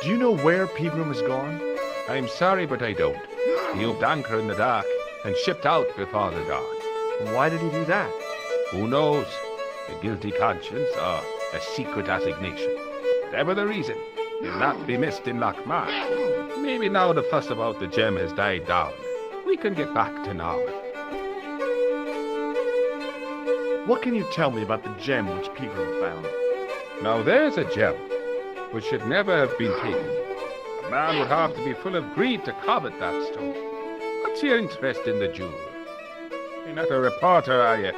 Do you know where Pegram has gone? I'm sorry, but I don't. He upped anchor in the dark and shipped out before the dawn. Why did he do that? Who knows? A guilty conscience or a secret assignation. Whatever the reason, he'll not be missed in Lochmar. Maybe now the fuss about the gem has died down, we can get back to normal. What can you tell me about the gem which Pegram found? Now there's a gem which should never have been taken. A man would have to be full of greed to covet that stone. What's your interest in the jewel? You're not a reporter, are you?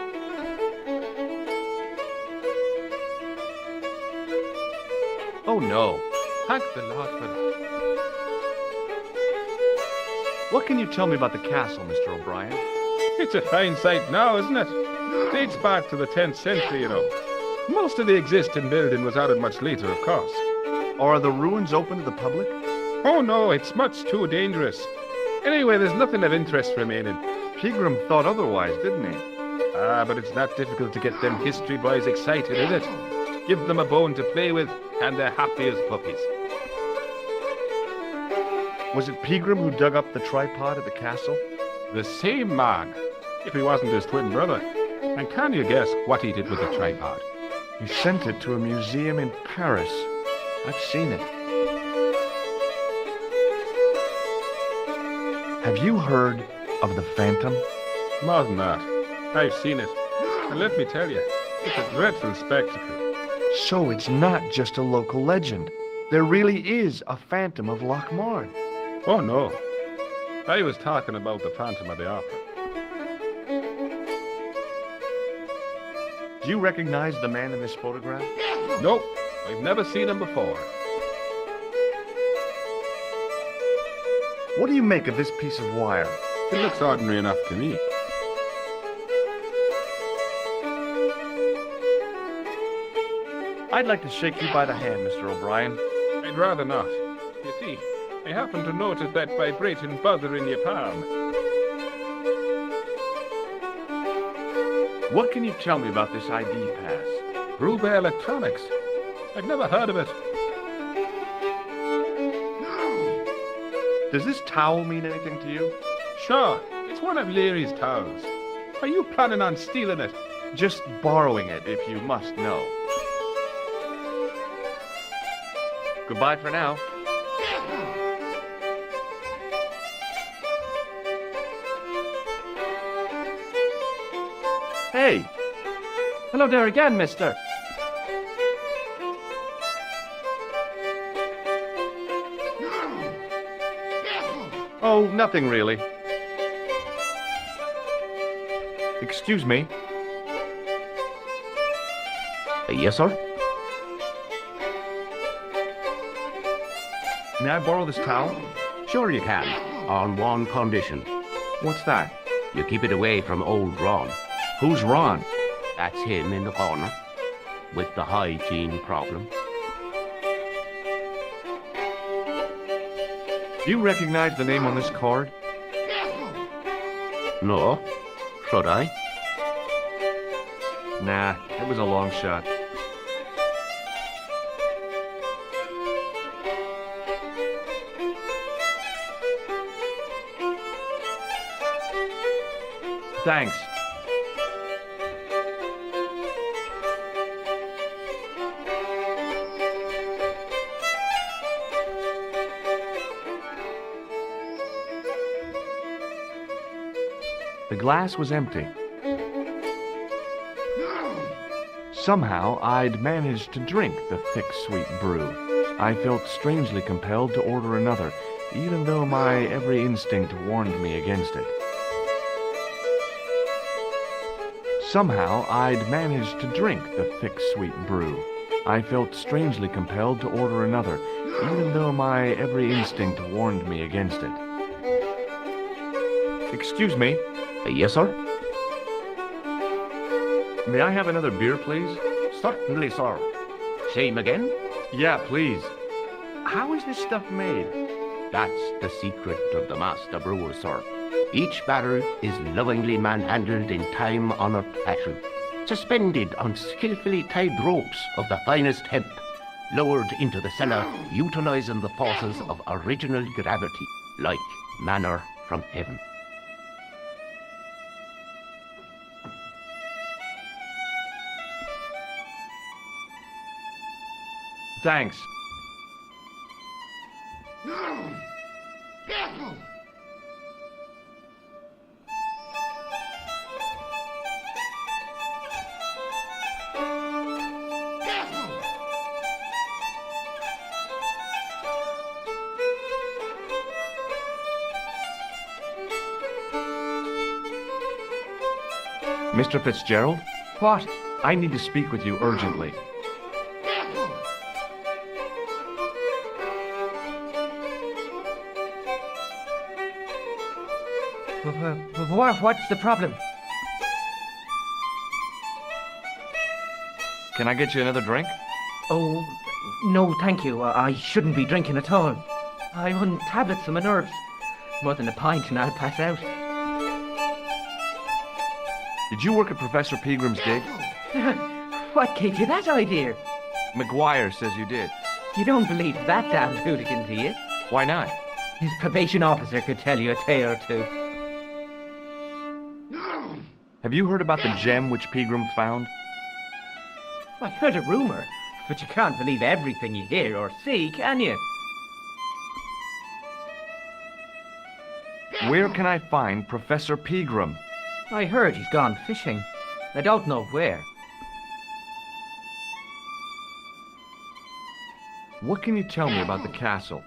Oh no. Thank the Lord for that. What can you tell me about the castle, Mr. O'Brien? It's a fine sight now, isn't it? Dates back to the 10th century, you know. Most of the existing building was added much later, of course. Are the ruins open to the public? Oh no, it's much too dangerous. Anyway, there's nothing of interest remaining. Pegram thought otherwise, didn't he? Ah, but it's not difficult to get them history boys excited, is it? Give them a bone to play with, and they're happy as puppies. Was it Pegram who dug up the tripod at the castle? The same man, if he wasn't his twin brother. And can you guess what he did with the tripod? He sent it to a museum in Paris. I've seen it. Have you heard of the Phantom? More than that. I've seen it. And let me tell you, it's a dreadful spectacle. So it's not just a local legend. There really is a Phantom of Lochmar. Oh no. I was talking about the Phantom of the Opera. Do you recognize the man in this photograph? Nope. I've never seen him before. What do you make of this piece of wire? It looks ordinary enough to me. I'd like to shake you by the hand, Mr. O'Brien. I'd rather not. You see, I happen to notice that vibrating buzzer in your palm. What can you tell me about this ID pass? Gruber Electronics. I've never heard of it. Does this towel mean anything to you? Sure, it's one of Leary's towels. Are you planning on stealing it? Just borrowing it, if you must know. Goodbye for now. Hey! Hello there again, mister. Oh, nothing really. Excuse me. Yes, sir? May I borrow this towel? Sure you can, on one condition. What's that? You keep it away from old Ron. Who's Ron? That's him in the corner, with the hygiene problem. Do you recognize the name on this card? No. Should I? Nah, it was a long shot. Thanks. The glass was empty. Somehow, I'd managed to drink the thick, sweet brew. I felt strangely compelled to order another, even though my every instinct warned me against it. Somehow, I'd managed to drink the thick, sweet brew. I felt strangely compelled to order another, even though my every instinct warned me against it. Excuse me. Yes, sir? May I have another beer, please? Certainly, sir. Same again? Yeah, please. How is this stuff made? That's the secret of the master brewer, sir. Each barrel is lovingly manhandled in time-honored fashion, suspended on skillfully tied ropes of the finest hemp, lowered into the cellar, utilizing the forces of original gravity, like manna from heaven. Thanks. Mr. Fitzgerald? What? I need to speak with you urgently. What's the problem? Can I get you another drink? Oh, no, thank you. I shouldn't be drinking at all. I'm on tablets for my nerves. More than a pint and I'll pass out. Did you work at Professor Peagram's dig? What gave you that idea? McGuire says you did. You don't believe that damn hooligan, do you? Why not? His probation officer could tell you a tale or two. Have you heard about the gem which Peagram found? I heard a rumor, but you can't believe everything you hear or see, can you? Where can I find Professor Peagram? I heard he's gone fishing. I don't know where. What can you tell me about the castle?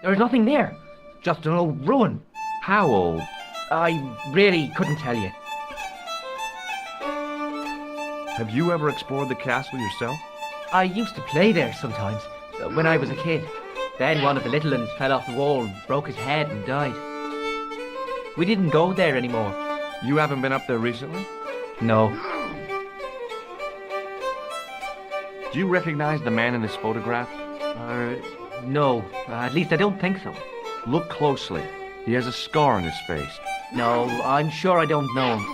There's nothing there. Just an old ruin. How old? I really couldn't tell you. Have you ever explored the castle yourself? I used to play there sometimes, when I was a kid. Then one of the little ones fell off the wall, broke his head and died. We didn't go there anymore. You haven't been up there recently? No. Do you recognize the man in this photograph? No. At least I don't think so. Look closely. He has a scar on his face. No, I'm sure I don't know him.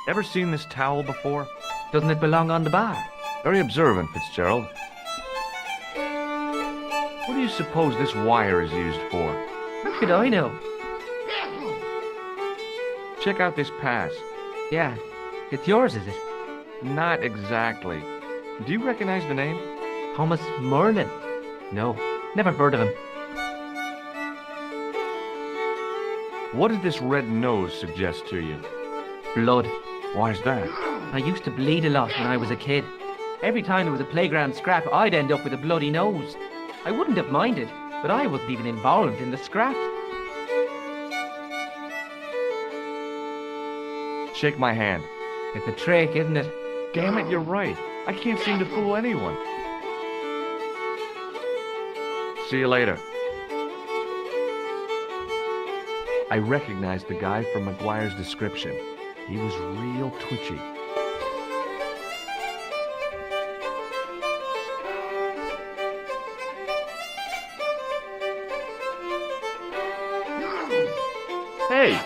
Ever seen this towel before? Doesn't it belong on the bar? Very observant, Fitzgerald. What do you suppose this wire is used for? How should I know? Check out this pass. Yeah. It's yours, is it? Not exactly. Do you recognize the name? Thomas Merlin? No. Never heard of him. What did this red nose suggest to you? Blood. Why's that? I used to bleed a lot when I was a kid. Every time there was a playground scrap, I'd end up with a bloody nose. I wouldn't have minded, but I wasn't even involved in the scrap. Shake my hand. It's a trick, isn't it? Damn it, you're right. I can't seem to fool anyone. See you later. I recognized the guy from McGuire's description. He was real twitchy. Hey!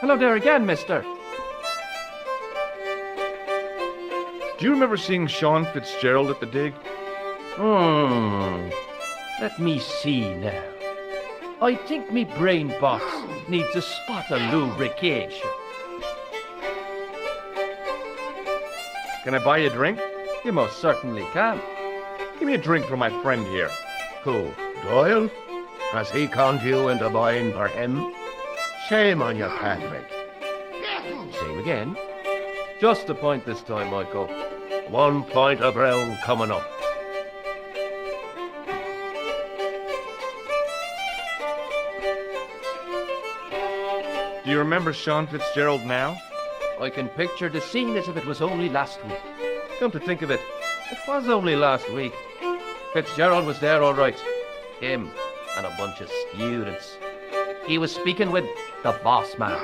Hello there again, mister. Do you remember seeing Sean Fitzgerald at the dig? Let me see now. I think me brain box needs a spot of lubrication. Can I buy you a drink? You most certainly can. Give me a drink for my friend here. Who? Doyle? Has he conned you into buying for him? Shame on you, Patrick. Same again. Just a point this time, Michael. 1 point of brown coming up. Do you remember Sean Fitzgerald now? I can picture the scene as if it was only last week. Come to think of it, it was only last week. Fitzgerald was there all right. Him and a bunch of students. He was speaking with the boss man.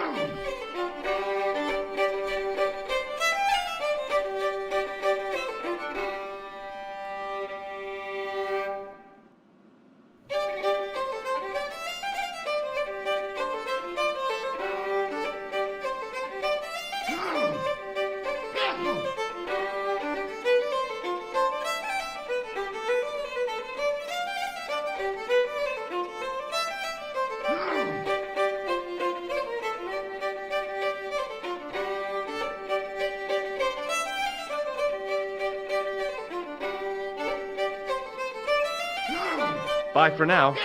Bye for now.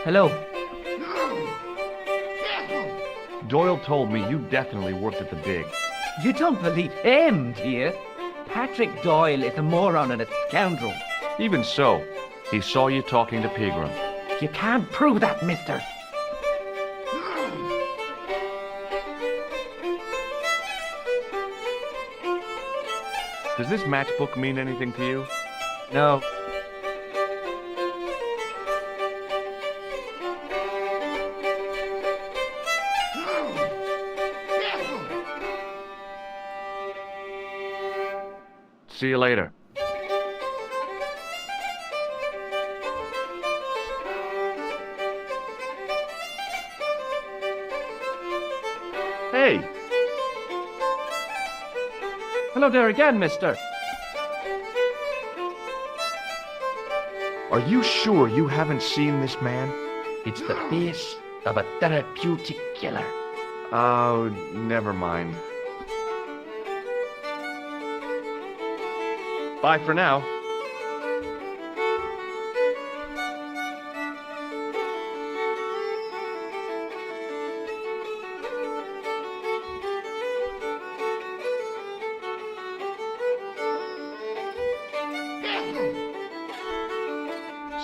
Hello. Doyle told me you definitely worked at the dig. You don't believe him, do you? Patrick Doyle is a moron and a scoundrel. Even so, he saw you talking to Pegram. You can't prove that, mister. Does this matchbook mean anything to you? No. See you later. Hey! Hello there again, mister. Are you sure you haven't seen this man? It's the face of a therapeutic killer. Oh, never mind. Bye for now.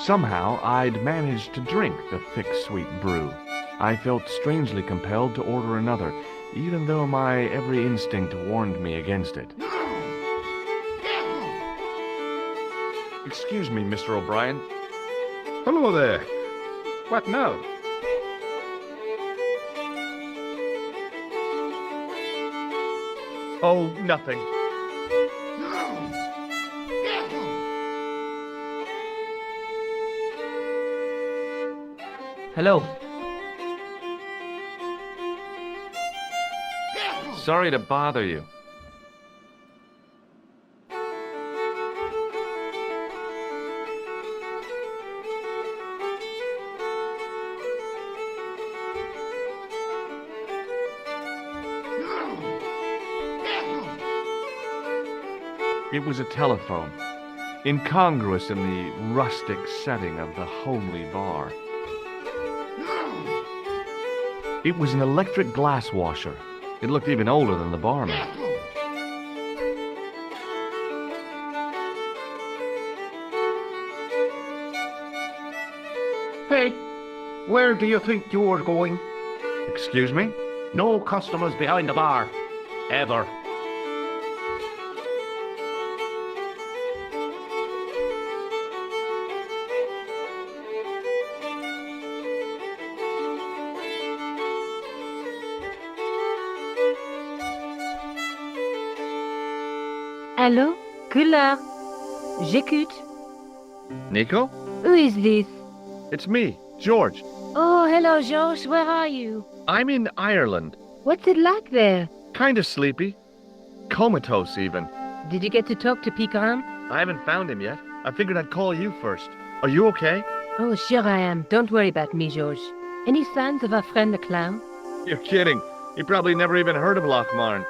Somehow, I'd managed to drink the thick, sweet brew. I felt strangely compelled to order another, even though my every instinct warned me against it. Excuse me, Mr. O'Brien. Hello there. What now? Oh, nothing. Hello. Sorry to bother you. It was a telephone, incongruous in the rustic setting of the homely bar. It was an electric glass washer. It looked even older than the barman. Hey, where do you think you're going? Excuse me? No customers behind the bar. Ever. Allô? Couleur. J'écoute. Nico? Who is this? It's me, George. Oh, hello, George. Where are you? I'm in Ireland. What's it like there? Kind of sleepy. Comatose, even. Did you get to talk to Pigram? I haven't found him yet. I figured I'd call you first. Are you okay? Oh, sure I am. Don't worry about me, George. Any signs of our friend the clown? You're kidding. He probably never even heard of Lochmarn.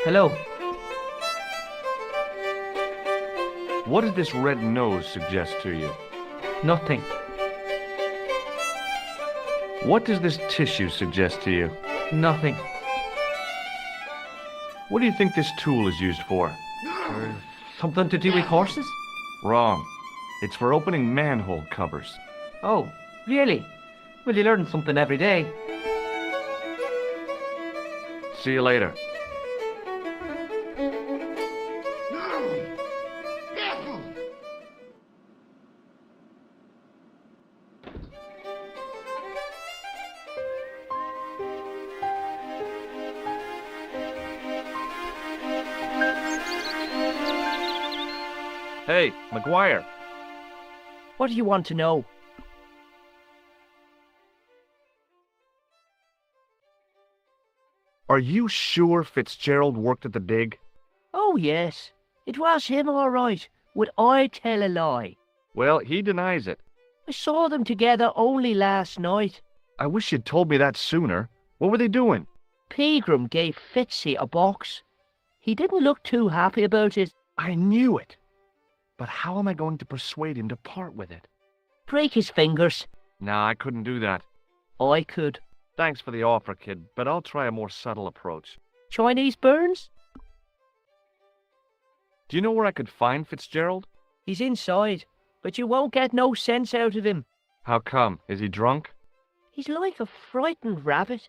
Hello. What does this red nose suggest to you? Nothing. What does this tissue suggest to you? Nothing. What do you think this tool is used for? Something to do with horses? Wrong. It's for opening manhole covers. Oh, really? Well, you learn something every day. See you later. Hey, McGuire. What do you want to know? Are you sure Fitzgerald worked at the dig? Oh, yes. It was him, all right. Would I tell a lie? Well, he denies it. I saw them together only last night. I wish you'd told me that sooner. What were they doing? Pegram gave Fitzy a box. He didn't look too happy about it. I knew it. But how am I going to persuade him to part with it? Break his fingers. Nah, I couldn't do that. I could. Thanks for the offer, kid, but I'll try a more subtle approach. Chinese burns? Do you know where I could find Fitzgerald? He's inside, but you won't get no sense out of him. How come? Is he drunk? He's like a frightened rabbit.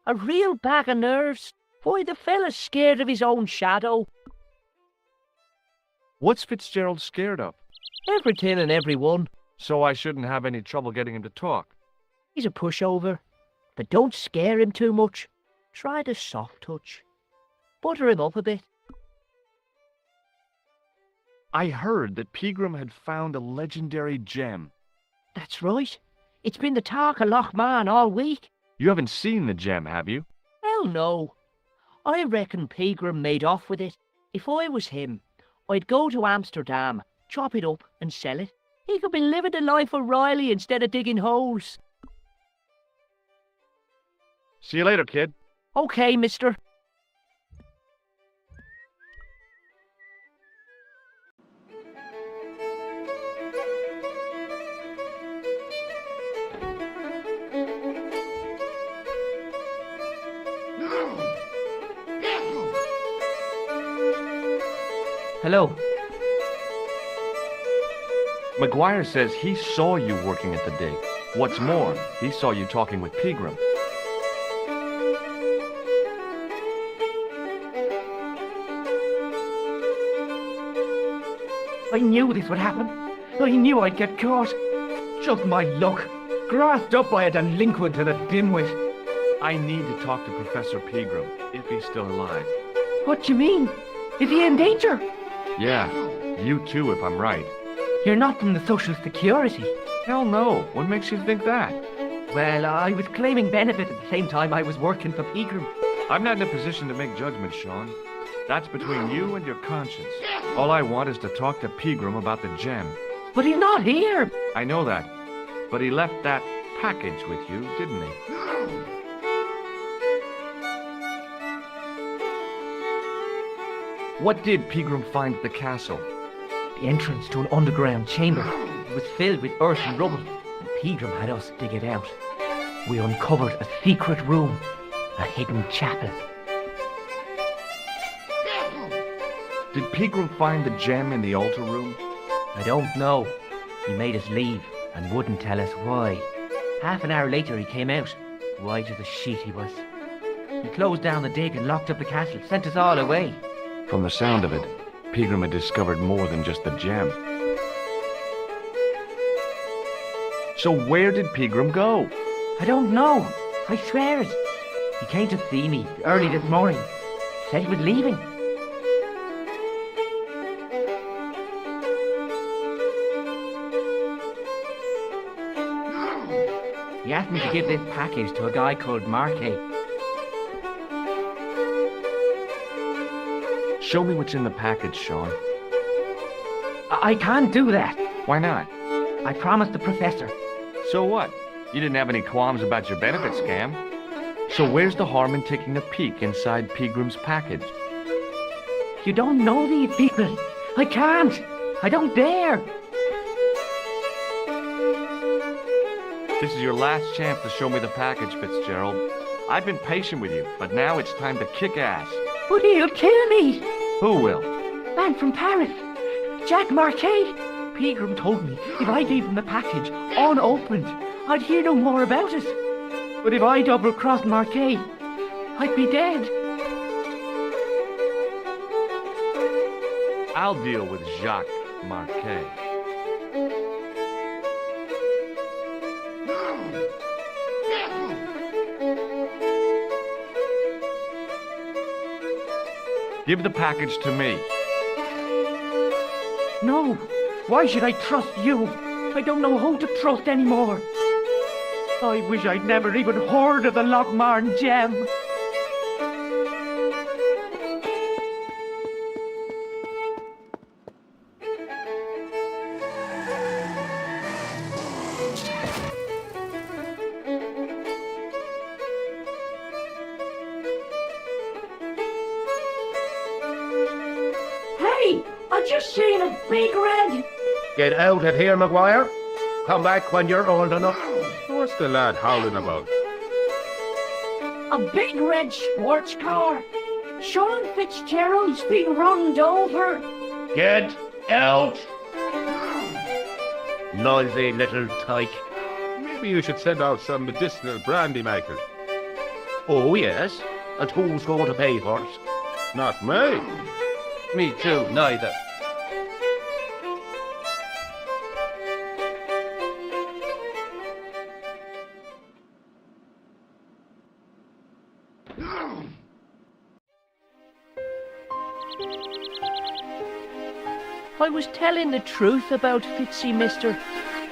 A real bag of nerves. Why, the fella's scared of his own shadow. What's Fitzgerald scared of? Everything and everyone. So I shouldn't have any trouble getting him to talk. He's a pushover. But don't scare him too much. Try the soft touch. Butter him up a bit. I heard that Pegram had found a legendary gem. That's right. It's been the talk of Lochmarn all week. You haven't seen the gem, have you? Hell no. I reckon Pegram made off with it. If I was him, I'd go to Amsterdam, chop it up and sell it. He could be living the life of Riley instead of digging holes. See you later, kid. Okay, mister. Hello. McGuire says he saw you working at the dig. What's more, he saw you talking with Pegram. I knew this would happen. I knew I'd get caught. Just my luck. Grasped up by a delinquent and a dimwit. I need to talk to Professor Pegram, if he's still alive. What do you mean? Is he in danger? Yeah, you too, if I'm right. You're not from the Social Security. Hell no. What makes you think that? Well, I was claiming benefit at the same time I was working for Pegram. I'm not in a position to make judgments, Sean. That's between you and your conscience. All I want is to talk to Pegram about the gem. But he's not here. I know that. But he left that package with you, didn't he? What did Pegram find at the castle? The entrance to an underground chamber. It was filled with earth and rubble, and Pegram had us dig it out. We uncovered a secret room, a hidden chapel. Did Pegram find the gem in the altar room? I don't know. He made us leave and wouldn't tell us why. Half an hour later he came out, white as a sheet he was. He closed down the dig and locked up the castle, sent us all away. From the sound of it, Pegram had discovered more than just the gem. So where did Pegram go? I don't know. I swear it. He came to see me early this morning. Said he was leaving. He asked me to give this package to a guy called Marquet. Show me what's in the package, Sean. I can't do that. Why not? I promised the professor. So what? You didn't have any qualms about your benefit scam. So where's the harm in taking a peek inside Pegram's package? You don't know these people. I can't. I don't dare. This is your last chance to show me the package, Fitzgerald. I've been patient with you, but now it's time to kick ass. But he'll kill me. Who will? Man from Paris. Jack Marquet. Pegram told me if I gave him the package unopened, I'd hear no more about it. But if I double-crossed Marquet, I'd be dead. I'll deal with Jacques Marquet. Give the package to me. No. Why should I trust you? I don't know who to trust anymore. I wish I'd never even heard of the Lochmarn gem. Hey! I just seen a big red! Get out of here, McGuire. Come back when you're old enough. What's the lad howling about? A big red sports car. Sean Fitzgerald's been runned over. Get out! Noisy little tyke. Maybe you should send out some medicinal brandy, Michael. Oh, yes? And who's going to pay for it? Not me. Me too, neither. I was telling the truth about Fitzy, mister.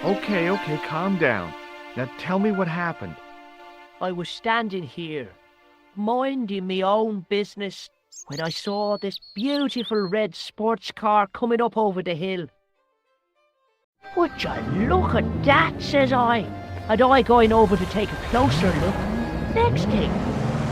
Okay, calm down. Now tell me what happened. I was standing here, minding me own business, when I saw this beautiful red sports car coming up over the hill. Would you look at that, says I. And I going over to take a closer look. Next thing,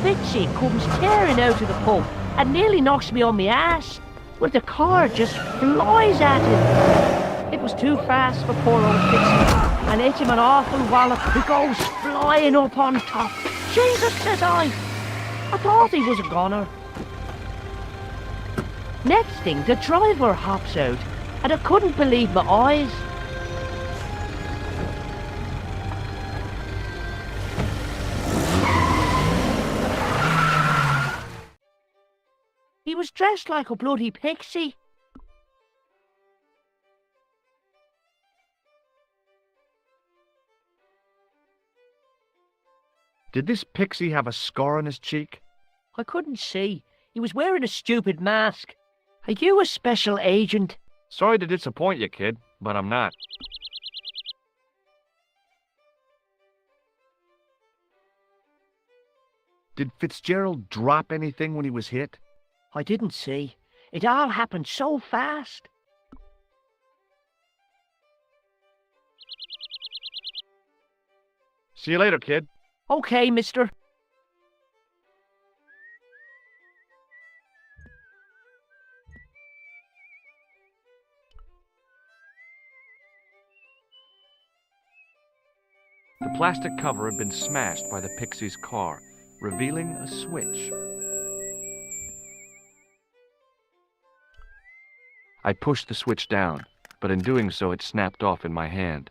Fitzy comes tearing out of the pub and nearly knocks me on my ass. But the car just flies at him. It was too fast for poor old Fitzy, and hit him an awful wallop who goes flying up on top. Jesus, says I thought he was a goner. Next thing, the driver hops out, and I couldn't believe my eyes. He was dressed like a bloody pixie. Did this pixie have a scar on his cheek? I couldn't see. He was wearing a stupid mask. Are you a special agent? Sorry to disappoint you, kid, but I'm not. Did Fitzgerald drop anything when he was hit? I didn't see. It all happened so fast. See you later, kid. Okay, mister. The plastic cover had been smashed by the pixie's car, revealing a switch. I pushed the switch down, but in doing so it snapped off in my hand.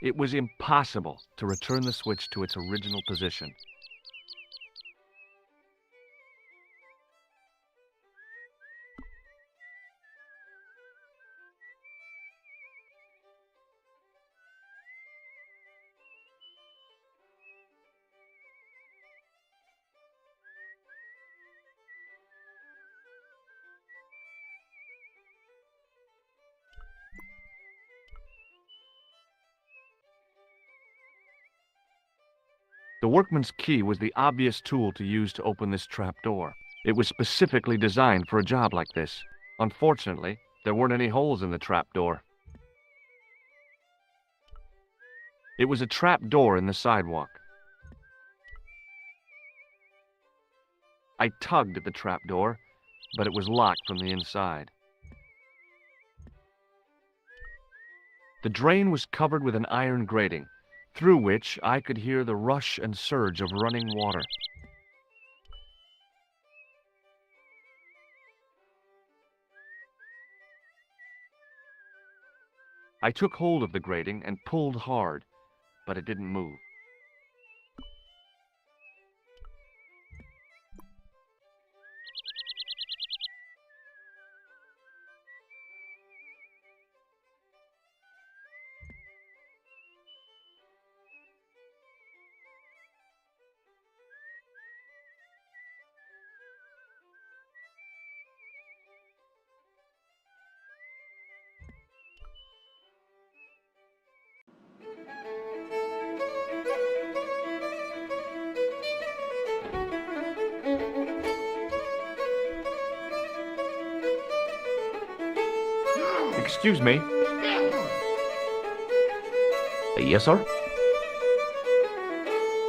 It was impossible to return the switch to its original position. The workman's key was the obvious tool to use to open this trapdoor. It was specifically designed for a job like this. Unfortunately, there weren't any holes in the trapdoor. It was a trapdoor in the sidewalk. I tugged at the trapdoor, but it was locked from the inside. The drain was covered with an iron grating, through which I could hear the rush and surge of running water. I took hold of the grating and pulled hard, but it didn't move. Excuse me. Yes, sir?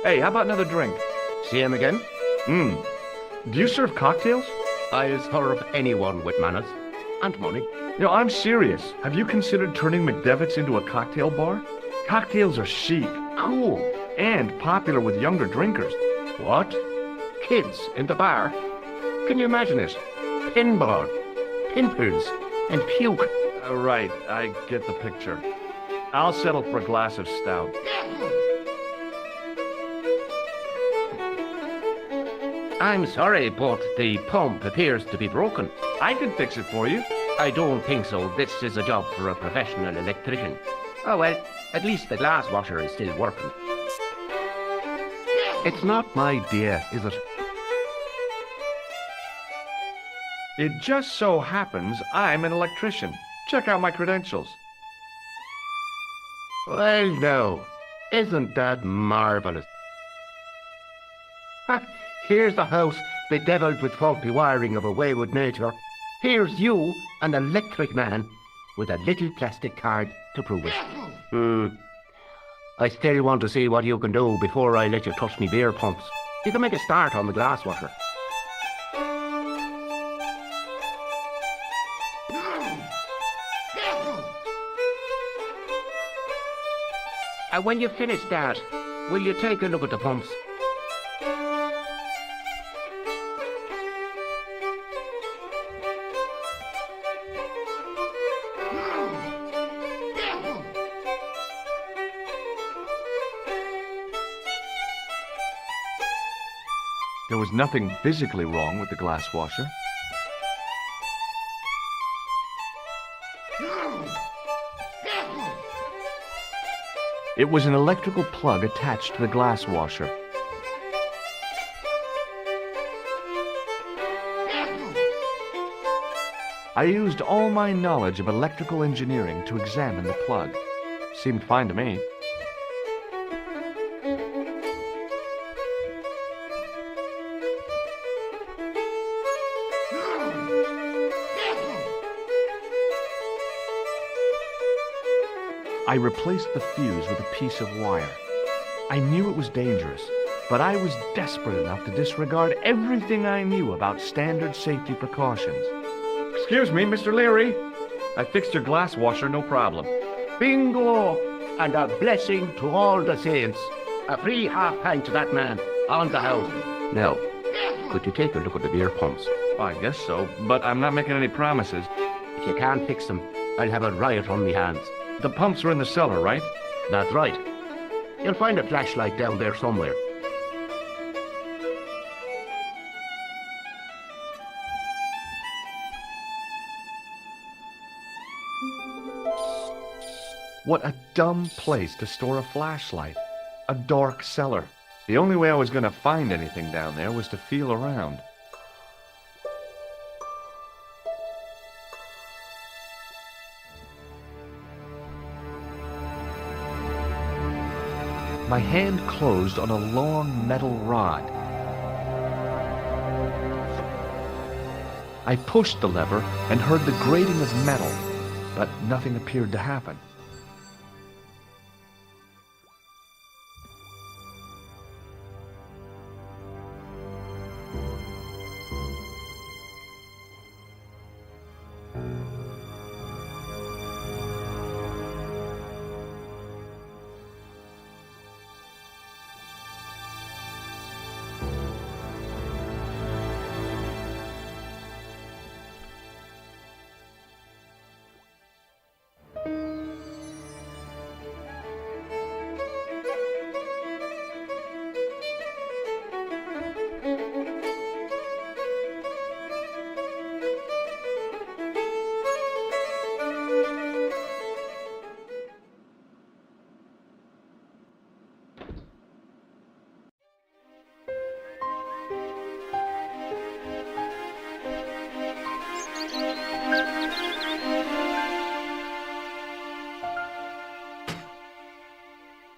Hey, how about another drink? See him again? Do you serve cocktails? I'll serve anyone with manners and money. You know, I'm serious. Have you considered turning McDevitt's into a cocktail bar? Cocktails are chic, cool, and popular with younger drinkers. What? Kids in the bar? Can you imagine it? Pinball, pimples, and puke. Right, I get the picture. I'll settle for a glass of stout. I'm sorry, but the pump appears to be broken. I can fix it for you. I don't think so. This is a job for a professional electrician. Oh well, at least the glass washer is still working. It's not my dear, is it? It just so happens I'm an electrician. Check out my credentials. Well, no. Isn't that marvelous? Ha! Here's a house bedeviled with faulty wiring of a wayward nature. Here's you, an electric man, with a little plastic card to prove it. I still want to see what you can do before I let you touch me beer pumps. You can make a start on the glass washer. And when you finish that, will you take a look at the pumps? was nothing physically wrong with the glass washer. It was an electrical plug attached to the glass washer. I used all my knowledge of electrical engineering to examine the plug. Seemed fine to me. I replaced the fuse with a piece of wire. I knew it was dangerous, but I was desperate enough to disregard everything I knew about standard safety precautions. Excuse me, Mr. Leary. I fixed your glass washer, no problem. Bingo! And a blessing to all the saints. A free half pint to that man on the house. Now, could you take a look at the beer pumps? I guess so, but I'm not making any promises. If you can't fix them, I'll have a riot on me hands. The pumps are in the cellar, right? That's right. You'll find a flashlight down there somewhere. What a dumb place to store a flashlight. A dark cellar. The only way I was going to find anything down there was to feel around. My hand closed on a long metal rod. I pushed the lever and heard the grating of metal, but nothing appeared to happen.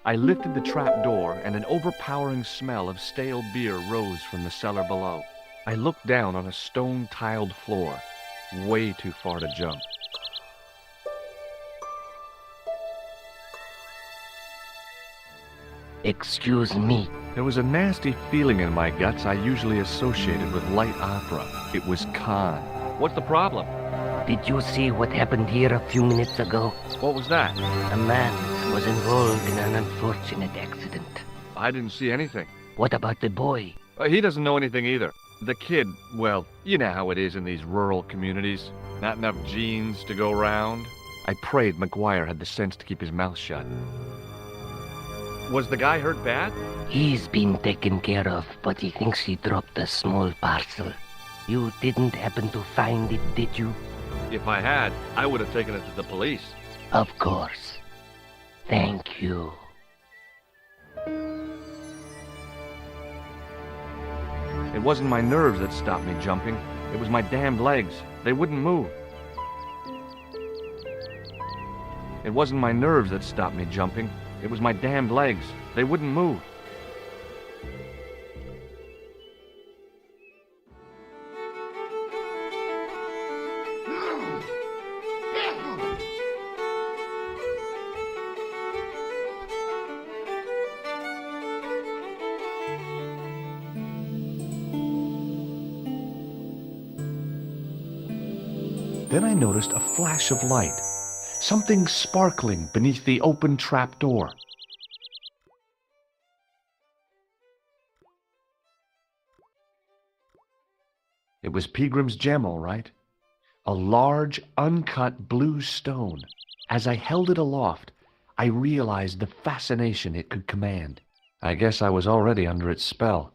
I lifted the trap door, and an overpowering smell of stale beer rose from the cellar below. I looked down on a stone-tiled floor, way too far to jump. Excuse me. There was a nasty feeling in my guts I usually associated with light opera. It was Khan. What's the problem? Did you see what happened here a few minutes ago? What was that? A man was involved in an unfortunate accident. I didn't see anything. What about the boy? He doesn't know anything either. The kid, well, you know how it is in these rural communities. Not enough genes to go round. I prayed McGuire had the sense to keep his mouth shut. Was the guy hurt bad? He's been taken care of, but he thinks he dropped a small parcel. You didn't happen to find it, did you? If I had, I would have taken it to the police. Of course. Thank you. It wasn't my nerves that stopped me jumping. It was my damned legs. They wouldn't move. It wasn't my nerves that stopped me jumping. It was my damned legs. They wouldn't move. Then I noticed a flash of light, something sparkling beneath the open trap door. It was Peagram's gem, all right. A large, uncut blue stone. As I held it aloft, I realized the fascination it could command. I guess I was already under its spell.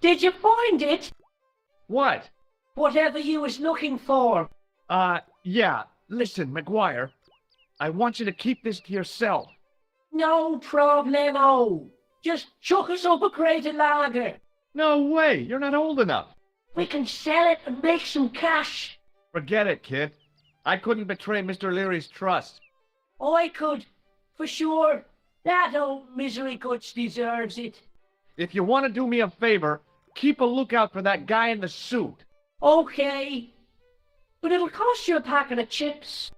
Did you find it? What? Whatever you was looking for. Yeah. Listen, McGuire. I want you to keep this to yourself. No problemo. Just chuck us up a crate of lager. No way. You're not old enough. We can sell it and make some cash. Forget it, kid. I couldn't betray Mr. Leary's trust. I could, for sure. That old misery guts deserves it. If you want to do me a favor, keep a lookout for that guy in the suit. Okay. But it'll cost you a packet of chips.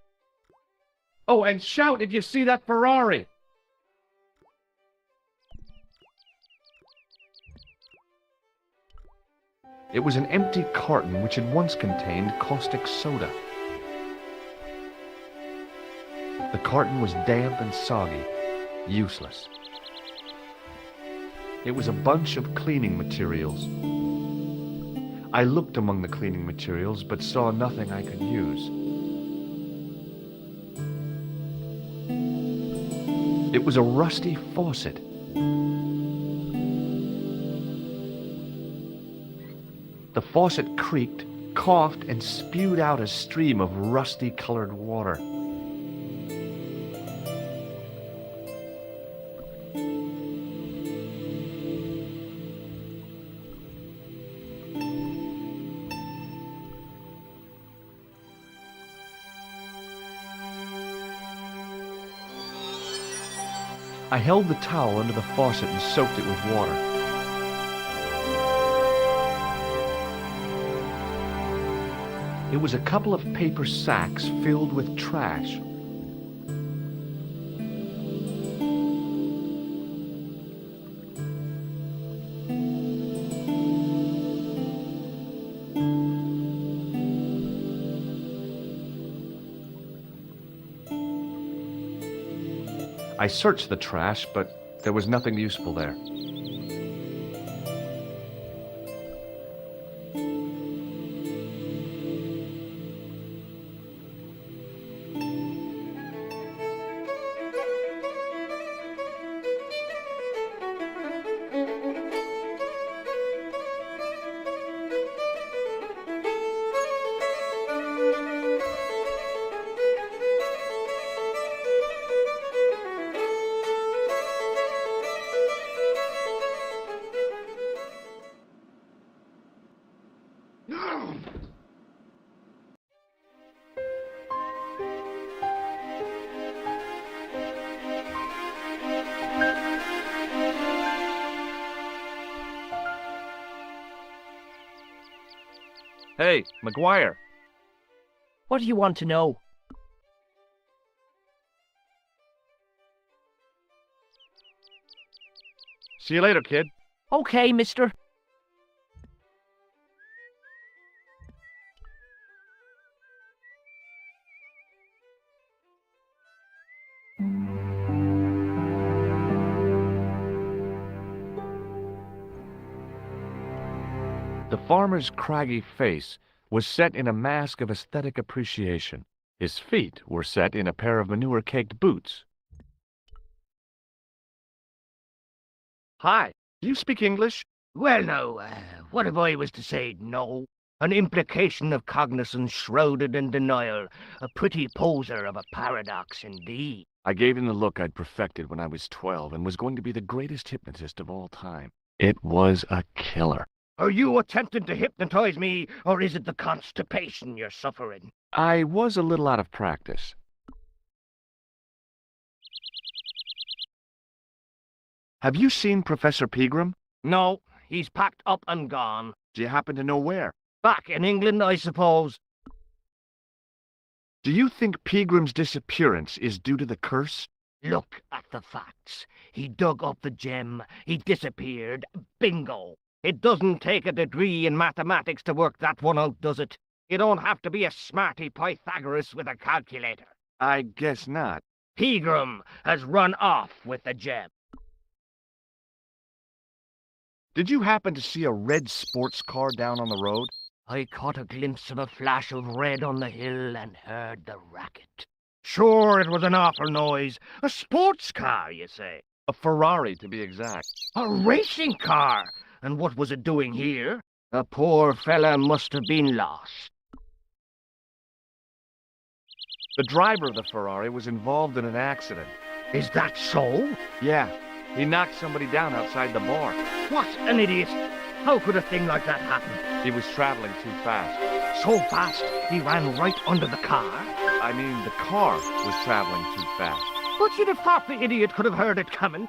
Oh, and shout if you see that Ferrari. It was an empty carton which had once contained caustic soda. The carton was damp and soggy, useless. It was a bunch of cleaning materials. I looked among the cleaning materials, but saw nothing I could use. It was a rusty faucet. The faucet creaked, coughed, and spewed out a stream of rusty-colored water. I held the towel under the faucet and soaked it with water. It was a couple of paper sacks filled with trash. I searched the trash, but there was nothing useful there. Hey, McGuire. What do you want to know? See you later, kid. Okay, mister. The farmer's craggy face was set in a mask of aesthetic appreciation. His feet were set in a pair of manure-caked boots. Hi, do you speak English? Well, now, what if I was to say no? An implication of cognizance shrouded in denial. A pretty poser of a paradox indeed. I gave him the look I'd perfected when I was 12 and was going to be the greatest hypnotist of all time. It was a killer. Are you attempting to hypnotize me, or is it the constipation you're suffering? I was a little out of practice. Have you seen Professor Pegram? No, he's packed up and gone. Do you happen to know where? Back in England, I suppose. Do you think Pegram's disappearance is due to the curse? Look at the facts. He dug up the gem. He disappeared. Bingo. It doesn't take a degree in mathematics to work that one out, does it? You don't have to be a smarty Pythagoras with a calculator. I guess not. Pegram has run off with the gem. Did you happen to see a red sports car down on the road? I caught a glimpse of a flash of red on the hill and heard the racket. Sure, it was an awful noise. A sports car, you say? A Ferrari, to be exact. A racing car? And what was it doing here? A poor fella must have been lost. The driver of the Ferrari was involved in an accident. Is that so? Yeah, he knocked somebody down outside the bar. What an idiot! How could a thing like that happen? He was traveling too fast. So fast, he ran right under the car? I mean, the car was traveling too fast. But you'd have thought the idiot could have heard it coming.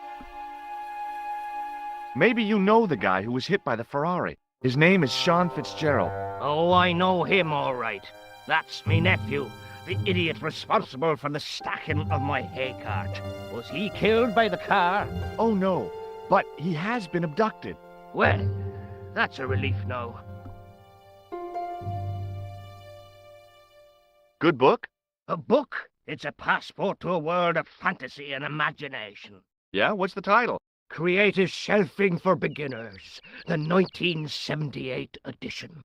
Maybe you know the guy who was hit by the Ferrari. His name is Sean Fitzgerald. Oh, I know him all right. That's me nephew, the idiot responsible for the stacking of my hay cart. Was he killed by the car? Oh, no, but he has been abducted. Well, that's a relief now. Good book? A book? It's a passport to a world of fantasy and imagination. Yeah, what's the title? Creative Shelving for Beginners, the 1978 edition.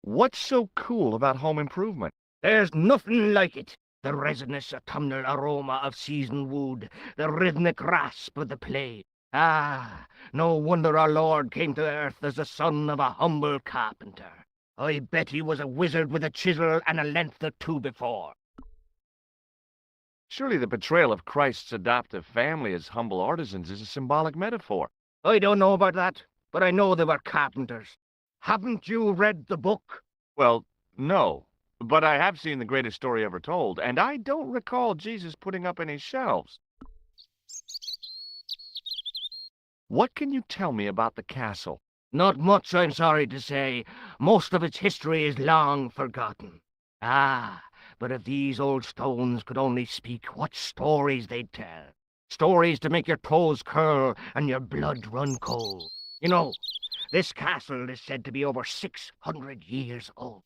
What's so cool about home improvement? There's nothing like it. The resinous autumnal aroma of seasoned wood, the rhythmic rasp of the play. Ah, no wonder our Lord came to earth as the son of a humble carpenter. I bet he was a wizard with a chisel and a length or two before. Surely the portrayal of Christ's adoptive family as humble artisans is a symbolic metaphor. I don't know about that, but I know they were carpenters. Haven't you read the book? Well, no, but I have seen The Greatest Story Ever Told, and I don't recall Jesus putting up any shelves. What can you tell me about the castle? Not much, I'm sorry to say. Most of its history is long forgotten. Ah, but if these old stones could only speak, what stories they'd tell. Stories to make your toes curl and your blood run cold. You know, this castle is said to be over 600 years old.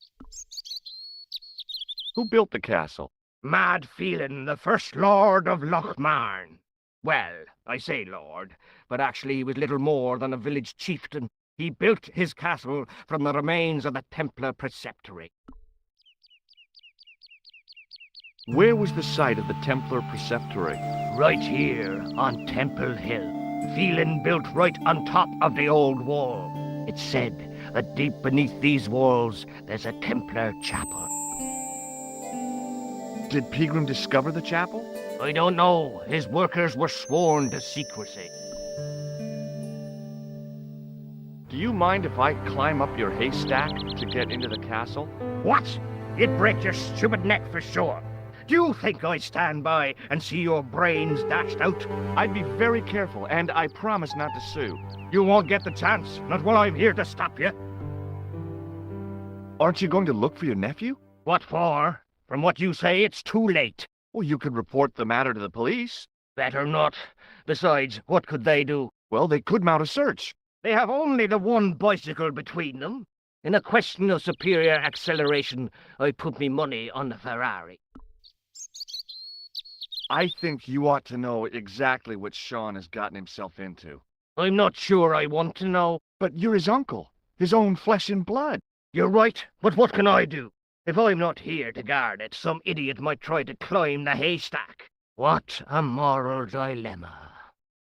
Who built the castle? Mad Phelan, the first lord of Lochmarn. Well, I say lord, but actually he was little more than a village chieftain. He built his castle from the remains of the Templar Preceptory. Where was the site of the Templar Preceptory? Right here, on Temple Hill. Phelan built right on top of the old wall. It's said that deep beneath these walls, there's a Templar chapel. Did Pegram discover the chapel? I don't know. His workers were sworn to secrecy. Do you mind if I climb up your haystack to get into the castle? What? You'd break your stupid neck for sure. Do you think I'd stand by and see your brains dashed out? I'd be very careful, and I promise not to sue. You won't get the chance, not while I'm here to stop you. Aren't you going to look for your nephew? What for? From what you say, it's too late. Well, you could report the matter to the police. Better not. Besides, what could they do? Well, they could mount a search. They have only the one bicycle between them. In a question of superior acceleration, I put me money on the Ferrari. I think you ought to know exactly what Sean has gotten himself into. I'm not sure I want to know. But you're his uncle, his own flesh and blood. You're right, but what can I do? If I'm not here to guard it, some idiot might try to climb the haystack. What a moral dilemma.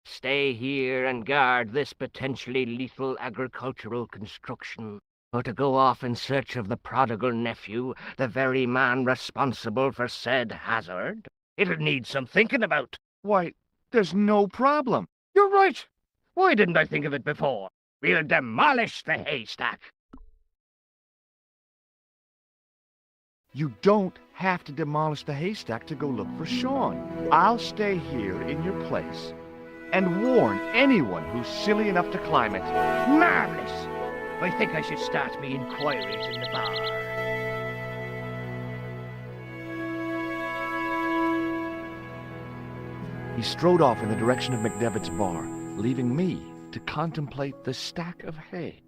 Stay here and guard this potentially lethal agricultural construction, or to go off in search of the prodigal nephew, the very man responsible for said hazard? It'll need some thinking about. Why, there's no problem. You're right. Why didn't I think of it before? We'll demolish the haystack. You don't have to demolish the haystack to go look for Sean. I'll stay here in your place and warn anyone who's silly enough to climb it. Marvelous! I think I should start me inquiries in the bar. He strode off in the direction of McDevitt's bar, leaving me to contemplate the stack of hay.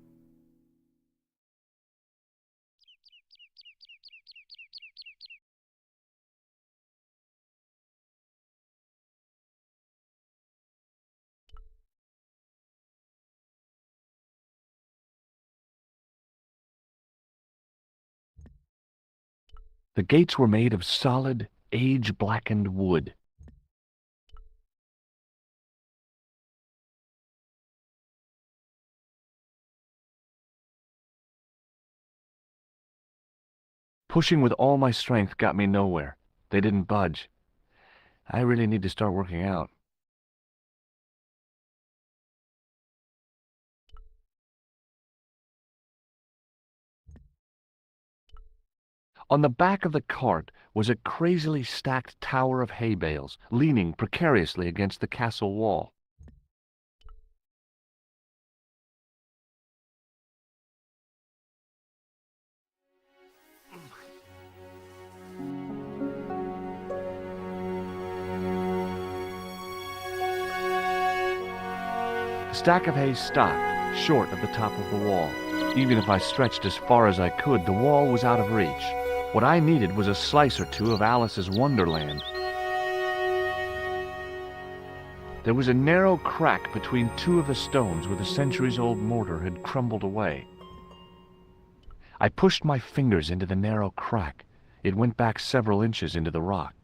The gates were made of solid, age-blackened wood. Pushing with all my strength got me nowhere. They didn't budge. I really need to start working out. On the back of the cart was a crazily stacked tower of hay bales, leaning precariously against the castle wall. The stack of hay stopped, short of the top of the wall. Even if I stretched as far as I could, the wall was out of reach. What I needed was a slice or two of Alice's Wonderland. There was a narrow crack between two of the stones where the centuries-old mortar had crumbled away. I pushed my fingers into the narrow crack. It went back several inches into the rock.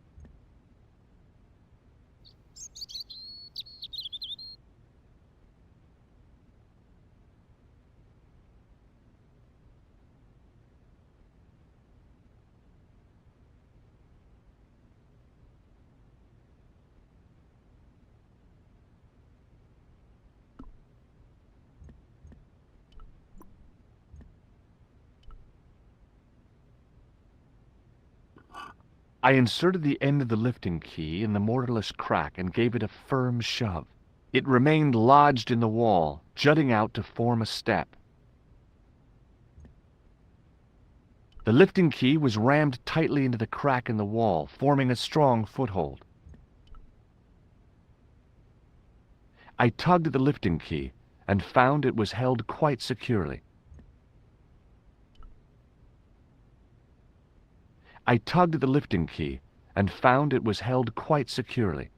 I inserted the end of the lifting key in the mortarless crack and gave it a firm shove. It remained lodged in the wall, jutting out to form a step. The lifting key was rammed tightly into the crack in the wall, forming a strong foothold. I tugged at the lifting key and found it was held quite securely. I tugged at the lifting key and found it was held quite securely.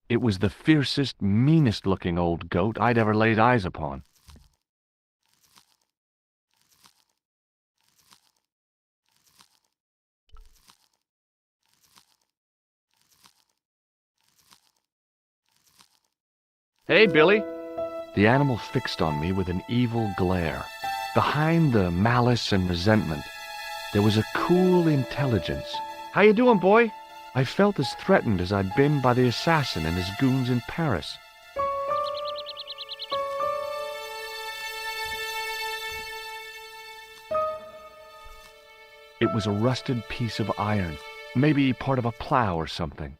It was the fiercest, meanest-looking old goat I'd ever laid eyes upon. Hey, Billy! The animal fixed on me with an evil glare. Behind the malice and resentment, there was a cool intelligence. How you doing, boy? I felt as threatened as I'd been by the assassin and his goons in Paris. It was a rusted piece of iron, maybe part of a plow or something.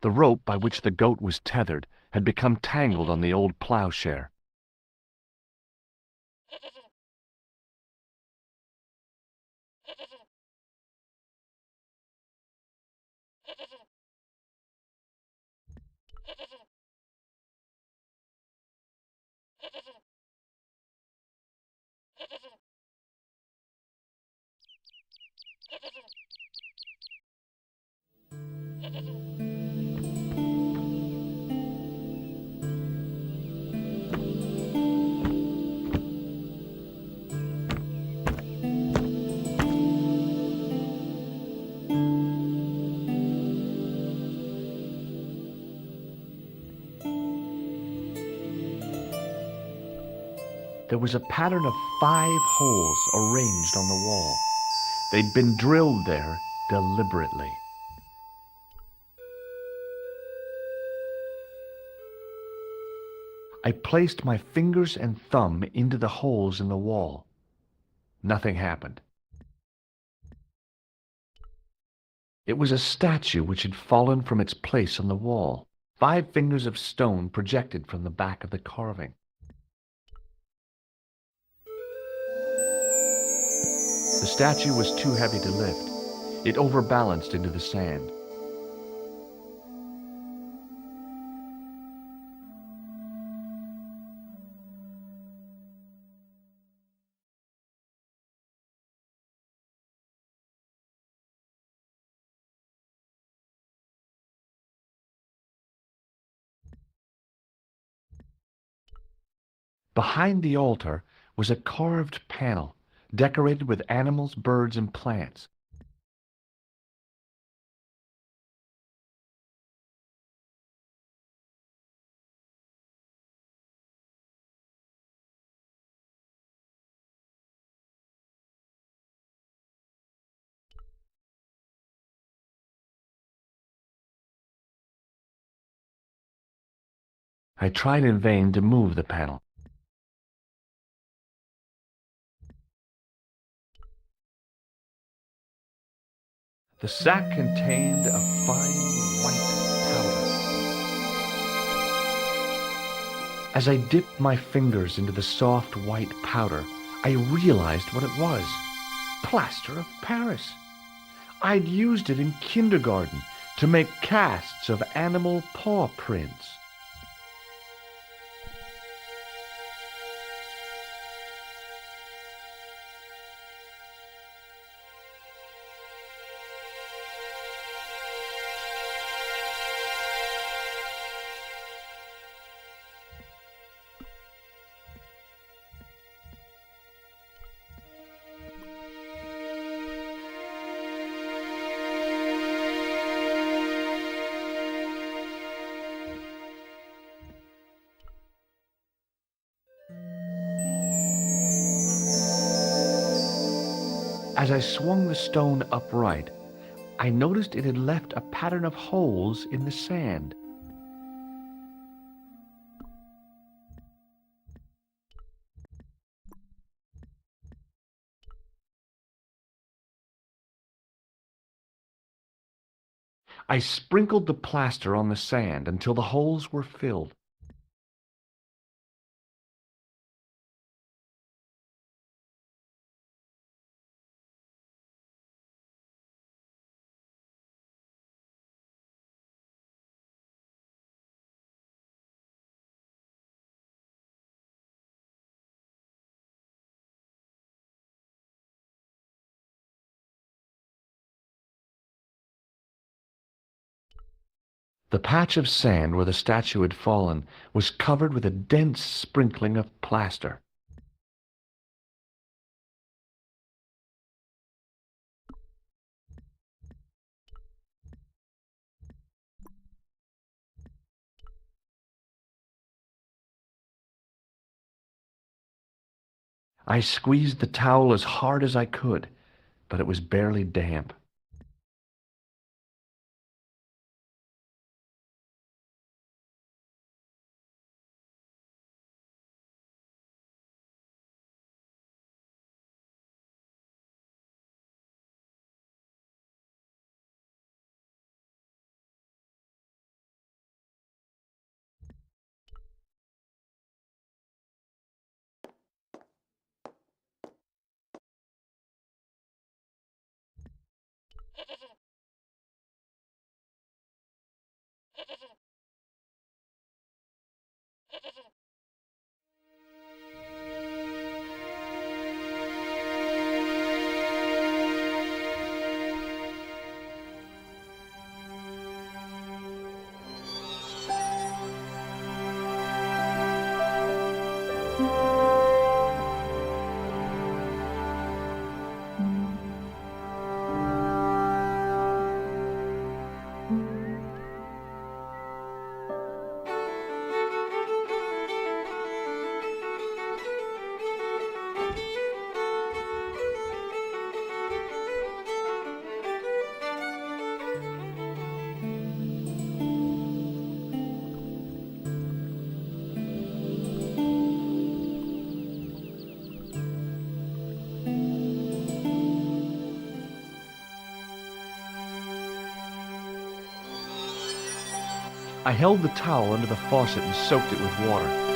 The rope by which the goat was tethered had become tangled on the old plowshare. There was a pattern of 5 holes arranged on the wall. They'd been drilled there deliberately. I placed my fingers and thumb into the holes in the wall. Nothing happened. It was a statue which had fallen from its place on the wall. 5 fingers of stone projected from the back of the carving. The statue was too heavy to lift. It overbalanced into the sand. Behind the altar was a carved panel, decorated with animals, birds, and plants. I tried in vain to move the panel. The sack contained a fine white powder. As I dipped my fingers into the soft white powder, I realized what it was. Plaster of Paris. I'd used it in kindergarten to make casts of animal paw prints. As I swung the stone upright, I noticed it had left a pattern of holes in the sand. I sprinkled the plaster on the sand until the holes were filled. The patch of sand where the statue had fallen was covered with a dense sprinkling of plaster. I squeezed the towel as hard as I could, but it was barely damp. I held the towel under the faucet and soaked it with water.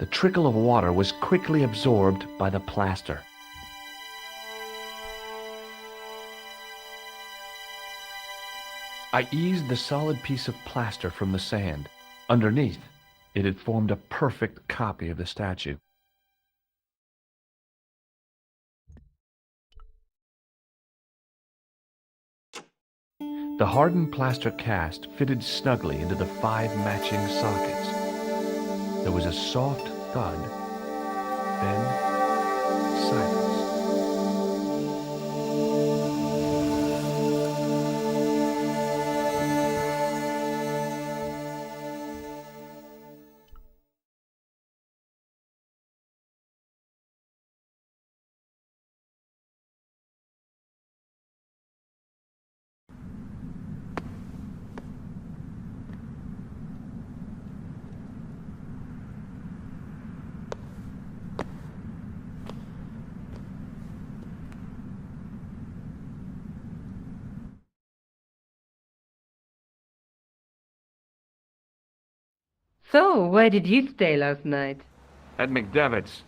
The trickle of water was quickly absorbed by the plaster. I eased the solid piece of plaster from the sand. Underneath, it had formed a perfect copy of the statue. The hardened plaster cast fitted snugly into the 5 matching sockets. There was a soft thud, then silence. So, where did you stay last night? At McDevitt's,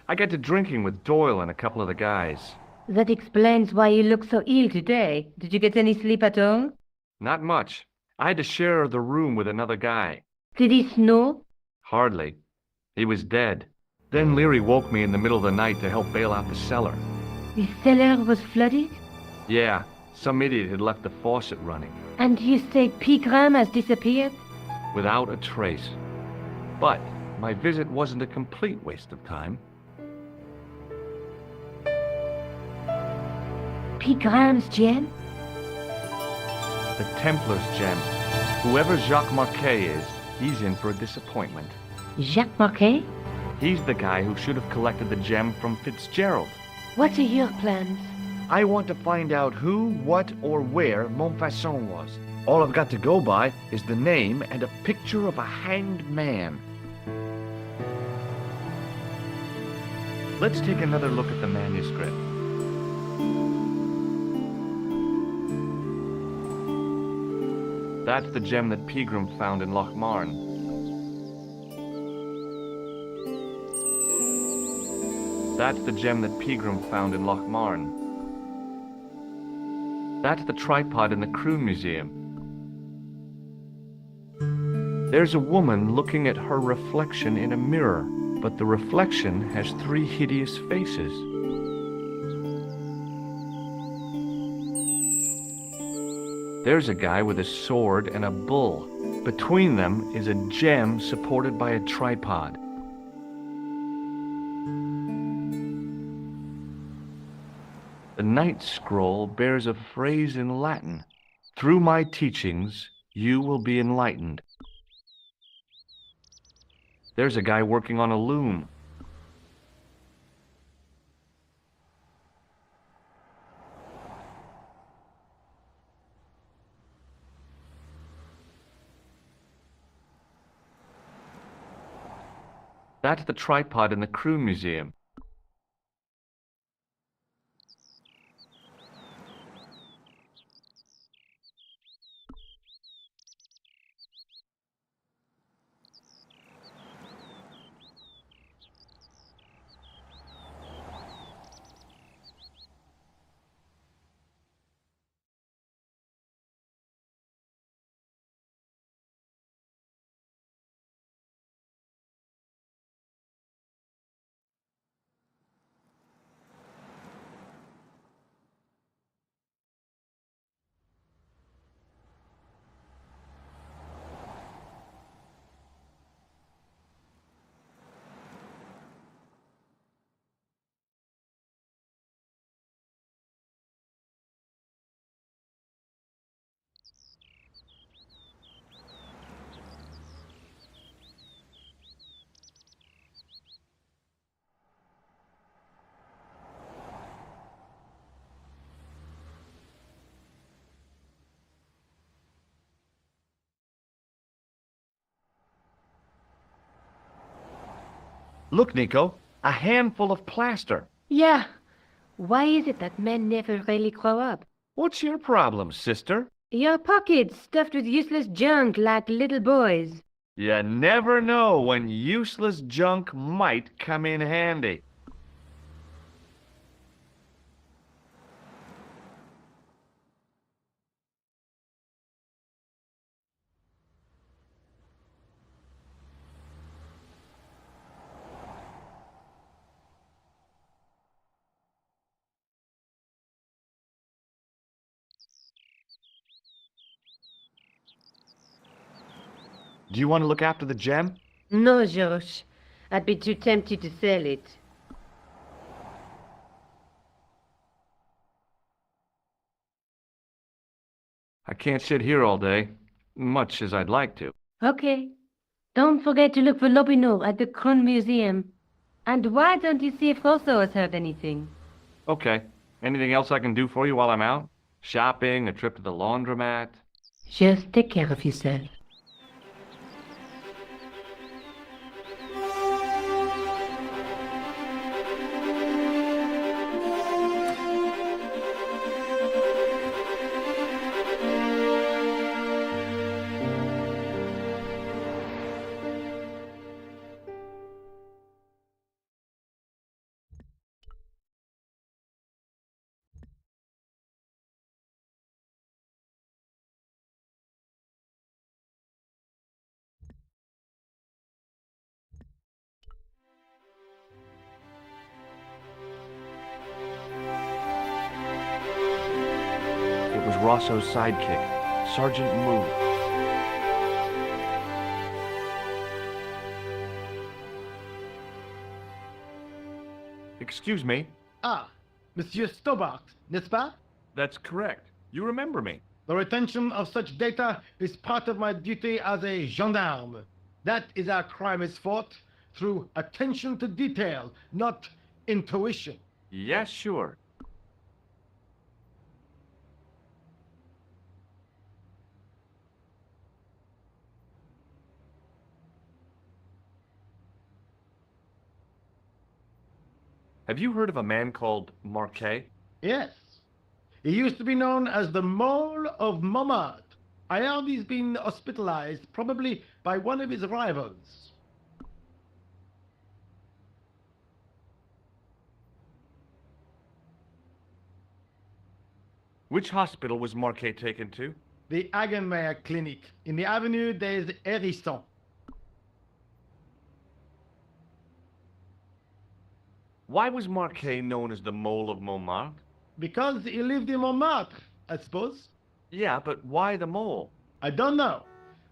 I got to drinking with Doyle and a couple of the guys. That explains why you look so ill today. Did you get any sleep at all? Not much. I had to share the room with another guy. Did he snore? Hardly. He was dead. Then Leary woke me in the middle of the night to help bail out the cellar. The cellar was flooded? Yeah, some idiot had left the faucet running. And you say Pegram has disappeared? Without a trace. But my visit wasn't a complete waste of time. Pegram's gem? The Templars gem. Whoever Jacques Marquet is, he's in for a disappointment. Jacques Marquet? He's the guy who should have collected the gem from Fitzgerald. What are your plans? I want to find out who, what, or where Montfaucon was. All I've got to go by is the name and a picture of a hanged man. Let's take another look at the manuscript. That's the gem that Pegram found in Lochmarn. That's the gem that Pegram found in Lochmarn. That's the tripod in the Croon Museum. There's a woman looking at her reflection in a mirror, but the reflection has 3 hideous faces. There's a guy with a sword and a bull. Between them is a gem supported by a tripod. The Night Scroll bears a phrase in Latin. Through my teachings, you will be enlightened. There's a guy working on a loom. That's the tripod in the Croon Museum. Look, Nico, a handful of plaster. Yeah. Why is it that men never really grow up? What's your problem, sister? Your pockets stuffed with useless junk like little boys. You never know when useless junk might come in handy. Do you want to look after the gem? No, George. I'd be too tempted to sell it. I can't sit here all day, much as I'd like to. Okay. Don't forget to look for Lopinot at the Kron Museum. And why don't you see if Rosso has heard anything? Okay. Anything else I can do for you while I'm out? Shopping, a trip to the laundromat? Just take care of yourself. It was Rosso's sidekick, Sergeant Moo. Excuse me? Ah, Monsieur Stobart, n'est-ce pas? That's correct. You remember me. The retention of such data is part of my duty as a gendarme. That is how crime is fought, through attention to detail, not intuition. Yes, sure. Have you heard of a man called Marquet? Yes. He used to be known as the Mole of Montmartre. I heard he's been hospitalized, probably by one of his rivals. Which hospital was Marquet taken to? The Hagenmeyer Clinic, in the Avenue des Hérissons. Why was Marquet known as the Mole of Montmartre? Because he lived in Montmartre, I suppose. Yeah, but why the mole? I don't know.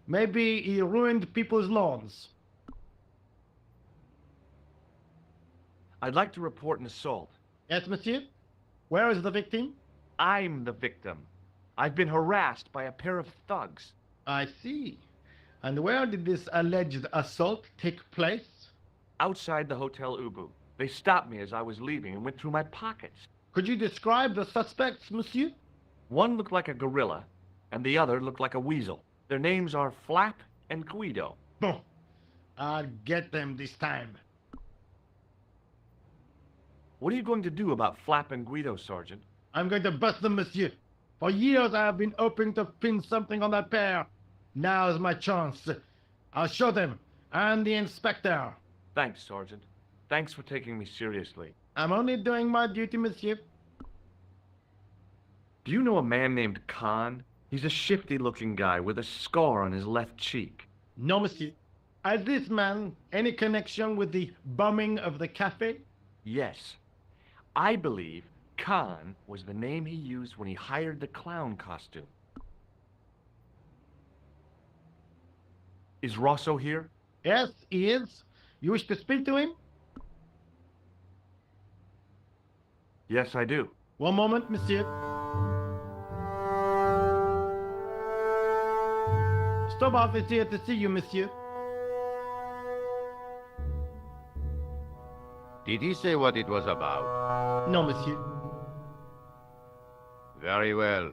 Maybe he ruined people's lawns. I'd like to report an assault. Yes, monsieur? Where is the victim? I'm the victim. I've been harassed by a pair of thugs. I see. And where did this alleged assault take place? Outside the Hotel Ubu. They stopped me as I was leaving and went through my pockets. Could you describe the suspects, monsieur? One looked like a gorilla, and the other looked like a weasel. Their names are Flap and Guido. Bon. I'll get them this time. What are you going to do about Flap and Guido, Sergeant? I'm going to bust them, monsieur. For years I have been hoping to pin something on that pair. Now's my chance. I'll show them, and the inspector. Thanks, Sergeant. Thanks for taking me seriously. I'm only doing my duty, monsieur. Do you know a man named Khan? He's a shifty-looking guy with a scar on his left cheek. No, monsieur. Has this man any connection with the bombing of the cafe? Yes. I believe Khan was the name he used when he hired the clown costume. Is Rosso here? Yes, he is. You wish to speak to him? Yes, I do. One moment, monsieur. Stobart is here to see you, monsieur. Did he say what it was about? No, monsieur. Very well.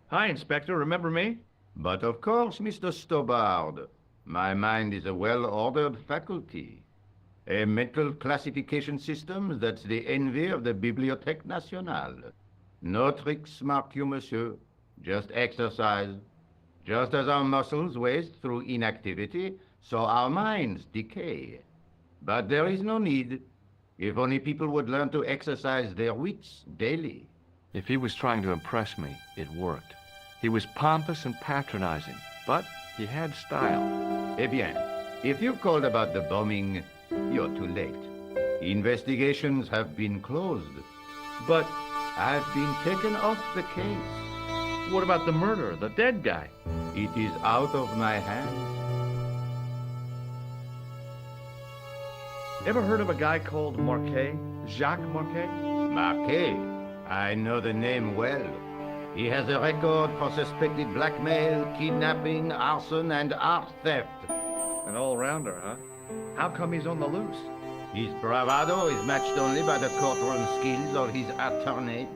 Hi, Inspector. Remember me? But of course, Mr. Stobart. My mind is a well-ordered faculty. A mental classification system that's the envy of the Bibliothèque Nationale. No tricks, mark you, monsieur. Just exercise. Just as our muscles waste through inactivity, so our minds decay. But there is no need. If only people would learn to exercise their wits daily. If he was trying to impress me, it worked. He was pompous and patronizing, but he had style. Eh bien, if you called about the bombing, you're too late. Investigations have been closed. But I've been taken off the case. what about the murderer, the dead guy? It is out of my hands. Ever heard of a guy called Marquet? Jacques Marquet? Marquet? I know the name well. He has a record for suspected blackmail, kidnapping, arson, and art theft. An all-rounder, huh? How come he's on the loose? His bravado is matched only by the courtroom skills of his attorney.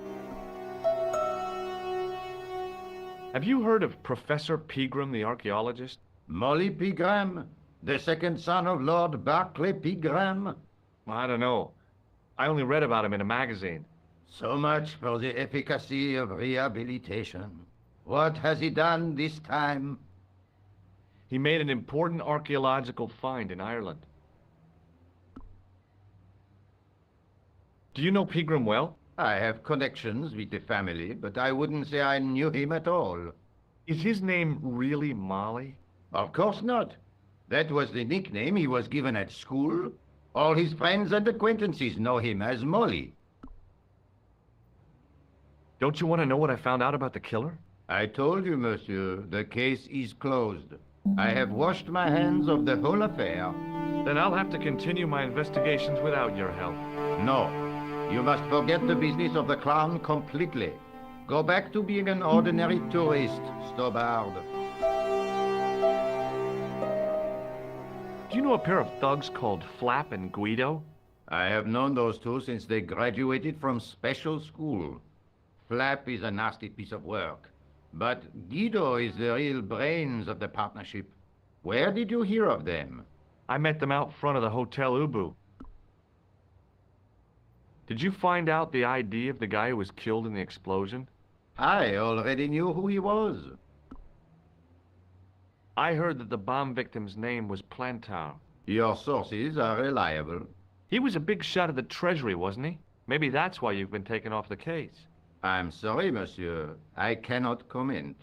Have you heard of Professor Pegram, the archaeologist? Molly Pegram, the second son of Lord Barclay Pegram. I don't know. I only read about him in a magazine. So much for the efficacy of rehabilitation. What has he done this time? He made an important archaeological find in Ireland. Do you know Pegram well? I have connections with the family, but I wouldn't say I knew him at all. Is his name really Molly? Of course not. That was the nickname he was given at school. All his friends and acquaintances know him as Molly. Don't you want to know what I found out about the killer? I told you, monsieur, the case is closed. I have washed my hands of the whole affair. Then I'll have to continue my investigations without your help. No. You must forget the business of the clown completely. Go back to being an ordinary tourist, Stobard. Do you know a pair of thugs called Flap and Guido? I have known those two since they graduated from special school. Flap is a nasty piece of work, but Guido is the real brains of the partnership. Where did you hear of them? I met them out front of the Hotel Ubu. Did you find out the ID of the guy who was killed in the explosion? I already knew who he was. I heard that the bomb victim's name was Plantar. Your sources are reliable. He was a big shot of the Treasury, wasn't he? Maybe that's why you've been taken off the case. I'm sorry, monsieur. I cannot comment.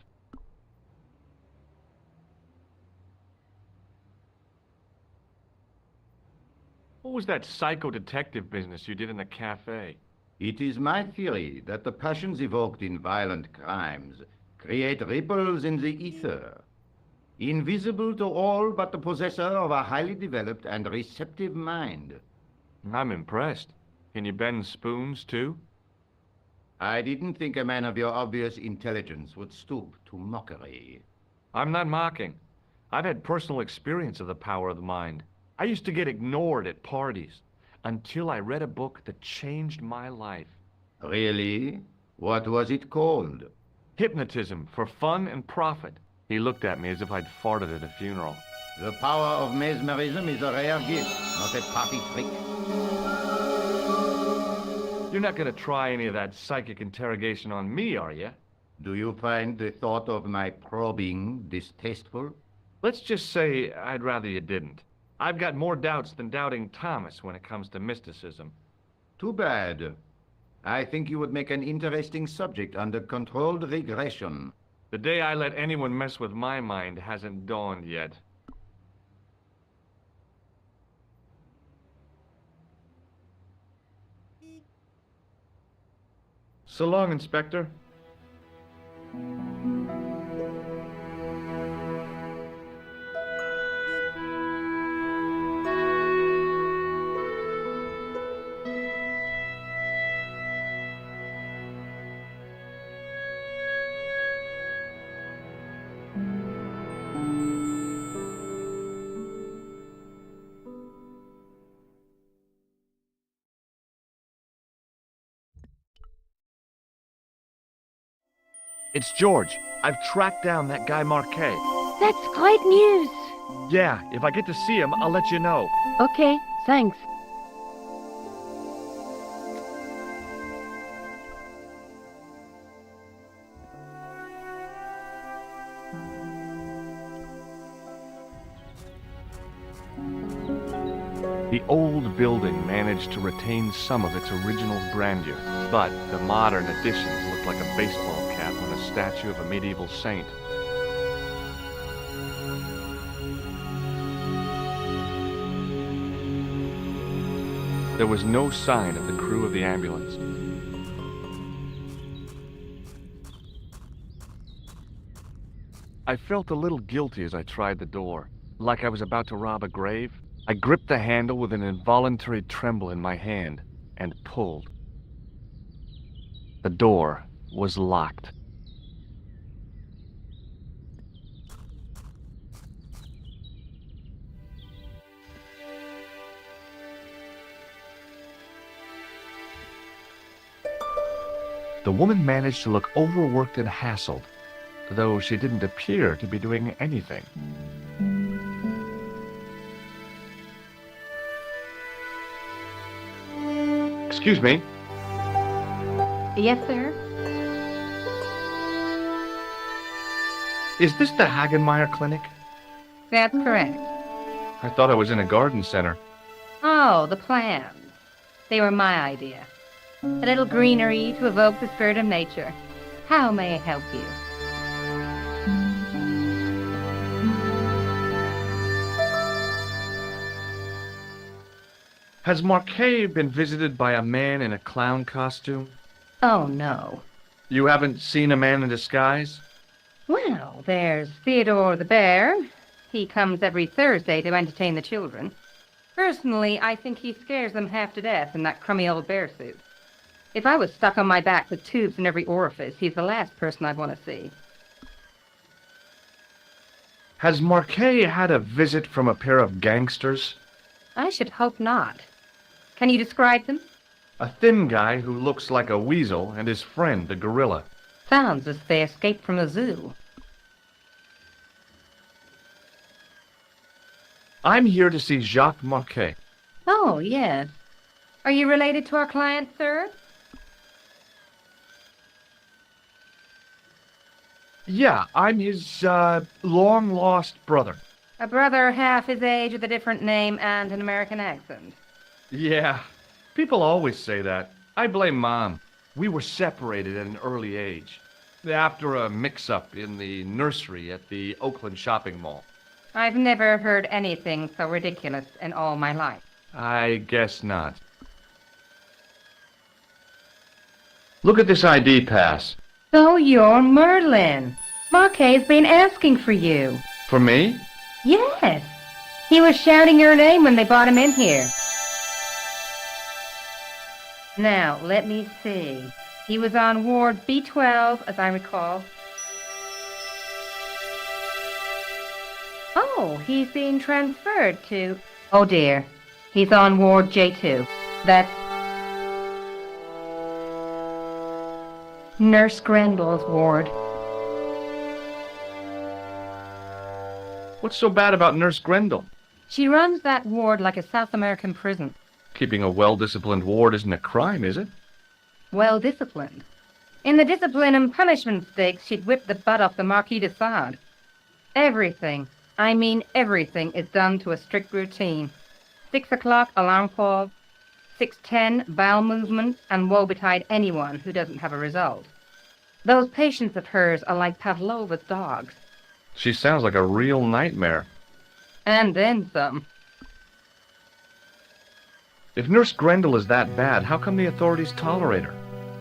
What was that psycho-detective business you did in the cafe? It is my theory that the passions evoked in violent crimes create ripples in the ether, invisible to all but the possessor of a highly developed and receptive mind. I'm impressed. Can you bend spoons, too? I didn't think a man of your obvious intelligence would stoop to mockery. I'm not mocking. I've had personal experience of the power of the mind. I used to get ignored at parties until I read a book that changed my life. Really? What was it called? Hypnotism for Fun and Profit. He looked at me as if I'd farted at a funeral. The power of mesmerism is a rare gift, not a party trick. You're not going to try any of that psychic interrogation on me, are you? Do you find the thought of my probing distasteful? Let's just say I'd rather you didn't. I've got more doubts than doubting Thomas when it comes to mysticism. Too bad. I think you would make an interesting subject under controlled regression. The day I let anyone mess with my mind hasn't dawned yet. So long, Inspector. It's George. I've tracked down that guy Marquet. That's great news. Yeah, if I get to see him, I'll let you know. Okay, thanks. The old building managed to retain some of its original grandeur, but the modern additions looked like a baseball cap on a statue of a medieval saint. There was no sign of the crew of the ambulance. I felt a little guilty as I tried the door, like I was about to rob a grave. I gripped the handle with an involuntary tremble in my hand and pulled. The door was locked. The woman managed to look overworked and hassled, though she didn't appear to be doing anything. Excuse me. Yes, sir? Is this the Hagenmeyer Clinic? That's correct. I thought I was in a garden center. Oh, the plans. They were my idea. A little greenery to evoke the spirit of nature. How may I help you? Has Marquet been visited by a man in a clown costume? Oh, no. You haven't seen a man in disguise? Well, there's Theodore the bear. He comes every Thursday to entertain the children. Personally, I think he scares them half to death in that crummy old bear suit. If I was stuck on my back with tubes in every orifice, he's the last person I'd want to see. Has Marquet had a visit from a pair of gangsters? I should hope not. Can you describe them? A thin guy who looks like a weasel and his friend, the gorilla. Sounds as if they escaped from a zoo. I'm here to see Jacques Marquet. Oh, yes. Are you related to our client, sir? Yeah, I'm his, long-lost brother. A brother half his age with a different name and an American accent. Yeah, people always say that. I blame Mom. We were separated at an early age, after a mix-up in the nursery at the Oakland shopping mall. I've never heard anything so ridiculous in all my life. I guess not. Look at this ID pass. So you're Merlin. Marquet's been asking for you. For me? Yes. He was shouting your name when they brought him in here. Now, let me see. He was on Ward B12, as I recall. Oh, he's being transferred to... Oh, dear. He's on Ward J2. That's... Nurse Grendel's ward. What's so bad about Nurse Grendel? She runs that ward like a South American prison. Keeping a well-disciplined ward isn't a crime, is it? Well disciplined. In the discipline and punishment stakes, she'd whip the butt off the Marquis de Sade. Everything, I mean everything, is done to a strict routine. 6 o'clock alarm call, 6:10 bowel movement, and woe betide anyone who doesn't have a result. Those patients of hers are like Pavlova's dogs. She sounds like a real nightmare. And then some. If Nurse Grendel is that bad, how come the authorities tolerate her?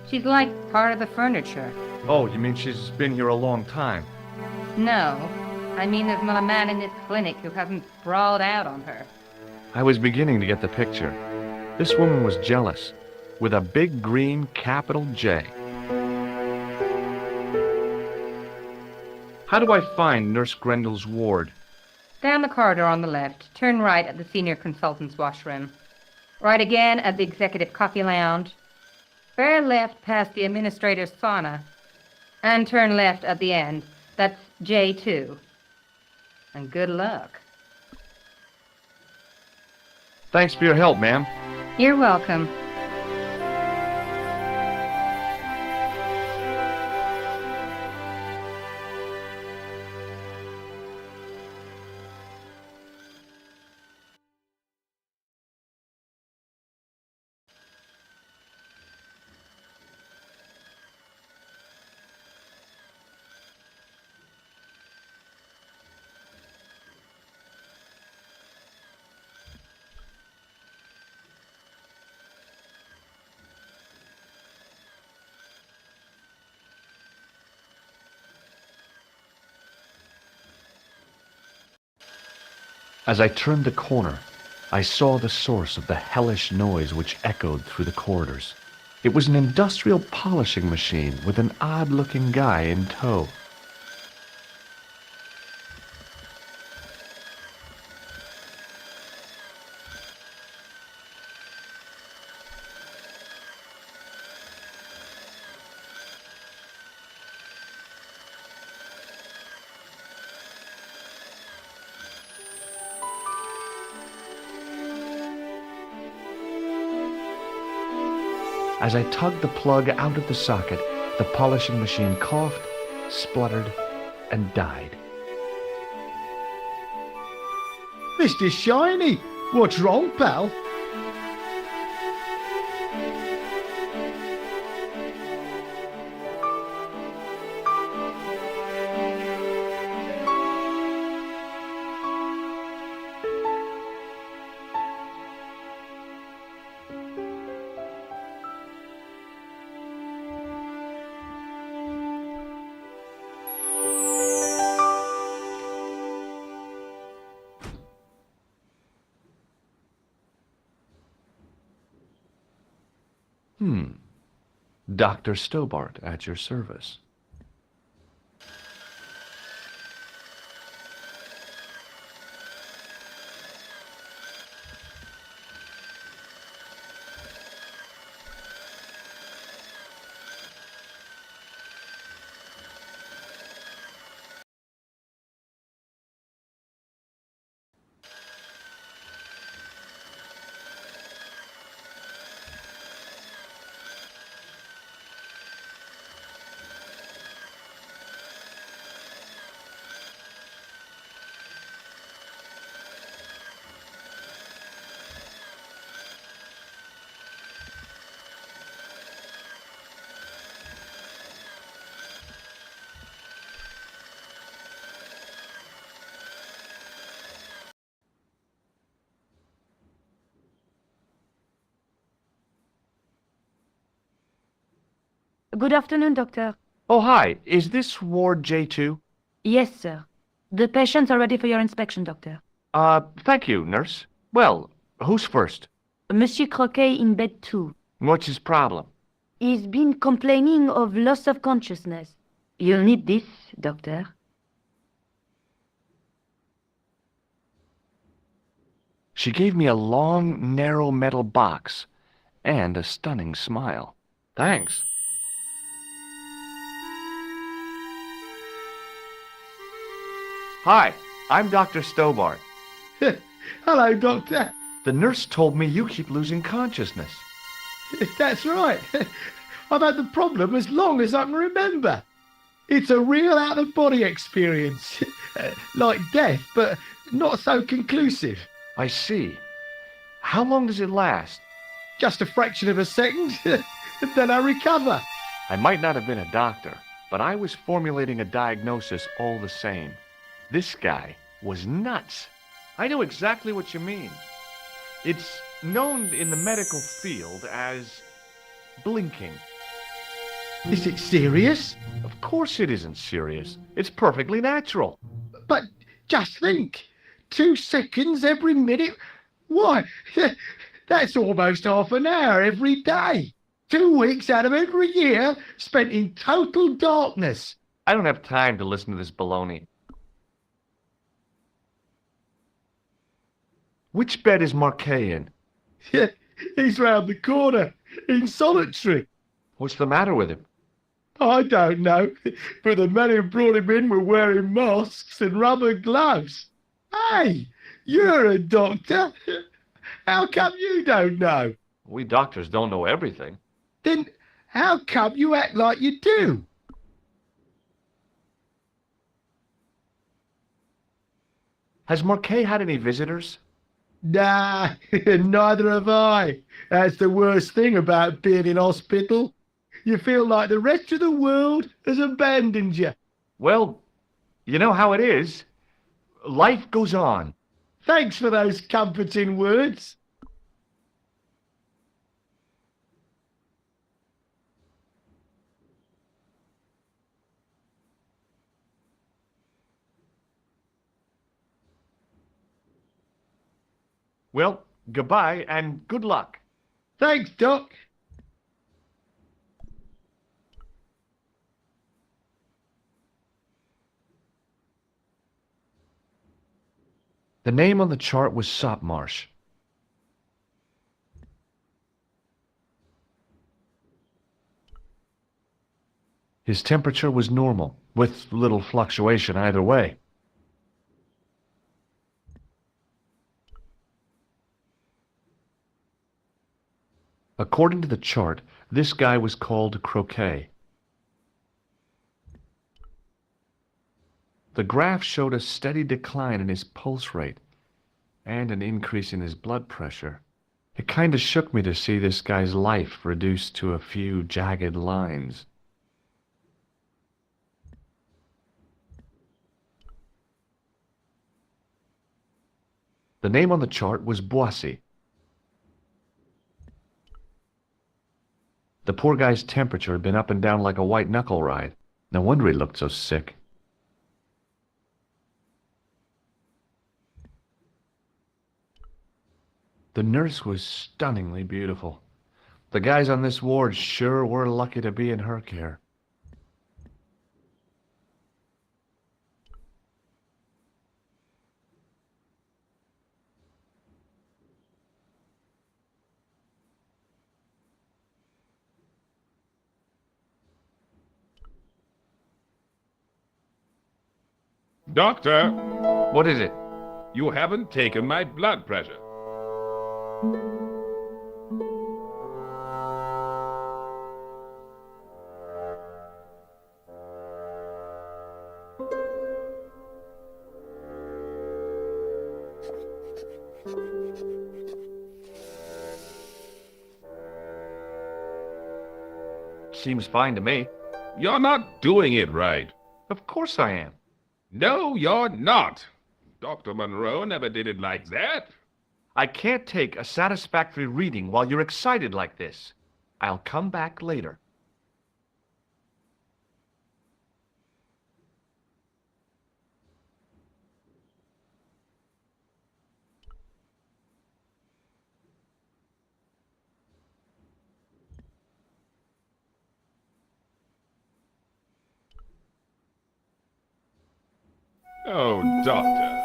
She's like part of the furniture. Oh, you mean she's been here a long time? No, I mean there's not a man in this clinic who hasn't sprawled out on her. I was beginning to get the picture. This woman was jealous, with a big green capital J. How do I find Nurse Grendel's ward? Down the corridor on the left, turn right at the senior consultant's washroom. Right again at the executive coffee lounge. Bear left past the administrator's sauna. And turn left at the end. That's J2. And good luck. Thanks for your help, ma'am. You're welcome. As I turned the corner, I saw the source of the hellish noise which echoed through the corridors. It was an industrial polishing machine with an odd-looking guy in tow. As I tugged the plug out of the socket, the polishing machine coughed, spluttered, and died. Mr. Shiny, what's wrong, pal? Dr. Stobart at your service. Good afternoon, Doctor. Oh, hi. Is this Ward J2? Yes, sir. The patients are ready for your inspection, Doctor. Thank you, nurse. Well, who's first? Monsieur Croquet in bed 2. What's his problem? He's been complaining of loss of consciousness. You'll need this, Doctor. She gave me a long, narrow metal box and a stunning smile. Thanks. Hi, I'm Dr. Stobart. Hello, Doctor. The nurse told me you keep losing consciousness. That's right. I've had the problem as long as I can remember. It's a real out-of-body experience. Like death, but not so conclusive. I see. How long does it last? Just a fraction of a second, and then I recover. I might not have been a doctor, but I was formulating a diagnosis all the same. This guy was nuts. I know exactly what you mean. It's known in the medical field as blinking. Is it serious? Of course it isn't serious. It's perfectly natural. But just think, 2 seconds every minute. Why, that's almost half an hour every day. 2 weeks out of every year spent in total darkness. I don't have time to listen to this baloney. Which bed is Marquet in? He's round the corner, in solitary. What's the matter with him? I don't know, but the men who brought him in were wearing masks and rubber gloves. Hey, you're a doctor. How come you don't know? We doctors don't know everything. Then how come you act like you do? Has Marquet had any visitors? Nah, neither have I. That's the worst thing about being in hospital. You feel like the rest of the world has abandoned you. Well, you know how it is. Life goes on. Thanks for those comforting words. Well, goodbye and good luck. Thanks, Doc. The name on the chart was Sopmarsh. His temperature was normal, with little fluctuation either way. According to the chart, this guy was called Croquet. The graph showed a steady decline in his pulse rate and an increase in his blood pressure. It kind of shook me to see this guy's life reduced to a few jagged lines. The name on the chart was Boissy. The poor guy's temperature had been up and down like a white knuckle ride. No wonder he looked so sick. The nurse was stunningly beautiful. The guys on this ward sure were lucky to be in her care. Doctor, What is it? you haven't taken my blood pressure. Seems fine to me. You're not doing it right. Of course I am. No, you're not. Dr. Monroe never did it like that. I can't take a satisfactory reading while you're excited like this. I'll come back later. Oh, doctor,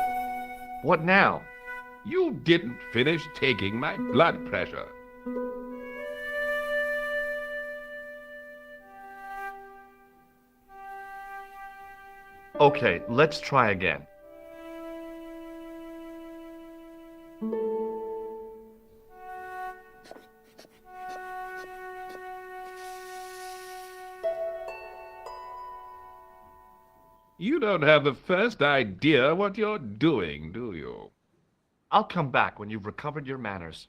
What now? you didn't finish taking my blood pressure. Okay, let's try again. You don't have the first idea what you're doing, do you? I'll come back when you've recovered your manners.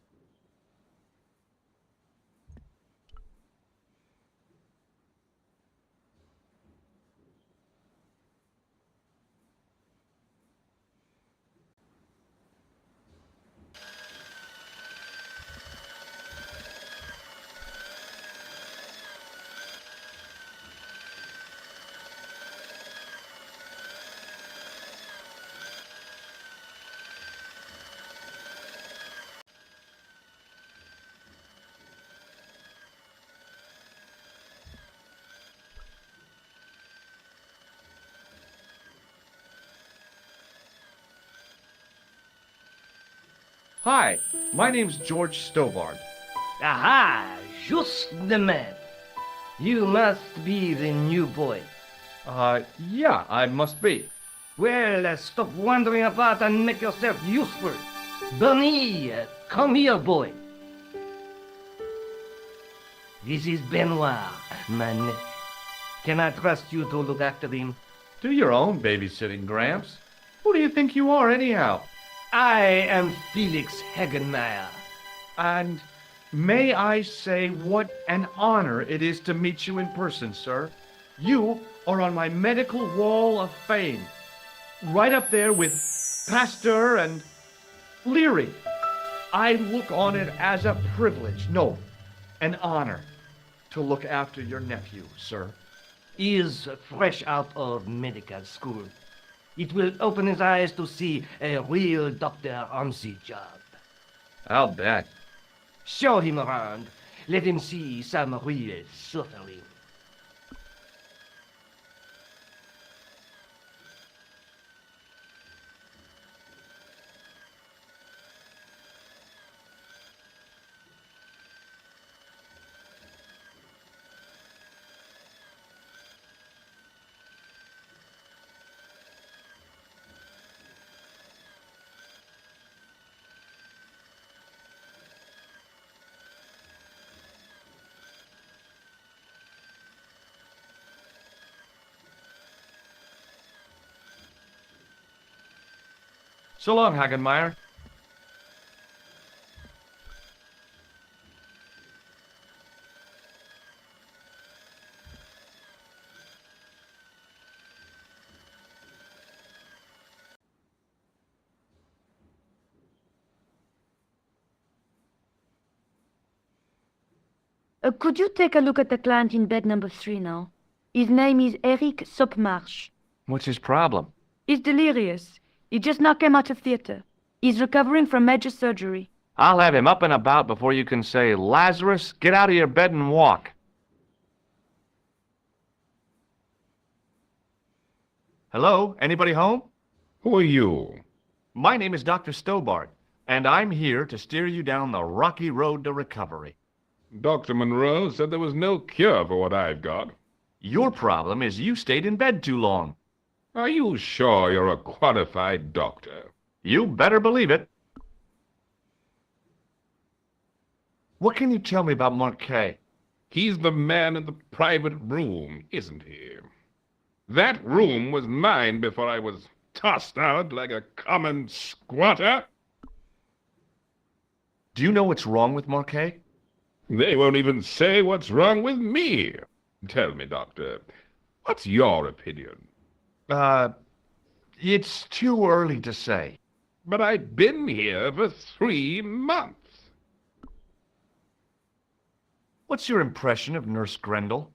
Hi, my name's George Stovard. Aha! Just the man. You must be the new boy. Yeah, I must be. Well, stop wandering about and make yourself useful. Bernie, Come here, boy. This is Benoit, my nephew. Can I trust you to look after him? Do your own babysitting, Gramps. Who do you think you are, anyhow? I am Felix Hagenmeyer. And may I say what an honor it is to meet you in person, sir. You are on my medical wall of fame. Right up there with Pasteur and Leary. I look on it as a privilege, no, an honor, to look after your nephew, sir. He is fresh out of medical school. It will open his eyes to see a real doctor on the job. I'll bet. Show him around. Let him see some real suffering. So long, Hagenmeyer. Could you take a look at the client in bed number 3 now? His name is Eric Sopmarsh. What's his problem? He's delirious. He just now came out of theater. He's recovering from major surgery. I'll have him up and about before you can say, Lazarus, get out of your bed and walk. Hello? Anybody home? Who are you? My name is Dr. Stobart, and I'm here to steer you down the rocky road to recovery. Dr. Monroe said there was no cure for what I've got. Your problem is you stayed in bed too long. Are you sure you're a qualified doctor? You better believe it. What can you tell me about Marquet? He's the man in the private room, isn't he? That room was mine before I was tossed out like a common squatter. Do you know what's wrong with Marquet? They won't even say what's wrong with me. Tell me, Doctor, what's your opinion? It's too early to say. But I've been here for 3 months. What's your impression of Nurse Grendel?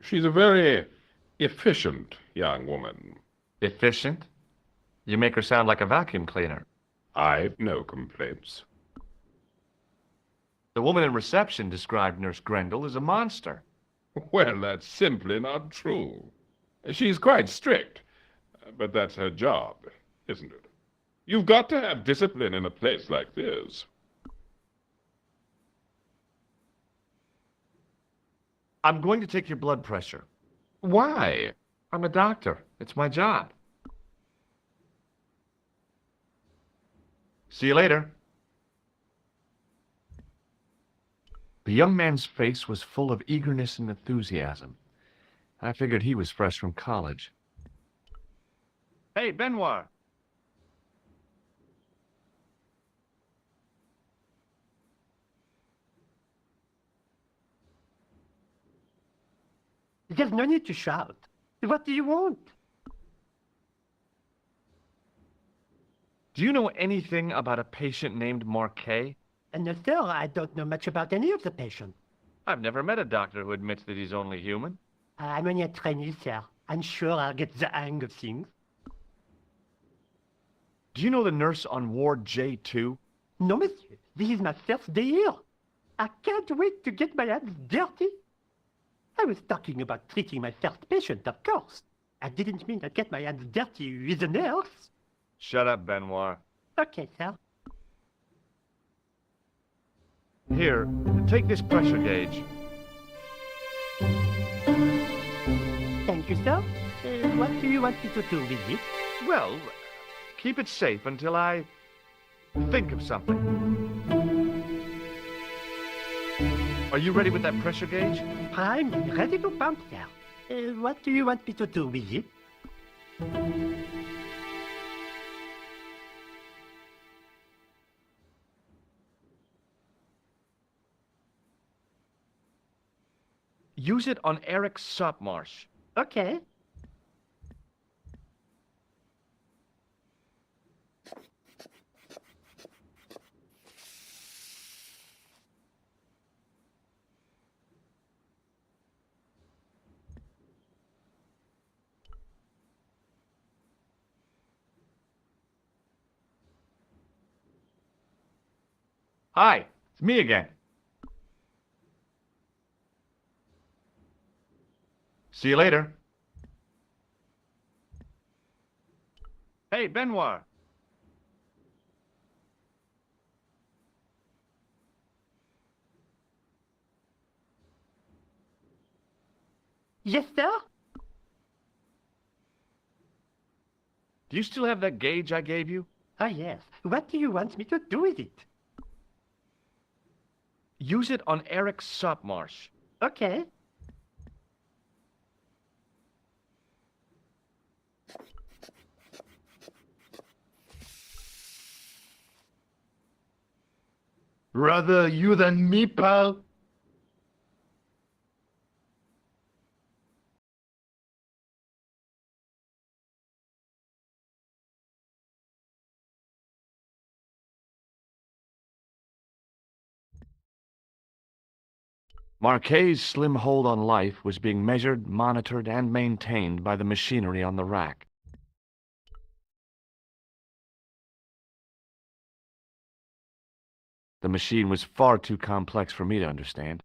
She's a very efficient young woman. Efficient? You make her sound like a vacuum cleaner. I've no complaints. The woman in reception described Nurse Grendel as a monster. Well, that's simply not true. She's quite strict, but that's her job, isn't it? You've got to have discipline in a place like this. I'm going to take your blood pressure. Why? I'm a doctor. It's my job. See you later. The young man's face was full of eagerness and enthusiasm. I figured he was fresh from college. Hey, Benoit. There's no need to shout. What do you want? Do you know anything about a patient named Marquet? No, sir, I don't know much about any of the patients. I've never met a doctor who admits that he's only human. I'm only a trainee, sir. I'm sure I'll get the hang of things. Do you know the nurse on Ward J2? No, monsieur. This is my first day here. I can't wait to get my hands dirty. I was talking about treating my first patient, of course. I didn't mean to get my hands dirty with a nurse. Shut up, Benoit. Okay, sir. Here, take this pressure gauge. Thank you, sir. What do you want me to do with it? Well, keep it safe until I think of something. Are you ready with that pressure gauge? I'm ready to pump, sir. What do you want me to do with it? Use it on Eric Sopmarsh. Okay. Hi, it's me again. See you later. Hey, Benoit. Yes, sir? Do you still have that gauge I gave you? Ah, yes. What do you want me to do with it? Use it on Eric Sopmarsh. Okay. Rather you than me, pal. Marquet's slim hold on life was being measured, monitored, and maintained by the machinery on the rack. The machine was far too complex for me to understand.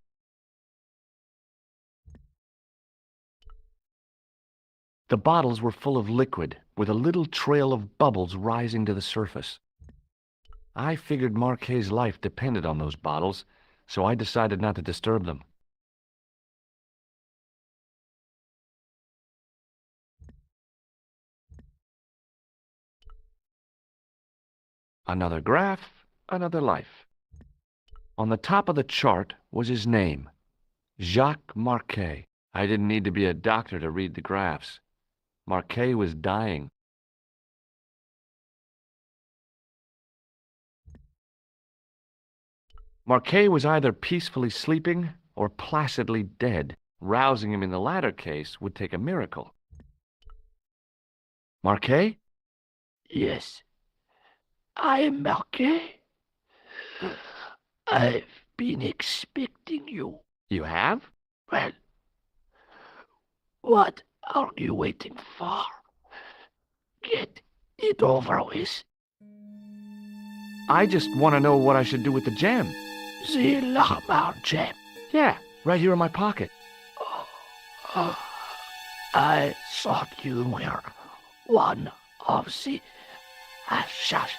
The bottles were full of liquid, with a little trail of bubbles rising to the surface. I figured Marquet's life depended on those bottles, so I decided not to disturb them. Another graph, another life. On the top of the chart was his name, Jacques Marquet. I didn't need to be a doctor to read the graphs. Marquet was dying. Marquet was either peacefully sleeping or placidly dead. Rousing him in the latter case would take a miracle. Marquet? Yes, I am Marquet. I've been expecting you. You have? Well, what are you waiting for? Get it over with. I just want to know what I should do with the gem. The Lamar gem. Yeah, right here in my pocket. I thought you were one of the assassins.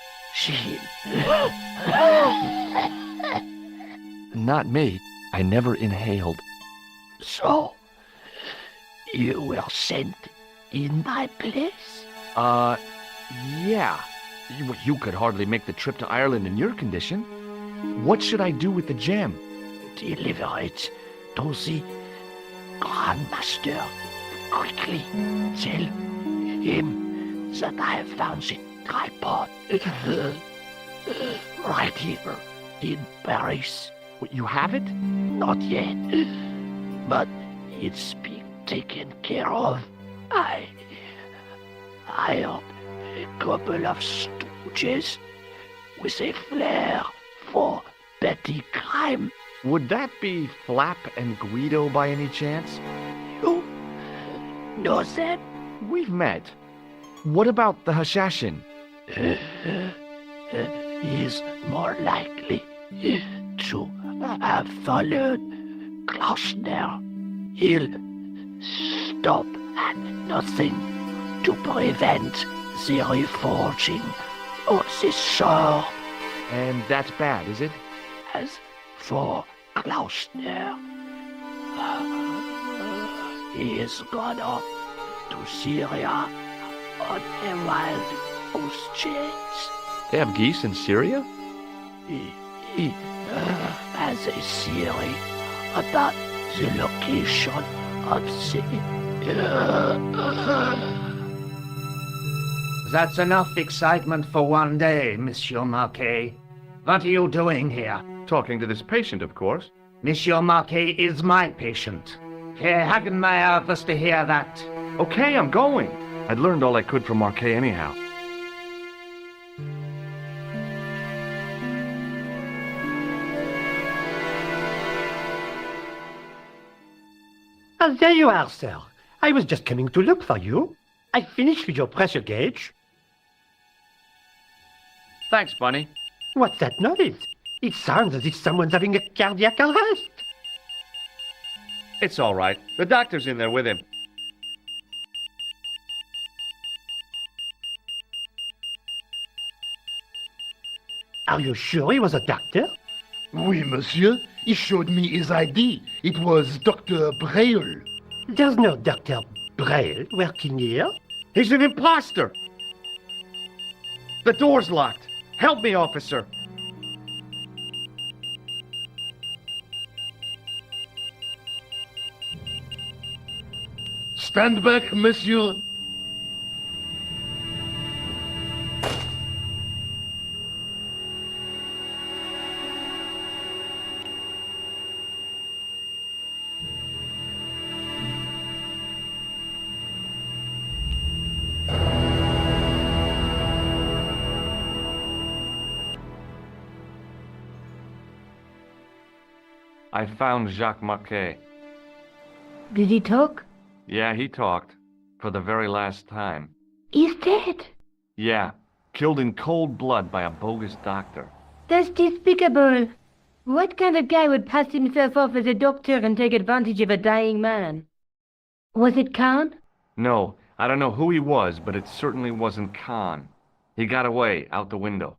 Not me. I never inhaled. So, you were sent in my place? Yeah. You could hardly make the trip to Ireland in your condition. What should I do with the gem? Deliver it to the Grand Master. Quickly, tell him that I have found the tripod right here in Paris. You have it? Not yet, but it's being taken care of. I hired a couple of stooges with a flair for petty crime. Would that be Flap and Guido by any chance? You know them? We've met. What about the Hashashin? He's more likely to have followed Klausner. He'll stop at nothing to prevent the reforging of the sword. And that's bad, is it? As for Klausner, he is gone off to Syria on a wild goose chase. They have geese in Syria? He has a theory about the location of the... That's enough excitement for one day, Monsieur Marquet. What are you doing here? Talking to this patient, of course. Monsieur Marquet is my patient. Herr Hagenmeyer was to hear that. Okay, I'm going. I'd learned all I could from Marquet anyhow. Ah, there you are, sir. I was just coming to look for you. I finished with your pressure gauge. Thanks, Bunny. What's that noise? It sounds as if someone's having a cardiac arrest. It's all right. The doctor's in there with him. Are you sure he was a doctor? Oui, monsieur. He showed me his ID. It was Dr. Braille. There's no Dr. Braille working here. He's an imposter! The door's locked. Help me, officer. Stand back, monsieur. I found Jacques Marquet. Did he talk? Yeah, he talked. For the very last time. He's dead. Yeah, killed in cold blood by a bogus doctor. That's despicable. What kind of guy would pass himself off as a doctor and take advantage of a dying man? Was it Khan? No, I don't know who he was, but it certainly wasn't Khan. He got away, out the window.